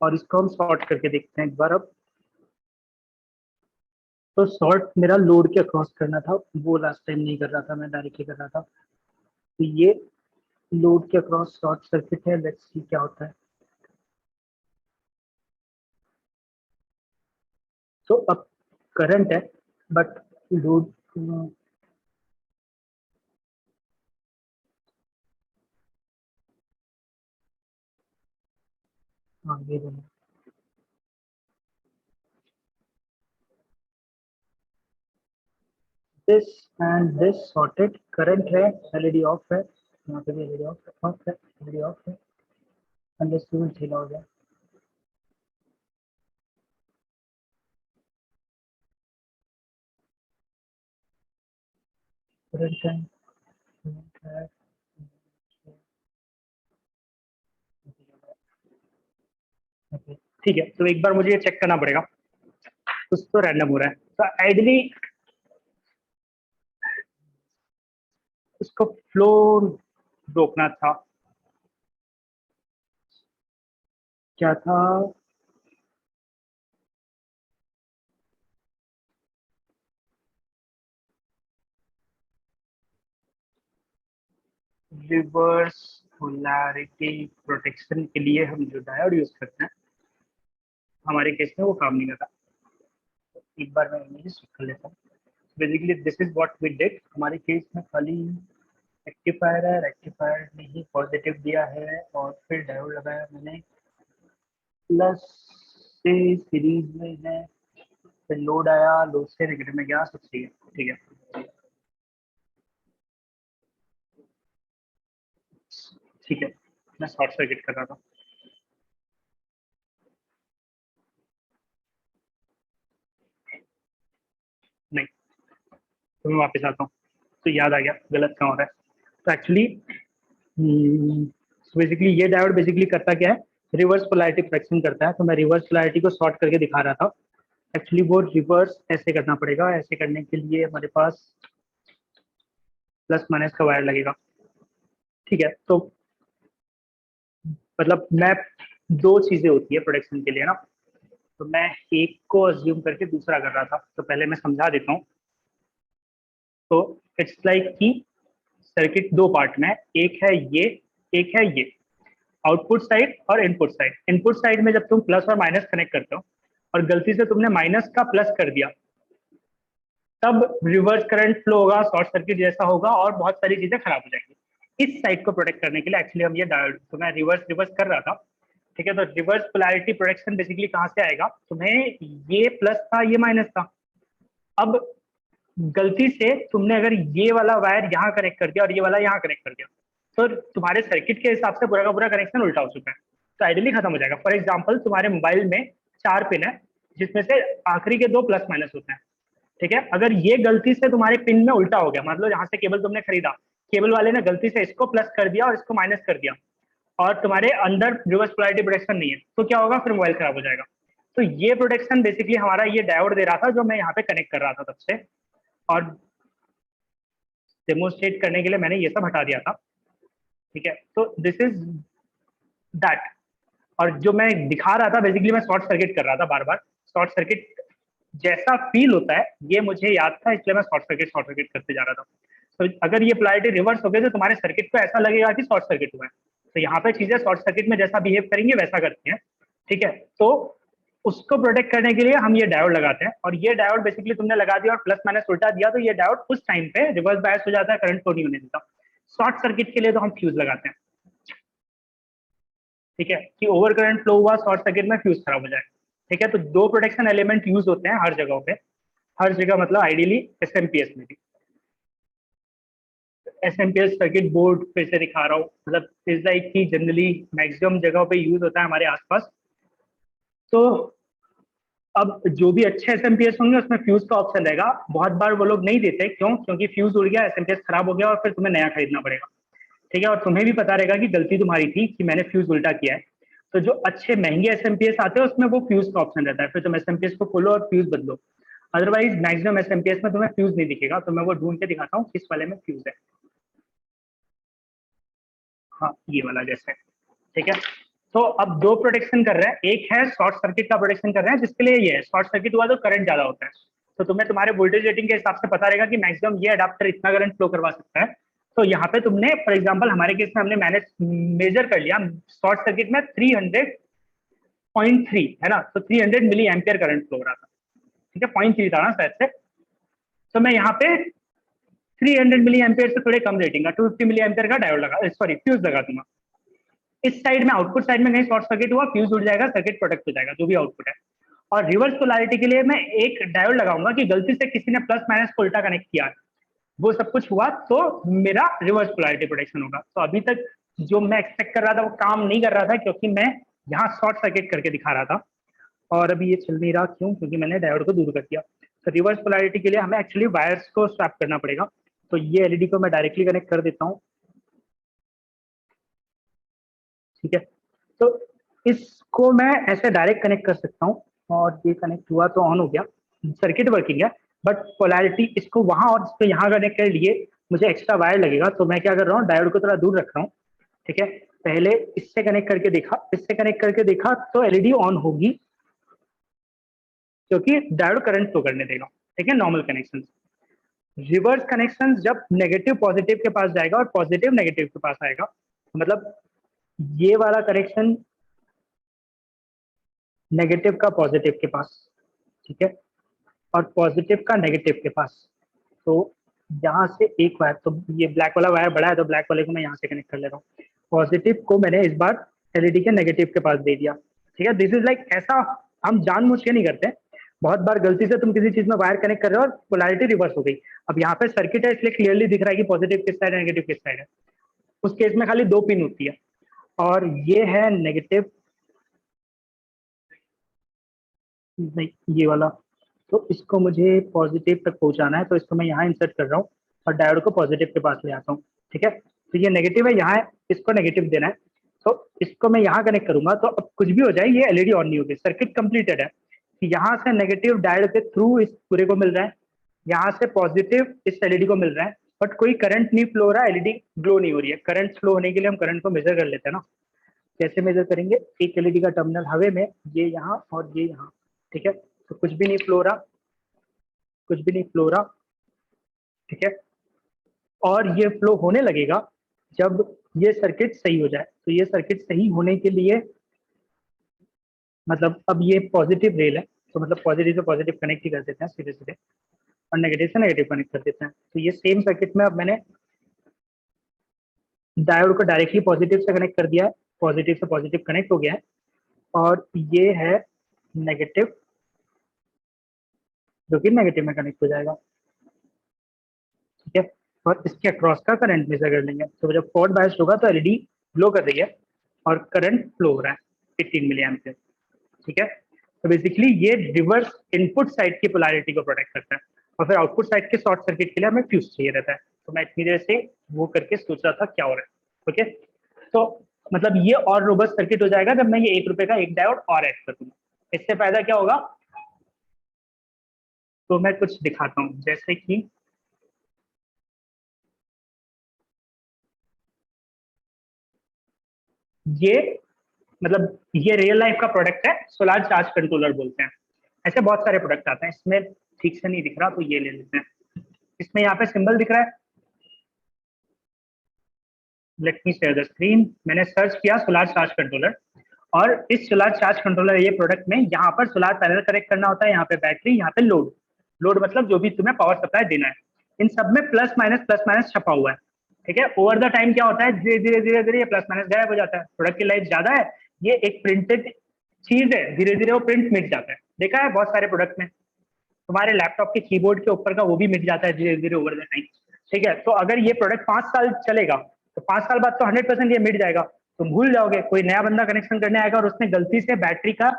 और इसको हम शॉर्ट करके देखते हैं एक बार. अब तो शॉर्ट मेरा लोड के अक्रॉस करना था, वो लास्ट टाइम नहीं कर रहा था, मैं डायरेक्टली कर रहा था. तो ये लोड के अक्रॉस शॉर्ट सर्किट है, लेट्स सी क्या होता है. तो अब करंट है बट लोड, हाँ ये दोनों, this and this sorted. Current है, एलईडी ऑफ है, यहाँ पे भी एलईडी ऑफ है, एलईडी ऑफ है, अनलेस फ्यूज ढीला हो गया. करंट है, करंट है, okay. ठीक है. तो एक बार मुझे ये चेक करना पड़ेगा, कुछ तो रैंडम हो रहा है. तो आइडियली उसको फ्लो रोकना था. क्या था? रिवर्स पोलैरिटी प्रोटेक्शन के लिए हम जो डायोड यूज करते हैं, हमारे केस में वो काम नहीं करता. एक बार मैं इमेज चेक कर लेता हूँ. Basically this is what we did. हमारे केस में खाली रेक्टिफायर है, रेक्टिफायर ने ही पॉजिटिव दिया है, और फिर डायोड लगाया मैंने, प्लस से सीरीज में है, फिर लोड आया, लोड से नेगेटिव में गया, सब सही है. ठीक है. ठीक है. मैं शॉर्ट सर्किट कर रहा था. नहीं, तो मैं वापस आता हूँ. तो याद आ गया गलत कहाँ हो रहा है. तो एक्चुअली बेसिकली ये डायोड बेसिकली करता क्या है, रिवर्स पोलैरिटी प्रोटेक्शन करता है. तो मैं रिवर्स पोलैरिटी को शॉर्ट करके दिखा रहा था. एक्चुअली वो रिवर्स ऐसे करना पड़ेगा. ऐसे करने के लिए हमारे पास प्लस माइनस का वायर लगेगा. ठीक है. तो मतलब मैं, दो चीजें होती है प्रोटेक्शन के लिए ना. तो मैं एक को अज्यूम करके दूसरा कर रहा था, तो पहले मैं समझा देता हूँ। तो इट्स लाइक कि सर्किट दो पार्ट में है, एक है ये, एक है ये, आउटपुट साइड और इनपुट साइड। इनपुट साइड में जब तुम प्लस और माइनस कनेक्ट करते हो और गलती से तुमने माइनस का प्लस कर दिया, तब रिवर्स करंट फ्लो होगा, शॉर्ट सर्किट जैसा होगा और बहुत सारी चीजें खराब हो जाएंगी। इस साइड को प्रोटेक्ट करने के लिए एक्चुअली हम ये डायोड, तो मैं रिवर्स रिवर्स कर रहा था, ठीक है। तो रिवर्स पोलैरिटी प्रोटेक्शन बेसिकली कहाँ से आएगा, तुम्हें ये प्लस था ये माइनस था, अब गलती से तुमने अगर ये वाला वायर यहाँ कनेक्ट कर दिया और ये वाला यहाँ कनेक्ट कर दिया, तो तुम्हारे सर्किट के हिसाब से पूरा का पूरा कनेक्शन उल्टा हो चुका है, तो आइडियली खत्म हो जाएगा। फॉर एग्जाम्पल तुम्हारे मोबाइल में 4 पिन है जिसमें से आखिरी के 2 प्लस माइनस होते हैं, ठीक है। अगर ये गलती से तुम्हारे पिन में उल्टा हो गया, मतलब यहाँ से केबल तुमने खरीदा, केबल वाले ने गलती से इसको प्लस कर दिया और इसको माइनस कर दिया और तुम्हारे अंदर रिवर्स पोलैरिटी प्रोटेक्शन नहीं है, तो क्या होगा, फिर मोबाइल खराब हो जाएगा। तो ये प्रोटेक्शन बेसिकली हमारा ये डायोड दे रहा था, जो मैं यहाँ पे कनेक्ट कर रहा था तब से, और डेमोन्स्ट्रेट करने के लिए मैंने ये सब हटा दिया था, ठीक है। तो दिस इज दैट। और जो मैं दिखा रहा था बेसिकली मैं शॉर्ट सर्किट कर रहा था बार बार, शॉर्ट सर्किट जैसा फील होता है ये मुझे याद था, इसलिए मैं शॉर्ट सर्किट करते जा रहा था। तो अगर ये पोलैरिटी रिवर्स हो गई तो तुम्हारे सर्किट को ऐसा लगेगा कि शॉर्ट सर्किट हुआ है। तो यहाँ पे चीजें शॉर्ट सर्किट में जैसा बिहेव करेंगे वैसा करती हैं, ठीक है। तो उसको प्रोटेक्ट करने के लिए हम ये डायोड लगाते हैं, और ये डायोड बेसिकली तुमने लगा दिया और प्लस माइनस उल्टा दिया, तो ये डायोड उस टाइम पे रिवर्स बायस हो जाता है, करंट फ्लो नहीं होने देता। शॉर्ट सर्किट के लिए तो हम फ्यूज लगाते हैं, ठीक है, कि ओवर करंट फ्लो हुआ शॉर्ट सर्किट में, फ्यूज खराब हो जाए, ठीक है। तो 2 प्रोटेक्शन एलिमेंट यूज होते हैं हर जगह पे, हर जगह मतलब आइडियली एसएमपीएस में भी। एसएमपीएस सर्किट बोर्ड फिर से दिखा रहा हूँ, मतलब इज लाइक कि जनरली मैक्सिमम जगहों पे यूज होता है हमारे आसपास। तो अब जो भी अच्छे एसएमपीएस होंगे उसमें फ्यूज का ऑप्शन रहेगा, बहुत बार वो लोग नहीं देते, क्यों, क्योंकि फ्यूज उड़ गया, एसएमपीएस खराब हो गया और फिर तुम्हें नया खरीदना पड़ेगा, ठीक है। और तुम्हें भी पता रहेगा कि गलती तुम्हारी थी कि मैंने फ्यूज उल्टा किया है। तो जो अच्छे महंगे एसएमपीएस आते हैं उसमें वो फ्यूज का ऑप्शन रहता है, फिर तुम एसएमपीएस को खोलो और फ्यूज बदलो। अदरवाइज मैक्सिमम एसएमपीएस में तुम्हें फ्यूज नहीं दिखेगा, तो मैं वो ढूंढ के दिखाता हूँ किस वाले में फ्यूज है। हाँ, ये वाला जैसे, ठीक है। तो अब 2 प्रोटेक्शन कर रहे हैं, एक है शॉर्ट सर्किट का प्रोटेक्शन कर रहे हैं, जिसके लिए ये है शॉर्ट सर्किट हुआ तो करंट ज्यादा होता है, तो तुम्हें तुम्हारे वोल्टेज रेटिंग के हिसाब से पता रहेगा कि मैक्सिमम ये अडाप्टर इतना करंट फ्लो करवा सकता है। तो यहाँ पे तुमने फॉर एग्जाम्पल हमारे केस में हमने मैनेज मेजर कर लिया शॉर्ट सर्किट में 300.3 है ना, तो 300 मिली एम्पियर करंट फ्लो हो रहा था, ठीक है, 0.3 था ना शायद से। तो मैं यहाँ पे 300 मिली एम्पियर से थोड़े कम रेटिंग का 250 मिली एम्पियर का डायोड लगा, सॉरी फ्यूज लगा दूंगा। इस साइड में आउटपुट साइड में कहीं शॉर्ट सर्किट हुआ, फ्यूज उड़ जाएगा, सर्किट प्रोटेक्ट हो जाएगा जो भी आउटपुट है। और रिवर्स पोलैरिटी के लिए मैं एक डायोड लगाऊंगा कि गलती से किसी ने प्लस माइनस को उल्टा कनेक्ट किया, वो सब कुछ हुआ तो मेरा रिवर्स पोलैरिटी प्रोटेक्शन होगा। तो अभी तक जो मैं एक्सपेक्ट कर रहा था वो काम नहीं कर रहा था, क्योंकि मैं यहाँ शॉर्ट सर्किट करके दिखा रहा था, और अभी ये चल नहीं रहा, क्यों, क्योंकि मैंने डायोड को दूर कर दिया। तो रिवर्स पोलैरिटी के लिए हमें एक्चुअली वायर्स को स्वैप करना पड़ेगा। तो ये एलईडी को मैं डायरेक्टली कनेक्ट कर देता हूँ, ठीक है। तो इसको मैं ऐसे डायरेक्ट कनेक्ट कर सकता हूँ, और ये कनेक्ट हुआ तो ऑन हो गया, सर्किट वर्किंग है। बट पोलैरिटी इसको वहां और इसको यहाँ कनेक्ट के लिए मुझे एक्स्ट्रा वायर लगेगा, तो मैं क्या कर रहा हूँ, डायोड को थोड़ा दूर रख रहा हूँ, ठीक है। पहले इससे कनेक्ट करके देखा, इससे कनेक्ट करके देखा तो एलईडी ऑन होगी, क्योंकि डायोड करंट फ्लो करने देगा, ठीक है, नॉर्मल कनेक्शन। रिवर्स कनेक्शन जब नेगेटिव पॉजिटिव के पास जाएगा और पॉजिटिव नेगेटिव के पास आएगा, मतलब ये वाला कनेक्शन नेगेटिव का पॉजिटिव के पास, ठीक है, और पॉजिटिव का नेगेटिव के पास। तो यहाँ से एक वायर, तो ये ब्लैक वाला वायर बड़ा है तो ब्लैक वाले को मैं यहाँ से कनेक्ट कर ले रहा हूँ। पॉजिटिव को मैंने इस बार एलईडी के नेगेटिव के पास दे दिया, ठीक है। दिस इज लाइक ऐसा हम जानबूझ के नहीं करते, बहुत बार गलती से तुम किसी चीज में वायर कनेक्ट कर रहे हो और पोलैरिटी रिवर्स हो गई। अब यहाँ पे सर्किट है इसलिए क्लियरली दिख रहा है कि पॉजिटिव किस साइड है, नेगेटिव किस साइड है। उस केस में खाली 2 पिन होती है, और ये है नेगेटिव, नहीं ये वाला, तो इसको मुझे पॉजिटिव तक पहुंचाना है, तो इसको मैं यहाँ इंसर्ट कर रहा हूँ और डायोड को पॉजिटिव के पास ले आता हूँ, ठीक है। तो ये नेगेटिव है, यहाँ इसको नेगेटिव देना है, तो इसको मैं यहाँ कनेक्ट करूंगा। तो अब कुछ भी हो जाए ये एलईडी ऑन नहीं होगी, सर्किट कंप्लीटेड है। यहाँ से नेगेटिव डायोड के थ्रू इस पूरे को मिल रहा है, यहाँ से पॉजिटिव इस एलईडी को मिल रहा है, बट कोई करंट नहीं फ्लो हो रहा है, एलईडी ग्लो नहीं हो रही है। करंट फ्लो होने के लिए हम करंट को मेजर कर लेते हैं ना, कैसे मेजर करेंगे, एक एलईडी का टर्मिनल हवे में, ये यहाँ और ये यहाँ, ठीक है, तो कुछ भी नहीं फ्लो हो रहा, कुछ भी नहीं फ्लो हो रहा, ठीक है। और ये फ्लो होने लगेगा जब ये सर्किट सही हो जाए। तो ये सर्किट सही होने के लिए मतलब अब ये पॉजिटिव रेल है, तो मतलब पॉजिटिव से पॉजिटिव कनेक्ट ही कर देते हैं सीधे सीधे, और नेगेटिव से नेगेटिव कनेक्ट कर देते हैं। तो ये सेम सर्किट में अब मैंने डायोड को डायरेक्टली पॉजिटिव से कनेक्ट कर दिया है, पॉजिटिव से पॉजिटिव कनेक्ट हो गया है, और ये है नेगेटिव जो कि नेगेटिव में कनेक्ट हो जाएगा, ठीक है। और इसके अक्रॉस का करंट मेजर कर लेंगे। तो जब फॉरवर्ड बायस्ड होगा तो एलईडी ग्लो कर रही है और करंट फ्लो हो रहा है 18 मिली एम्पियर, ठीक है। तो बेसिकली ये रिवर्स इनपुट साइड की पोलैरिटी को प्रोटेक्ट करता है, और फिर आउटपुट साइड के शॉर्ट सर्किट के लिए हमें फ्यूज चाहिए रहता है। तो मैं इतनी देर से वो करके सोच रहा था क्या हो रहा है, ओके। तो मतलब ये और रोबस्ट सर्किट हो जाएगा जब मैं ये ₹1 का एक डायोड और ऐड कर दूंगा। इससे फायदा क्या होगा, तो मैं कुछ दिखाता हूँ, जैसे कि ये मतलब ये रियल लाइफ का प्रोडक्ट है, सोलार चार्ज कंट्रोलर बोलते हैं। ऐसे बहुत सारे प्रोडक्ट आते हैं, इसमें ठीक से नहीं दिख रहा तो ये ले लेते हैं। इसमें यहाँ पे सिंबल दिख रहा है, let me share the screen. मैंने सर्च किया सोलार चार्ज कंट्रोलर, और इस सोलार चार्ज कंट्रोलर ये प्रोडक्ट में यहाँ पर सोलार पैनल कनेक्ट करना होता है, यहाँ पे बैटरी, यहाँ पे लोड। लोड मतलब जो भी तुम्हें पावर सप्लाई देना है। इन सब में प्लस माइनस छपा हुआ है, ठीक है। ओवर द टाइम क्या होता है, धीरे धीरे धीरे धीरे ये प्लस माइनस गायब हो जाता है। प्रोडक्ट की लाइफ ज्यादा है, ये एक प्रिंटेड चीज है, धीरे धीरे वो प्रिंट मिट जाता है। देखा है बहुत सारे प्रोडक्ट में, तुम्हारे लैपटॉप के कीबोर्ड के ऊपर का वो भी मिट जाता है धीरे धीरे ओवर द टाइम, ठीक है। तो अगर ये प्रोडक्ट 5 साल चलेगा तो 5 साल बाद तो 100% ये मिट जाएगा, तुम भूल जाओगे। कोई नया बंदा कनेक्शन करने आएगा और उसने गलती से बैटरी का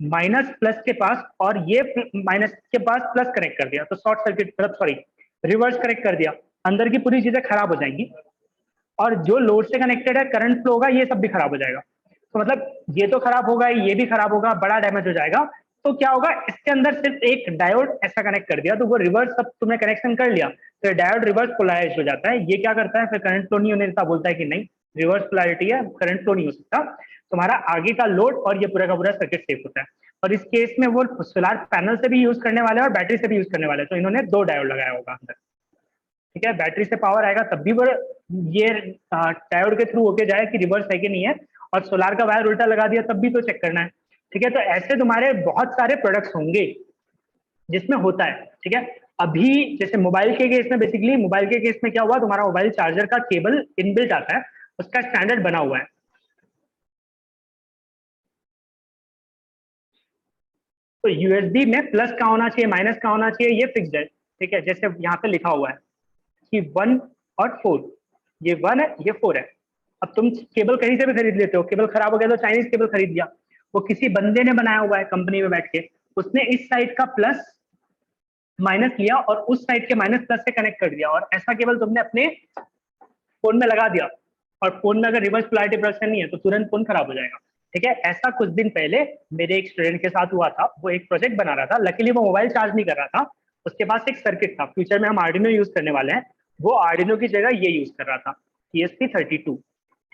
माइनस प्लस के पास और ये माइनस के पास प्लस कनेक्ट कर दिया, तो शॉर्ट सर्किट मतलब सॉरी रिवर्स कनेक्ट कर दिया, अंदर की पूरी चीजें खराब हो जाएंगी, और जो लोड से कनेक्टेड है करंट फ्लो होगा ये सब भी खराब हो जाएगा। तो मतलब ये तो खराब होगा, ये भी खराब होगा, बड़ा डैमेज हो जाएगा। तो क्या होगा, इसके अंदर सिर्फ एक डायोड ऐसा कनेक्ट कर दिया तो वो रिवर्स, सब तुमने कनेक्शन कर लिया तो डायोड रिवर्स पोलराइज हो जाता है। ये क्या करता है, फिर करंट फ्लो नहीं होने देता, बोलता है कि नहीं रिवर्स पोलैरिटी है, करंट फ्लो नहीं हो सकता, तुम्हारा आगे का लोड और ये पूरा का पूरा सर्किट सेफ होता है। और इस केस में वो सोलार पैनल से भी यूज करने वाले हैं और बैटरी से भी यूज करने वाले हैं, तो इन्होंने 2 डायोड लगाया होगा अंदर, ठीक है। बैटरी से पावर आएगा तब भी वो ये डायोड के थ्रू होके जाए कि रिवर्स है कि नहीं है, और सोलार का वायर उल्टा लगा दिया तब भी तो चेक करना है, ठीक है। तो ऐसे तुम्हारे बहुत सारे प्रोडक्ट्स होंगे जिसमें होता है, ठीक है। अभी जैसे मोबाइल के केस में, बेसिकली मोबाइल के केस में क्या हुआ, तुम्हारा मोबाइल चार्जर का केबल इनबिल्ट आता है, उसका स्टैंडर्ड बना हुआ है। तो यूएसबी में प्लस का होना चाहिए, माइनस का होना चाहिए, ये फिक्स्ड है, ठीक है। जैसे यहाँ पे लिखा हुआ है कि 1 और 4, ये 1 है, ये 4 है। अब तुम केबल कहीं से भी खरीद लेते हो, केबल खराब हो गया तो चाइनीज केबल खरीद लिया, वो किसी बंदे ने बनाया हुआ है कंपनी में बैठ के, उसने इस साइड का प्लस माइनस लिया और उस साइड के माइनस प्लस से कनेक्ट कर दिया, और ऐसा केबल तुमने अपने फोन में लगा दिया, और फोन में अगर रिवर्स पोलैरिटी प्रोडक्शन नहीं है तो तुरंत फोन खराब हो जाएगा, ठीक है। ऐसा कुछ दिन पहले मेरे एक स्टूडेंट के साथ हुआ था, वो एक प्रोजेक्ट बना रहा था, लकीली वो मोबाइल चार्ज नहीं कर रहा था, उसके पास एक सर्किट था, फ्यूचर में हम आर्डिनो यूज करने वाले हैं, वो आर्डिनो की जगह ये यूज कर रहा था ESP32,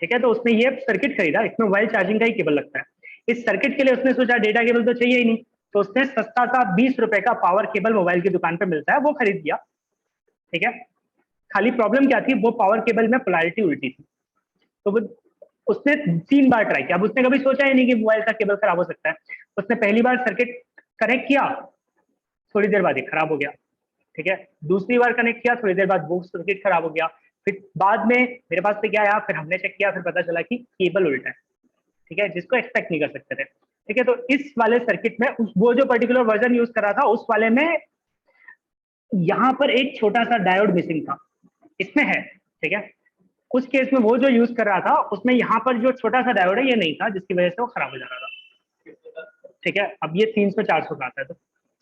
ठीक है। तो उसने ये सर्किट खरीदा, इसमें मोबाइल चार्जिंग का ही केबल लगता है। इस सर्किट के लिए उसने सोचा डेटा केबल तो चाहिए ही नहीं, तो उसने सस्ता सा ₹20 का पावर केबल मोबाइल की दुकान पे मिलता है वो खरीद लिया, ठीक है। खाली प्रॉब्लम क्या थी, वो पावर केबल में पोलैरिटी उल्टी थी, तो वो उसने 3 बार ट्राई किया। अब उसने कभी सोचा ही नहीं कि मोबाइल का केबल खराब हो सकता है, उसने पहली बार सर्किट कनेक्ट किया, थोड़ी देर बाद ही खराब हो गया, ठीक है। दूसरी बार कनेक्ट किया, थोड़ी देर बाद वो सर्किट खराब हो गया, फिर बाद में मेरे पास पे क्या आया, फिर हमने चेक किया, फिर पता चला कि केबल उल्टा है, ठीक है, जिसको एक्सपेक्ट नहीं कर सकते थे, ठीक है। तो इस वाले सर्किट में वो जो पर्टिकुलर वर्जन यूज कर रहा था उस वाले में यहाँ पर एक छोटा सा डायोड मिसिंग था, इसमें है, ठीक है। उस केस में वो जो यूज कर रहा था उसमें यहाँ पर जो छोटा सा डायोड है ये नहीं था, जिसकी वजह से वो खराब हो जा रहा था, ठीक है। अब ये 300-400 का आता है, तो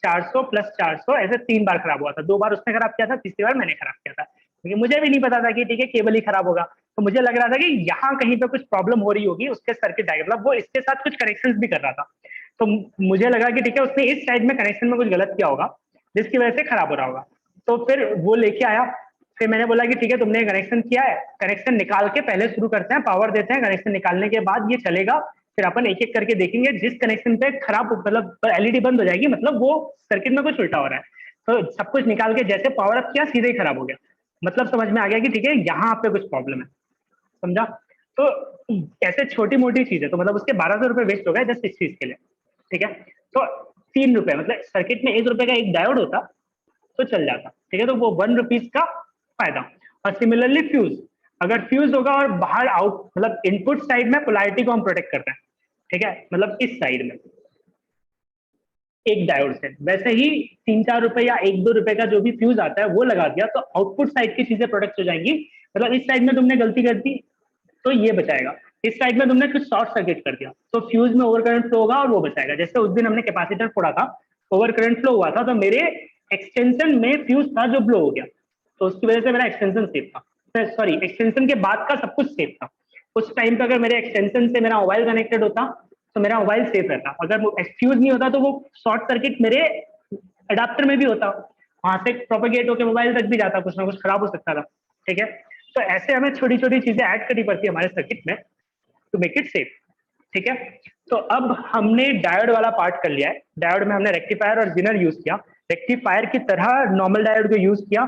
400 प्लस 400 ऐसे 3 बार खराब हुआ था, 2 बार उसने खराब किया था, तीसरी बार मैंने खराब किया था, क्योंकि मुझे भी नहीं पता था कि ठीक है केबल ही खराब होगा, तो मुझे लग रहा था कि यहाँ कहीं पे कुछ प्रॉब्लम हो रही होगी उसके सर्किट डायग्राम, मतलब वो इसके साथ कुछ कनेक्शन भी कर रहा था, तो मुझे लगा कि ठीक है उसने इस साइड में कनेक्शन में कुछ गलत किया होगा जिसकी वजह से खराब हो रहा होगा। तो फिर वो लेके आया, फिर मैंने बोला कि ठीक है तुमने कनेक्शन किया है, कनेक्शन निकाल के पहले शुरू करते हैं, पावर देते हैं, कनेक्शन निकालने के बाद ये चलेगा फिर अपन एक एक करके देखेंगे, जिस कनेक्शन पे खराब मतलब एलईडी बंद हो जाएगी मतलब वो सर्किट में कुछ उल्टा हो रहा है, तो सब कुछ निकाल के जैसे पावर अप किया सीधे ही खराब हो गया, मतलब समझ में आ गया कि ठीक है यहाँ पे कुछ प्रॉब्लम है, समझा। तो ऐसे छोटी मोटी चीज है, तो मतलब उसके 1200 रुपए वेस्ट हो गए जस्ट इस चीज के लिए, ठीक है। तो 3 रुपए मतलब सर्किट में 1 रुपए का एक डायोड होता तो चल जाता, ठीक है, तो वो 1 रुपीज का फायदा। और सिमिलरली फ्यूज, अगर फ्यूज होगा और बाहर आउट मतलब इनपुट साइड में पोलैरिटी को हम प्रोटेक्ट करते हैं, ठीक है, मतलब इस साइड में एक डायोड से, वैसे ही 3-4 रुपए या 1-2 रुपए का जो भी फ्यूज आता है वो लगा दिया तो आउटपुट साइड की चीजें प्रोटेक्ट हो जाएंगी। मतलब इस साइड में तुमने गलती कर दी तो ये बचाएगा, इस साइड में तुमने कुछ शॉर्ट सर्किट कर दिया तो फ्यूज में ओवर करंट फ्लो होगा और वो बचाएगा। जैसे उस दिन हमने कैपेसिटर फोड़ा था, ओवर करंट फ्लो हुआ था तो मेरे एक्सटेंशन में फ्यूज था जो ब्लो हो गया, तो उसकी वजह से मेरा एक्सटेंशन सेफ था, सॉरी एक्सटेंशन के बाद का सब कुछ सेफ था। उस टाइम पे अगर मेरे एक्सटेंशन से मेरा मोबाइल कनेक्टेड होता तो मेरा मोबाइल सेफ रहता, अगर वो फ्यूज नहीं होता तो वो शॉर्ट सर्किट मेरे अडाप्टर में भी होता, वहां से प्रोपेगेट होकर मोबाइल तक भी जाता, कुछ ना कुछ खराब हो सकता था, ठीक है। तो ऐसे हमें छोटी छोटी चीजें ऐड करनी पड़ती है हमारे सर्किट में टू मेक इट सेफ, ठीक है। तो अब हमने डायोड वाला पार्ट कर लिया है, डायोड में हमने रेक्टिफायर और जिनर यूज किया, रेक्टिफायर की तरह नॉर्मल डायोड को यूज किया,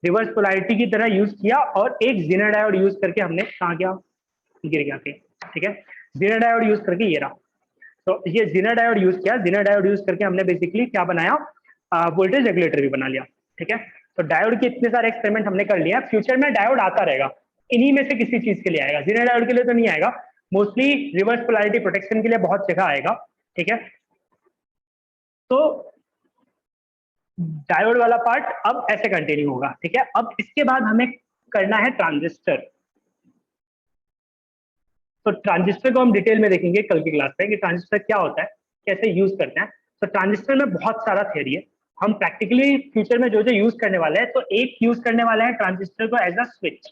रिवर्स पोलैरिटी की तरह यूज किया और एक जिनर डायोड यूज करके हमने कहा गया गिर गया, ठीक है, जिनर डायोड यूज करके ये रहा। तो ये जिनर डायोड यूज किया, जिनर डायोड यूज करके हमने बेसिकली क्या बनाया, वोल्टेज रेगुलेटर भी बना लिया, ठीक है। तो डायोड के इतने सारे एक्सपेरिमेंट हमने कर लिया, फ्यूचर में डायोड आता रहेगा, इन्हीं में से किसी चीज के लिए आएगा, जिनर डायोड के लिए तो नहीं आएगा, मोस्टली रिवर्स पोलैरिटी प्रोटेक्शन के लिए बहुत जगह आएगा, ठीक है। तो डायोड वाला पार्ट अब ऐसे कंटिन्यू होगा, ठीक है। अब इसके बाद हमें करना है ट्रांजिस्टर। तो ट्रांजिस्टर को हम डिटेल में देखेंगे कल की क्लास में कि ट्रांजिस्टर क्या होता है, कैसे यूज करते हैं। तो ट्रांजिस्टर में बहुत सारा थियरी है, हम प्रैक्टिकली फ्यूचर में जो जो यूज करने वाले हैं, तो एक यूज करने वाले हैं ट्रांजिस्टर को एज अ स्विच,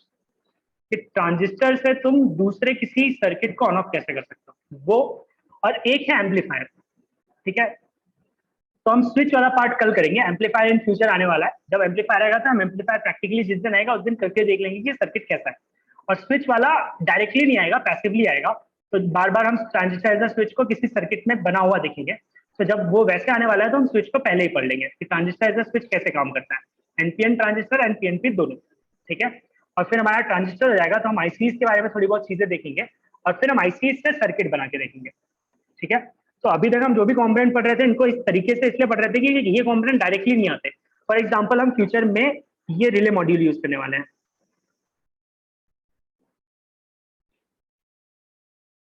कि ट्रांजिस्टर से तुम दूसरे किसी सर्किट को ऑन ऑफ कैसे कर सकते हो वो, और एक है एम्पलीफायर, ठीक है। तो हम स्विच वाला पार्ट कल करेंगे, एम्पलीफायर इन फ्यूचर आने वाला है, जब एम्पलीफायर आएगा तो हम एम्पलीफायर प्रैक्टिकली जिस दिन आएगा उस दिन करके देख लेंगे कि सर्किट कैसा है। और स्विच वाला डायरेक्टली नहीं आएगा, पैसिवली आएगा, तो बार बार हम ट्रांजिस्टर एज अ स्विच को किसी सर्किट में बना हुआ देखेंगे। तो जब वो वैसे आने वाला है तो हम स्विच को पहले ही पढ़ लेंगे कि ट्रांजिस्टर एज अ स्विच कैसे काम करता है, एनपीएन ट्रांजिस्टर एंड पीएनपी दोनों, ठीक है। और फिर हमारा ट्रांजिस्टर हो जाएगा तो हम आईसीज के बारे में थोड़ी बहुत चीजें देखेंगे और फिर हम आईसीज से सर्किट बना के देखेंगे, ठीक है। तो अभी तक हम जो भी कॉम्पोनेंट पढ़ रहे थे इनको इस तरीके से इसलिए पढ़ रहे थे कि ये कॉम्पोनेंट डायरेक्टली नहीं आते। फॉर एग्जाम्पल हम फ्यूचर में ये रिले मॉड्यूल यूज करने वाले हैं,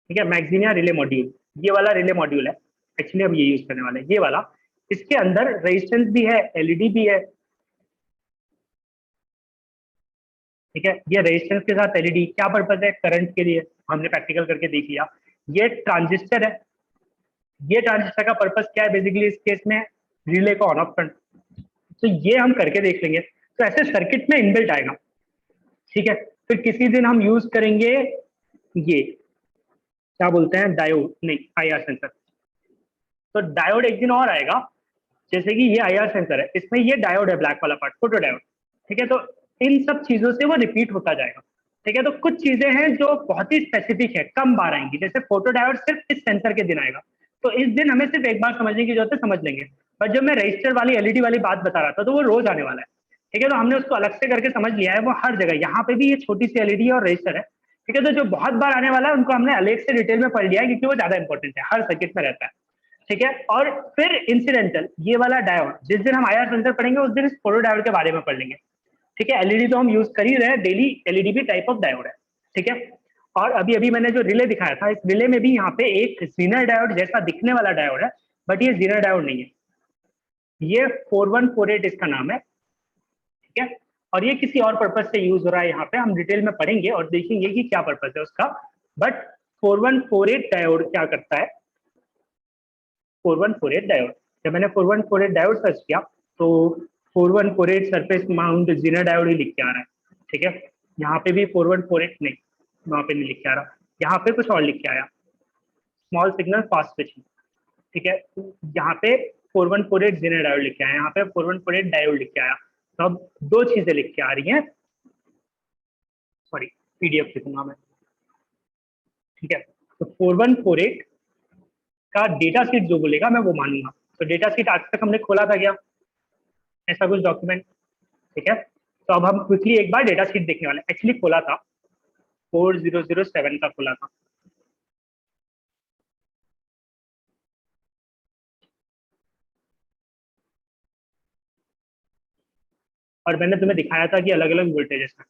ठीक है, मैक्सिमिया रिले मॉड्यूल, ये वाला रिले मॉड्यूल है, एक्चुअली हम ये यूज करने वाले हैं, ये वाला। इसके अंदर रेजिस्टेंस भी है, एलईडी भी है, ठीक है। ये रेजिस्टेंस के साथ एलईडी क्या पर्पज है, करंट के लिए, हमने प्रैक्टिकल करके देख लिया। ये ट्रांजिस्टर है, ये ट्रांजिस्टर का पर्पज क्या है बेसिकली इस केस में, रिले को ऑन ऑफ करना, तो ये हम करके देख लेंगे। तो ऐसे सर्किट में इनबिल्ट आएगा, ठीक है। फिर किसी दिन हम यूज करेंगे ये क्या बोलते हैं, डायोड नहीं आईआर सेंसर। तो डायोड एक दिन और आएगा, जैसे कि ये आईआर सेंसर है, इसमें ये डायोड है ब्लैक वाला पार्ट, फोटो डायोड, ठीक है। तो इन सब चीजों से वो रिपीट होता जाएगा, ठीक है। तो कुछ चीजें हैं जो बहुत ही स्पेसिफिक है, कम बार आएंगी, जैसे फोटो डायोड सिर्फ इस सेंसर के दिन आएगा, तो इस दिन हमें सिर्फ एक बार समझने की जरूरत है, समझ लेंगे। पर जब मैं रजिस्टर वाली एलईडी वाली बात बता रहा था तो वो रोज आने वाला है, ठीक है। तो हमने उसको अलग से करके समझ लिया है, वो हर जगह, यहाँ पे भी ये छोटी सी एलईडी और रजिस्टर है, ठीक है। तो जो बहुत बार आने वाला है उनको हमने अलग से डिटेल में पढ़ लिया है क्योंकि वो ज्यादा इंपॉर्टेंट है, हर सर्किट में रहता है, ठीक है। और फिर इंसिडेंटल ये वाला डायोड, जिस दिन हम आईआर सेंसर पढ़ेंगे उस दिन इस फोटो डायोड के बारे में पढ़ लेंगे, ठीक है। एलईडी तो हम यूज कर ही रहे हैं डेली, एलईडी भी टाइप ऑफ डायोड है, ठीक है। और अभी अभी मैंने जो रिले दिखाया था, इस रिले में भी यहाँ पे एक जीनर डायोड जैसा दिखने वाला डायोड है, बट ये जीनर डायोड नहीं है, ये 4148 इसका नाम है, ठीक है। और ये किसी और पर्पज से यूज हो रहा है, यहाँ पे हम डिटेल में पढ़ेंगे और देखेंगे कि क्या पर्पज है उसका। बट 4148 डायोड क्या करता है, 4148 डायोड, जब मैंने 4148 डायोड सर्च किया तो 4148 सरफेस माउंट जीनर डायोड ही लिख के आ रहा है, ठीक है। यहाँ पे भी 4148 नहीं, वहां पे नहीं लिख के आ रहा, यहाँ पे कुछ और लिख के आया, स्मॉल सिग्नल फास्ट स्विचिंग, ठीक है। यहाँ पे 4148 जीनर डायोड लिख के आया, यहाँ पे 4148 डायोड लिख के आया, तो अब दो चीजें लिख के आ रही हैं, सॉरी पीडीएफ लिखूंगा मैं, ठीक है। तो 4148 का डेटा शीट जो बोलेगा मैं वो मानूंगा। तो डेटा शीट आज तक हमने खोला था क्या, ऐसा कुछ डॉक्यूमेंट? ठीक है, तो अब हम क्विकली एक बार डेटा शीट देखने वाले। एक्चुअली खोला था 4007 का खोला था। और मैंने तुम्हें दिखाया था कि अलग अलग वोल्टेजेस हैं।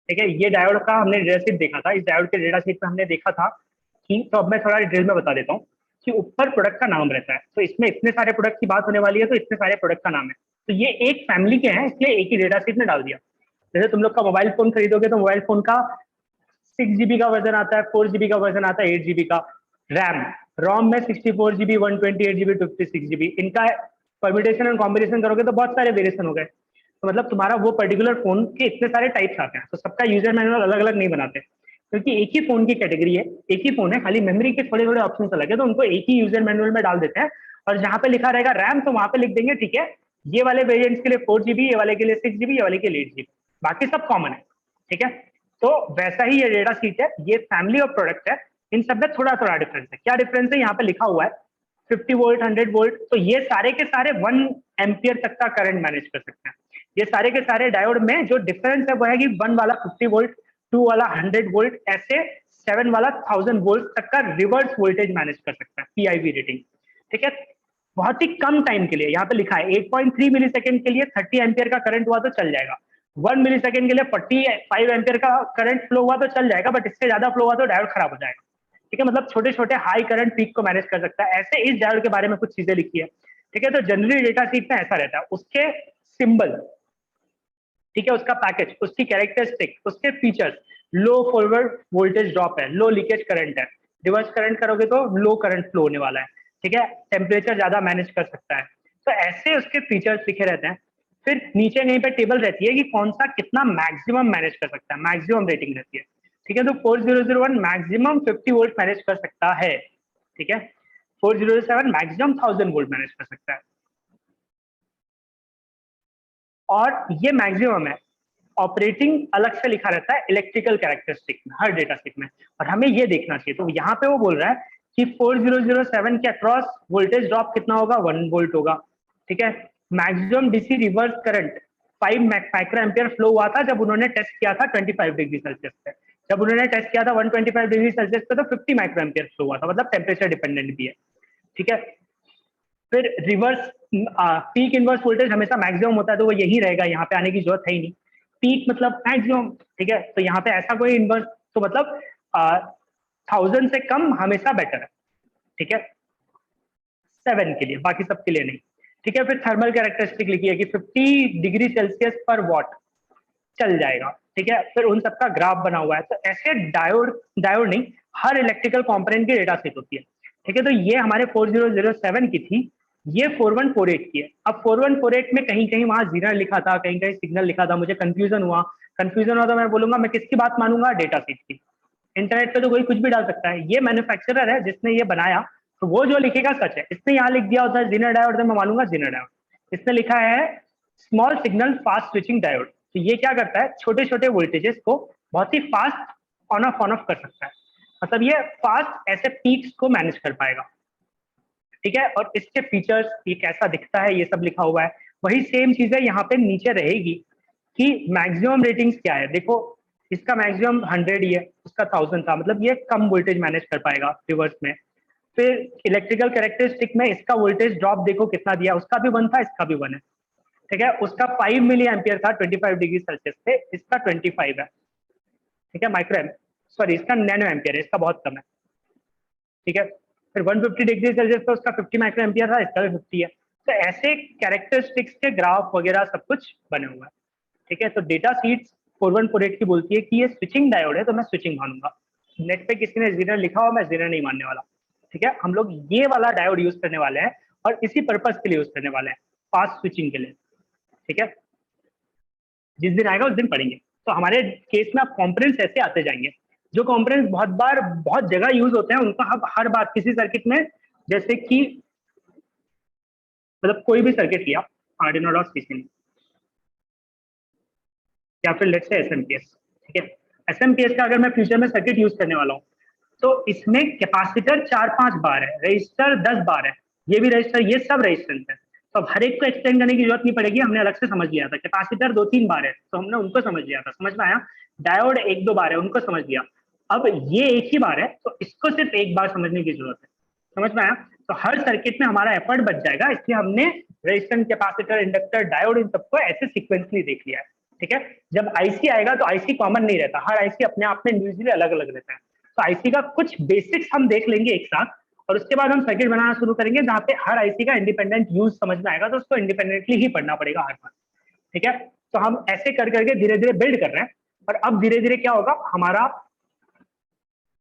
ठीक है, ये डायोड का हमने डेटा शीट देखा था। इस डायोड के डेटा शीट में हमने देखा था कि, तो अब मैं थोड़ा डिटेल में बता देता हूँ कि ऊपर प्रोडक्ट का नाम रहता है। तो इसमें इतने सारे प्रोडक्ट की बात होने वाली है, तो इतने सारे प्रोडक्ट का नाम है। तो ये एक फैमिली के हैं, इसलिए एक ही डेटा शीट में डाल दिया। जैसे तुम लोग का मोबाइल फोन खरीदोगे तो मोबाइल फोन का 6 GB का वर्जन आता है, 4 GB का वर्जन आता है, 8 GB का। रैम, रोम में 64 GB, 128 GB, 56 GB, इनका परम्यूटेशन एंड कॉम्बिनेशन करोगे तो बहुत सारे वेरिएशन हो गए। तो मतलब तुम्हारा वो पर्टिकुलर फोन के इतने सारे टाइप्स आते हैं, तो सबका यूजर मैनुअल अलग अलग नहीं बनाते, क्योंकि एक ही फोन की कैटेगरी है, एक ही फोन है, खाली मेमोरी के थोड़े थोड़े ऑप्शन अलग है, तो उनको एक ही यूजर मैनुअल में डाल देते हैं। और जहां पे लिखा रहेगा रैम, तो वहां पे लिख देंगे ठीक है, ये वाले वेरिएंट्स के लिए 4 GB, ये वाले के लिए 6 GB, ये वाले के लिए 8 GB, बाकी सब कॉमन है। ठीक है, तो वैसा ही ये डेटा शीट है, ये फैमिली ऑफ प्रोडक्ट है। इन सब में थोड़ा थोड़ा डिफरेंस है। क्या डिफरेंस है? यहाँ पे लिखा हुआ है 50 वोल्ट, 100 वोल्ट, तो ये सारे के सारे 1 एम्पियर तक का करंट मैनेज कर सकते हैं। ये सारे के सारे डायोड में जो डिफरेंस है वो है कि 1 वाला 50 वोल्ट, 2 वाला 100 वोल्ट, ऐसे 7 वाला 1000 वोल्ट तक का रिवर्स वोल्टेज मैनेज कर सकता है, पीआईवी रेटिंग। ठीक है, बहुत ही कम टाइम के लिए, यहाँ पे लिखा है 8.3 मिली सेकेंड के लिए 30 एम्पियर का करंट हुआ तो चल जाएगा। 1 मिली सेकेंड के लिए 45 एम्पियर का करंट फ्लो हुआ तो चल जाएगा, बट इससे ज्यादा फ्लो हुआ तो डायोड खराब हो जाएगा। ठीक है, मतलब छोटे छोटे हाई करंट पीक को मैनेज कर सकता है। ऐसे इस डायोड के बारे में कुछ चीजें लिखी है। ठीक है, तो जनरली डेटा शीट में ऐसा रहता है, उसके सिंबल, ठीक है, उसका पैकेज, उसकी कैरेक्टरिस्टिक, उसके फीचर्स, लो फॉरवर्ड वोल्टेज ड्रॉप है, लो लीकेज करंट है, रिवर्स करंट करोगे तो लो करंट फ्लो होने वाला है। ठीक है, टेम्परेचर ज्यादा मैनेज कर सकता है, तो ऐसे उसके फीचर्स लिखे रहते हैं। फिर नीचे कहीं पे टेबल रहती है कि कौन सा कितना मैक्सिमम मैनेज कर सकता है, मैक्सिमम रेटिंग रहती है। ठीक है, तो 4001 मैक्सिमम 50 वोल्ट मैनेज कर सकता है। ठीक है, 4007 मैक्सिमम 1000 वोल्ट मैनेज कर सकता है, और ये मैक्सिमम है। ऑपरेटिंग अलग से लिखा रहता है इलेक्ट्रिकल कैरेक्टरिस्टिक में, हर डेटा शीट में, और हमें ये देखना चाहिए। तो यहाँ पे वो बोल रहा है कि 4007 के अक्रॉस वोल्टेज ड्रॉप कितना होगा, 1 वोल्ट होगा। ठीक है, maximum DC reverse current 5 micro ampere flow हुआ था जब उन्होंने टेस्ट किया था 25 डिग्री सेल्सियस पे। जब उन्होंने टेस्ट किया था 125 डिग्री सेल्सियस पे तो 50 माइक्रो एम्पियर फ्लो हुआ था, मतलब टेम्परेचर डिपेंडेंट भी है। ठीक है, फिर रिवर्स पीक इनवर्स वोल्टेज हमेशा मैक्सिमम होता है, तो वो यही रहेगा, यहाँ पे आने की जरूरत है ही नहीं। पीक मतलब मैक्सिमम। ठीक है, तो यहाँ पे ऐसा कोई इनवर्स, तो मतलब 1000 से कम हमेशा बेटर है। ठीक है, 7 के लिए, बाकी सब के लिए नहीं। ठीक है, फिर थर्मल कैरेक्टरिस्टिक लिखी है कि 50 डिग्री सेल्सियस पर वॉट चल जाएगा। ठीक है, फिर उन सबका ग्राफ बना हुआ है। तो ऐसे डायोड, डायोड नहीं, हर इलेक्ट्रिकल कंपोनेंट की डेटा सेट होती है। ठीक है, तो ये हमारे 4007 की थी, ये 4148 की है। अब 4148 में कहीं कहीं वहां जीरो लिखा था, कहीं कहीं सिग्नल लिखा था, मुझे कंफ्यूजन हुआ। कंफ्यूजन हुआ तो मैं बोलूंगा मैं किसकी बात मानूंगा, डेटा सीट की। इंटरनेट पे तो कोई कुछ भी डाल सकता है, ये मैन्युफैक्चरर है जिसने ये बनाया, तो वो जो लिखेगा सच है। इसने यहाँ लिख दिया उधर जीनर डायोड, तो मैं मानूंगा जीनर डायोड। इसने लिखा है small signal fast switching diode, तो ये क्या करता है, छोटे छोटे वोल्टेजेस को बहुत ही फास्ट ऑन ऑफ कर सकता है। मतलब ये फास्ट ऐसे पीक्स को मैनेज कर पाएगा। ठीक है, और इसके फीचर्स, ये कैसा दिखता है, ये सब लिखा हुआ है। वही सेम चीज है यहाँ पे नीचे रहेगी कि मैक्सिमम रेटिंग्स क्या है। देखो, इसका मैक्सिमम 100 ही है, उसका 1000 था, मतलब ये कम वोल्टेज मैनेज कर पाएगा रिवर्स में। फिर इलेक्ट्रिकल कैरेक्टरिस्टिक में इसका वोल्टेज ड्रॉप देखो कितना दिया, उसका भी 1 था, इसका भी 1 है। ठीक है, उसका 5 मिली एम्पियर था 25 डिग्री सेल्सियस पे, इसका 25 है। ठीक है, माइक्रो एम, सॉरी इसका नैनो एम्पियर है, इसका बहुत कम है। ठीक है, फिर 150 डिग्री सेल्सियस पे उसका 50 माइक्रो एम्पियर था, इसका भी 50 है। तो ऐसे कैरेक्टरिस्टिक्स के ग्राफ वगैरह सब कुछ बने हुए हैं। ठीक है, तो डेटा शीट 4148 की बोलती है कि ये स्विचिंग डायोड है, तो मैं स्विचिंग मानूंगा। नेट पे किसी ने जीरो लिखा हो, मैं जीरो नहीं मानने वाला। ठीक है, हम लोग ये वाला डायोड यूज करने वाले हैं, और इसी पर्पज के लिए यूज करने वाले हैं, फास्ट स्विचिंग के लिए। ठीक है, जिस दिन आएगा उस दिन पढ़ेंगे। तो हमारे केस में आप कॉम्पोनेंट्स ऐसे आते जाएंगे, जो कॉम्पोनेंट्स बहुत बार बहुत जगह यूज होते हैं, उनका हम हर बात किसी सर्किट में, जैसे कि मतलब कोई भी सर्किट लिया, आर्डिनो डॉट सीसी या फिर लेट्स से एसएमपीएस। ठीक है, एसएमपीएस का अगर मैं फ्यूचर में सर्किट यूज करने वाला हूँ, तो इसमें कैपेसिटर 4-5 बार है, रजिस्टर 10 बार है, ये भी रजिस्टर, ये सब रेजिस्टेंस है। तो अब हर एक को एक्सटेंड करने की जरूरत नहीं पड़ेगी, हमने अलग से समझ लिया था। कैपेसिटर 2-3 बार है तो हमने उनको समझ लिया था, समझ में आया। डायोड 1-2 बार है, उनको समझ लिया। अब ये एक ही बार है तो इसको सिर्फ एक बार समझने की जरूरत है, समझ में आया। तो हर सर्किट में हमारा एफर्ट बच जाएगा, इसलिए हमने resistance, capacitor, inductor, diode in सबको ऐसे सीक्वेंसली देख लिया है। ठीक है, जब आईसी आएगा तो आईसी कॉमन नहीं रहता, हर आईसी अपने आप में इंडिविजुअली अलग अलग रहता है। तो आईसी का कुछ बेसिक्स हम देख लेंगे एक साथ, और उसके बाद हम सर्किट बनाना शुरू करेंगे जहाँ पे हर आईसी का इंडिपेंडेंट यूज समझ में आएगा, तो उसको इंडिपेंडेंटली ही पढ़ना पड़ेगा हर बार। ठीक है, तो हम ऐसे कर करके धीरे धीरे बिल्ड कर रहे हैं। और अब धीरे धीरे क्या होगा, हमारा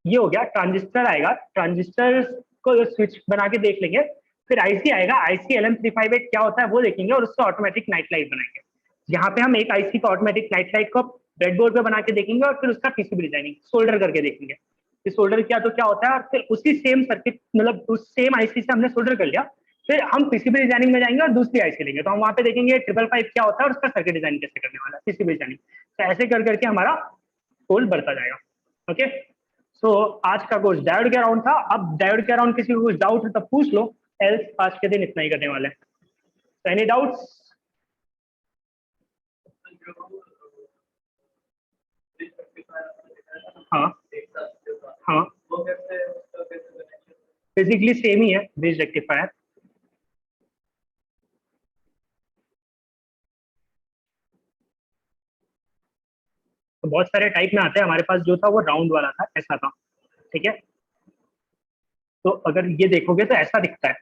ये हो गया, ट्रांजिस्टर आएगा, ट्रांजिस्टर को स्विच बना के देख लेंगे। फिर आईसी आएगा, आईसी LM358 क्या होता है वो देखेंगे, और उससे ऑटोमेटिक नाइट लाइट बनाएंगे। यहाँ पे हम एक आईसी का ऑटोमेटिक नाइट लाइट को ब्रेडबोर्ड पे बना के देखेंगे, और फिर उसका पीसीबी डिजाइनिंग सोल्डर करके देखेंगे कि सोल्डर किया तो क्या होता है। और फिर उसी सेम सर्किट, मतलब उस सेम आईसी से हमने सोल्डर कर लिया, फिर हम पीसीबी डिजाइनिंग में जाएंगे और दूसरी आईसी लेंगे, तो हम वहां पे देखेंगे 555 क्या होता है और उसका सर्किट डिजाइन कैसे करने वाला है, पीसीबी डिजाइनिंग। तो ऐसे कर करके हमारा कोड बढ़ता जाएगा। ओके, सो आज का कोर्स डायोड के अराउंड था। अब डायोड के अराउंड किसी को कुछ डाउट है तो पूछ लो, एल्स आज के दिन इतना ही करने वाले हैं। Any doubts? हाँ हाँ, बेसिकली सेम ही है ब्रिज रेक्टिफायर। तो बहुत सारे टाइप में आते हैं, हमारे पास जो था वो राउंड वाला था, ऐसा था। ठीक है, तो अगर ये देखोगे तो ऐसा दिखता है।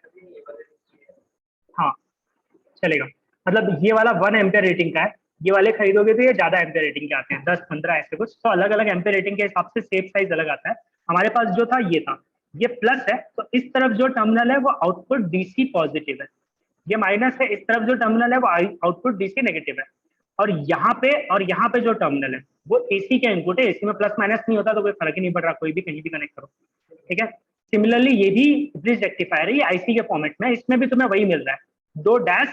हाँ, चलेगा। मतलब ये वाला 1 एम्पियर रेटिंग का है, ये वाले खरीदोगे तो ये ज्यादा एम्पियर रेटिंग के आते हैं, 10-15 ऐसे कुछ। तो अलग अलग एम्पियर रेटिंग के हिसाब से शेप साइज अलग आता है। हमारे पास जो था ये था, ये प्लस है, तो इस तरफ जो टर्मिनल है वो आउटपुट डीसी पॉजिटिव है। ये माइनस है, इस तरफ जो टर्मिनल है वो आउटपुट डीसी नेगेटिव है। और यहाँ पे जो टर्मिनल है वो एसी का इनपुट है। एसी में प्लस माइनस नहीं होता तो कोई फर्क ही नहीं पड़ रहा, कोई भी कहीं भी कनेक्ट करो। ठीक है, सिमिलरली ये भी ब्रिज रेक्टिफायर है, ये आईसी के फॉर्मेट में, इसमें भी तुम्हें वही मिल रहा है, 2 डैश,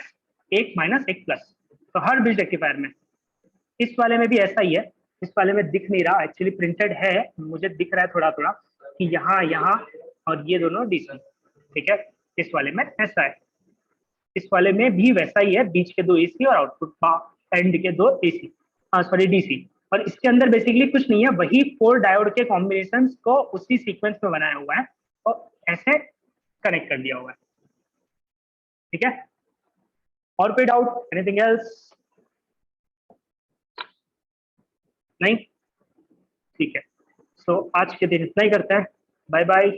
1 माइनस 1 प्लस। तो हर ब्रिज रेक्टिफायर में, इस वाले में भी ऐसा ही है। इस वाले में दिख नहीं रहा, एक्चुअली प्रिंटेड है, मुझे दिख रहा है थोड़ा थोड़ा कि यहाँ यहाँ और ये दोनों डीसी। ठीक है, इस वाले में ऐसा है, इस वाले में भी वैसा ही है, बीच के 2 एसी और आउटपुट एंड के 2 एसी, सॉरी डीसी। और इसके अंदर बेसिकली कुछ नहीं है, वही 4 डायोड के कॉम्बिनेशन को उसी सीक्वेंस में बनाया हुआ है और ऐसे कनेक्ट कर दिया हुआ है। ठीक है, और कोई डाउट, एनीथिंग एल्स? नहीं, ठीक है। सो आज के दिन इतना ही करते हैं, बाय बाय।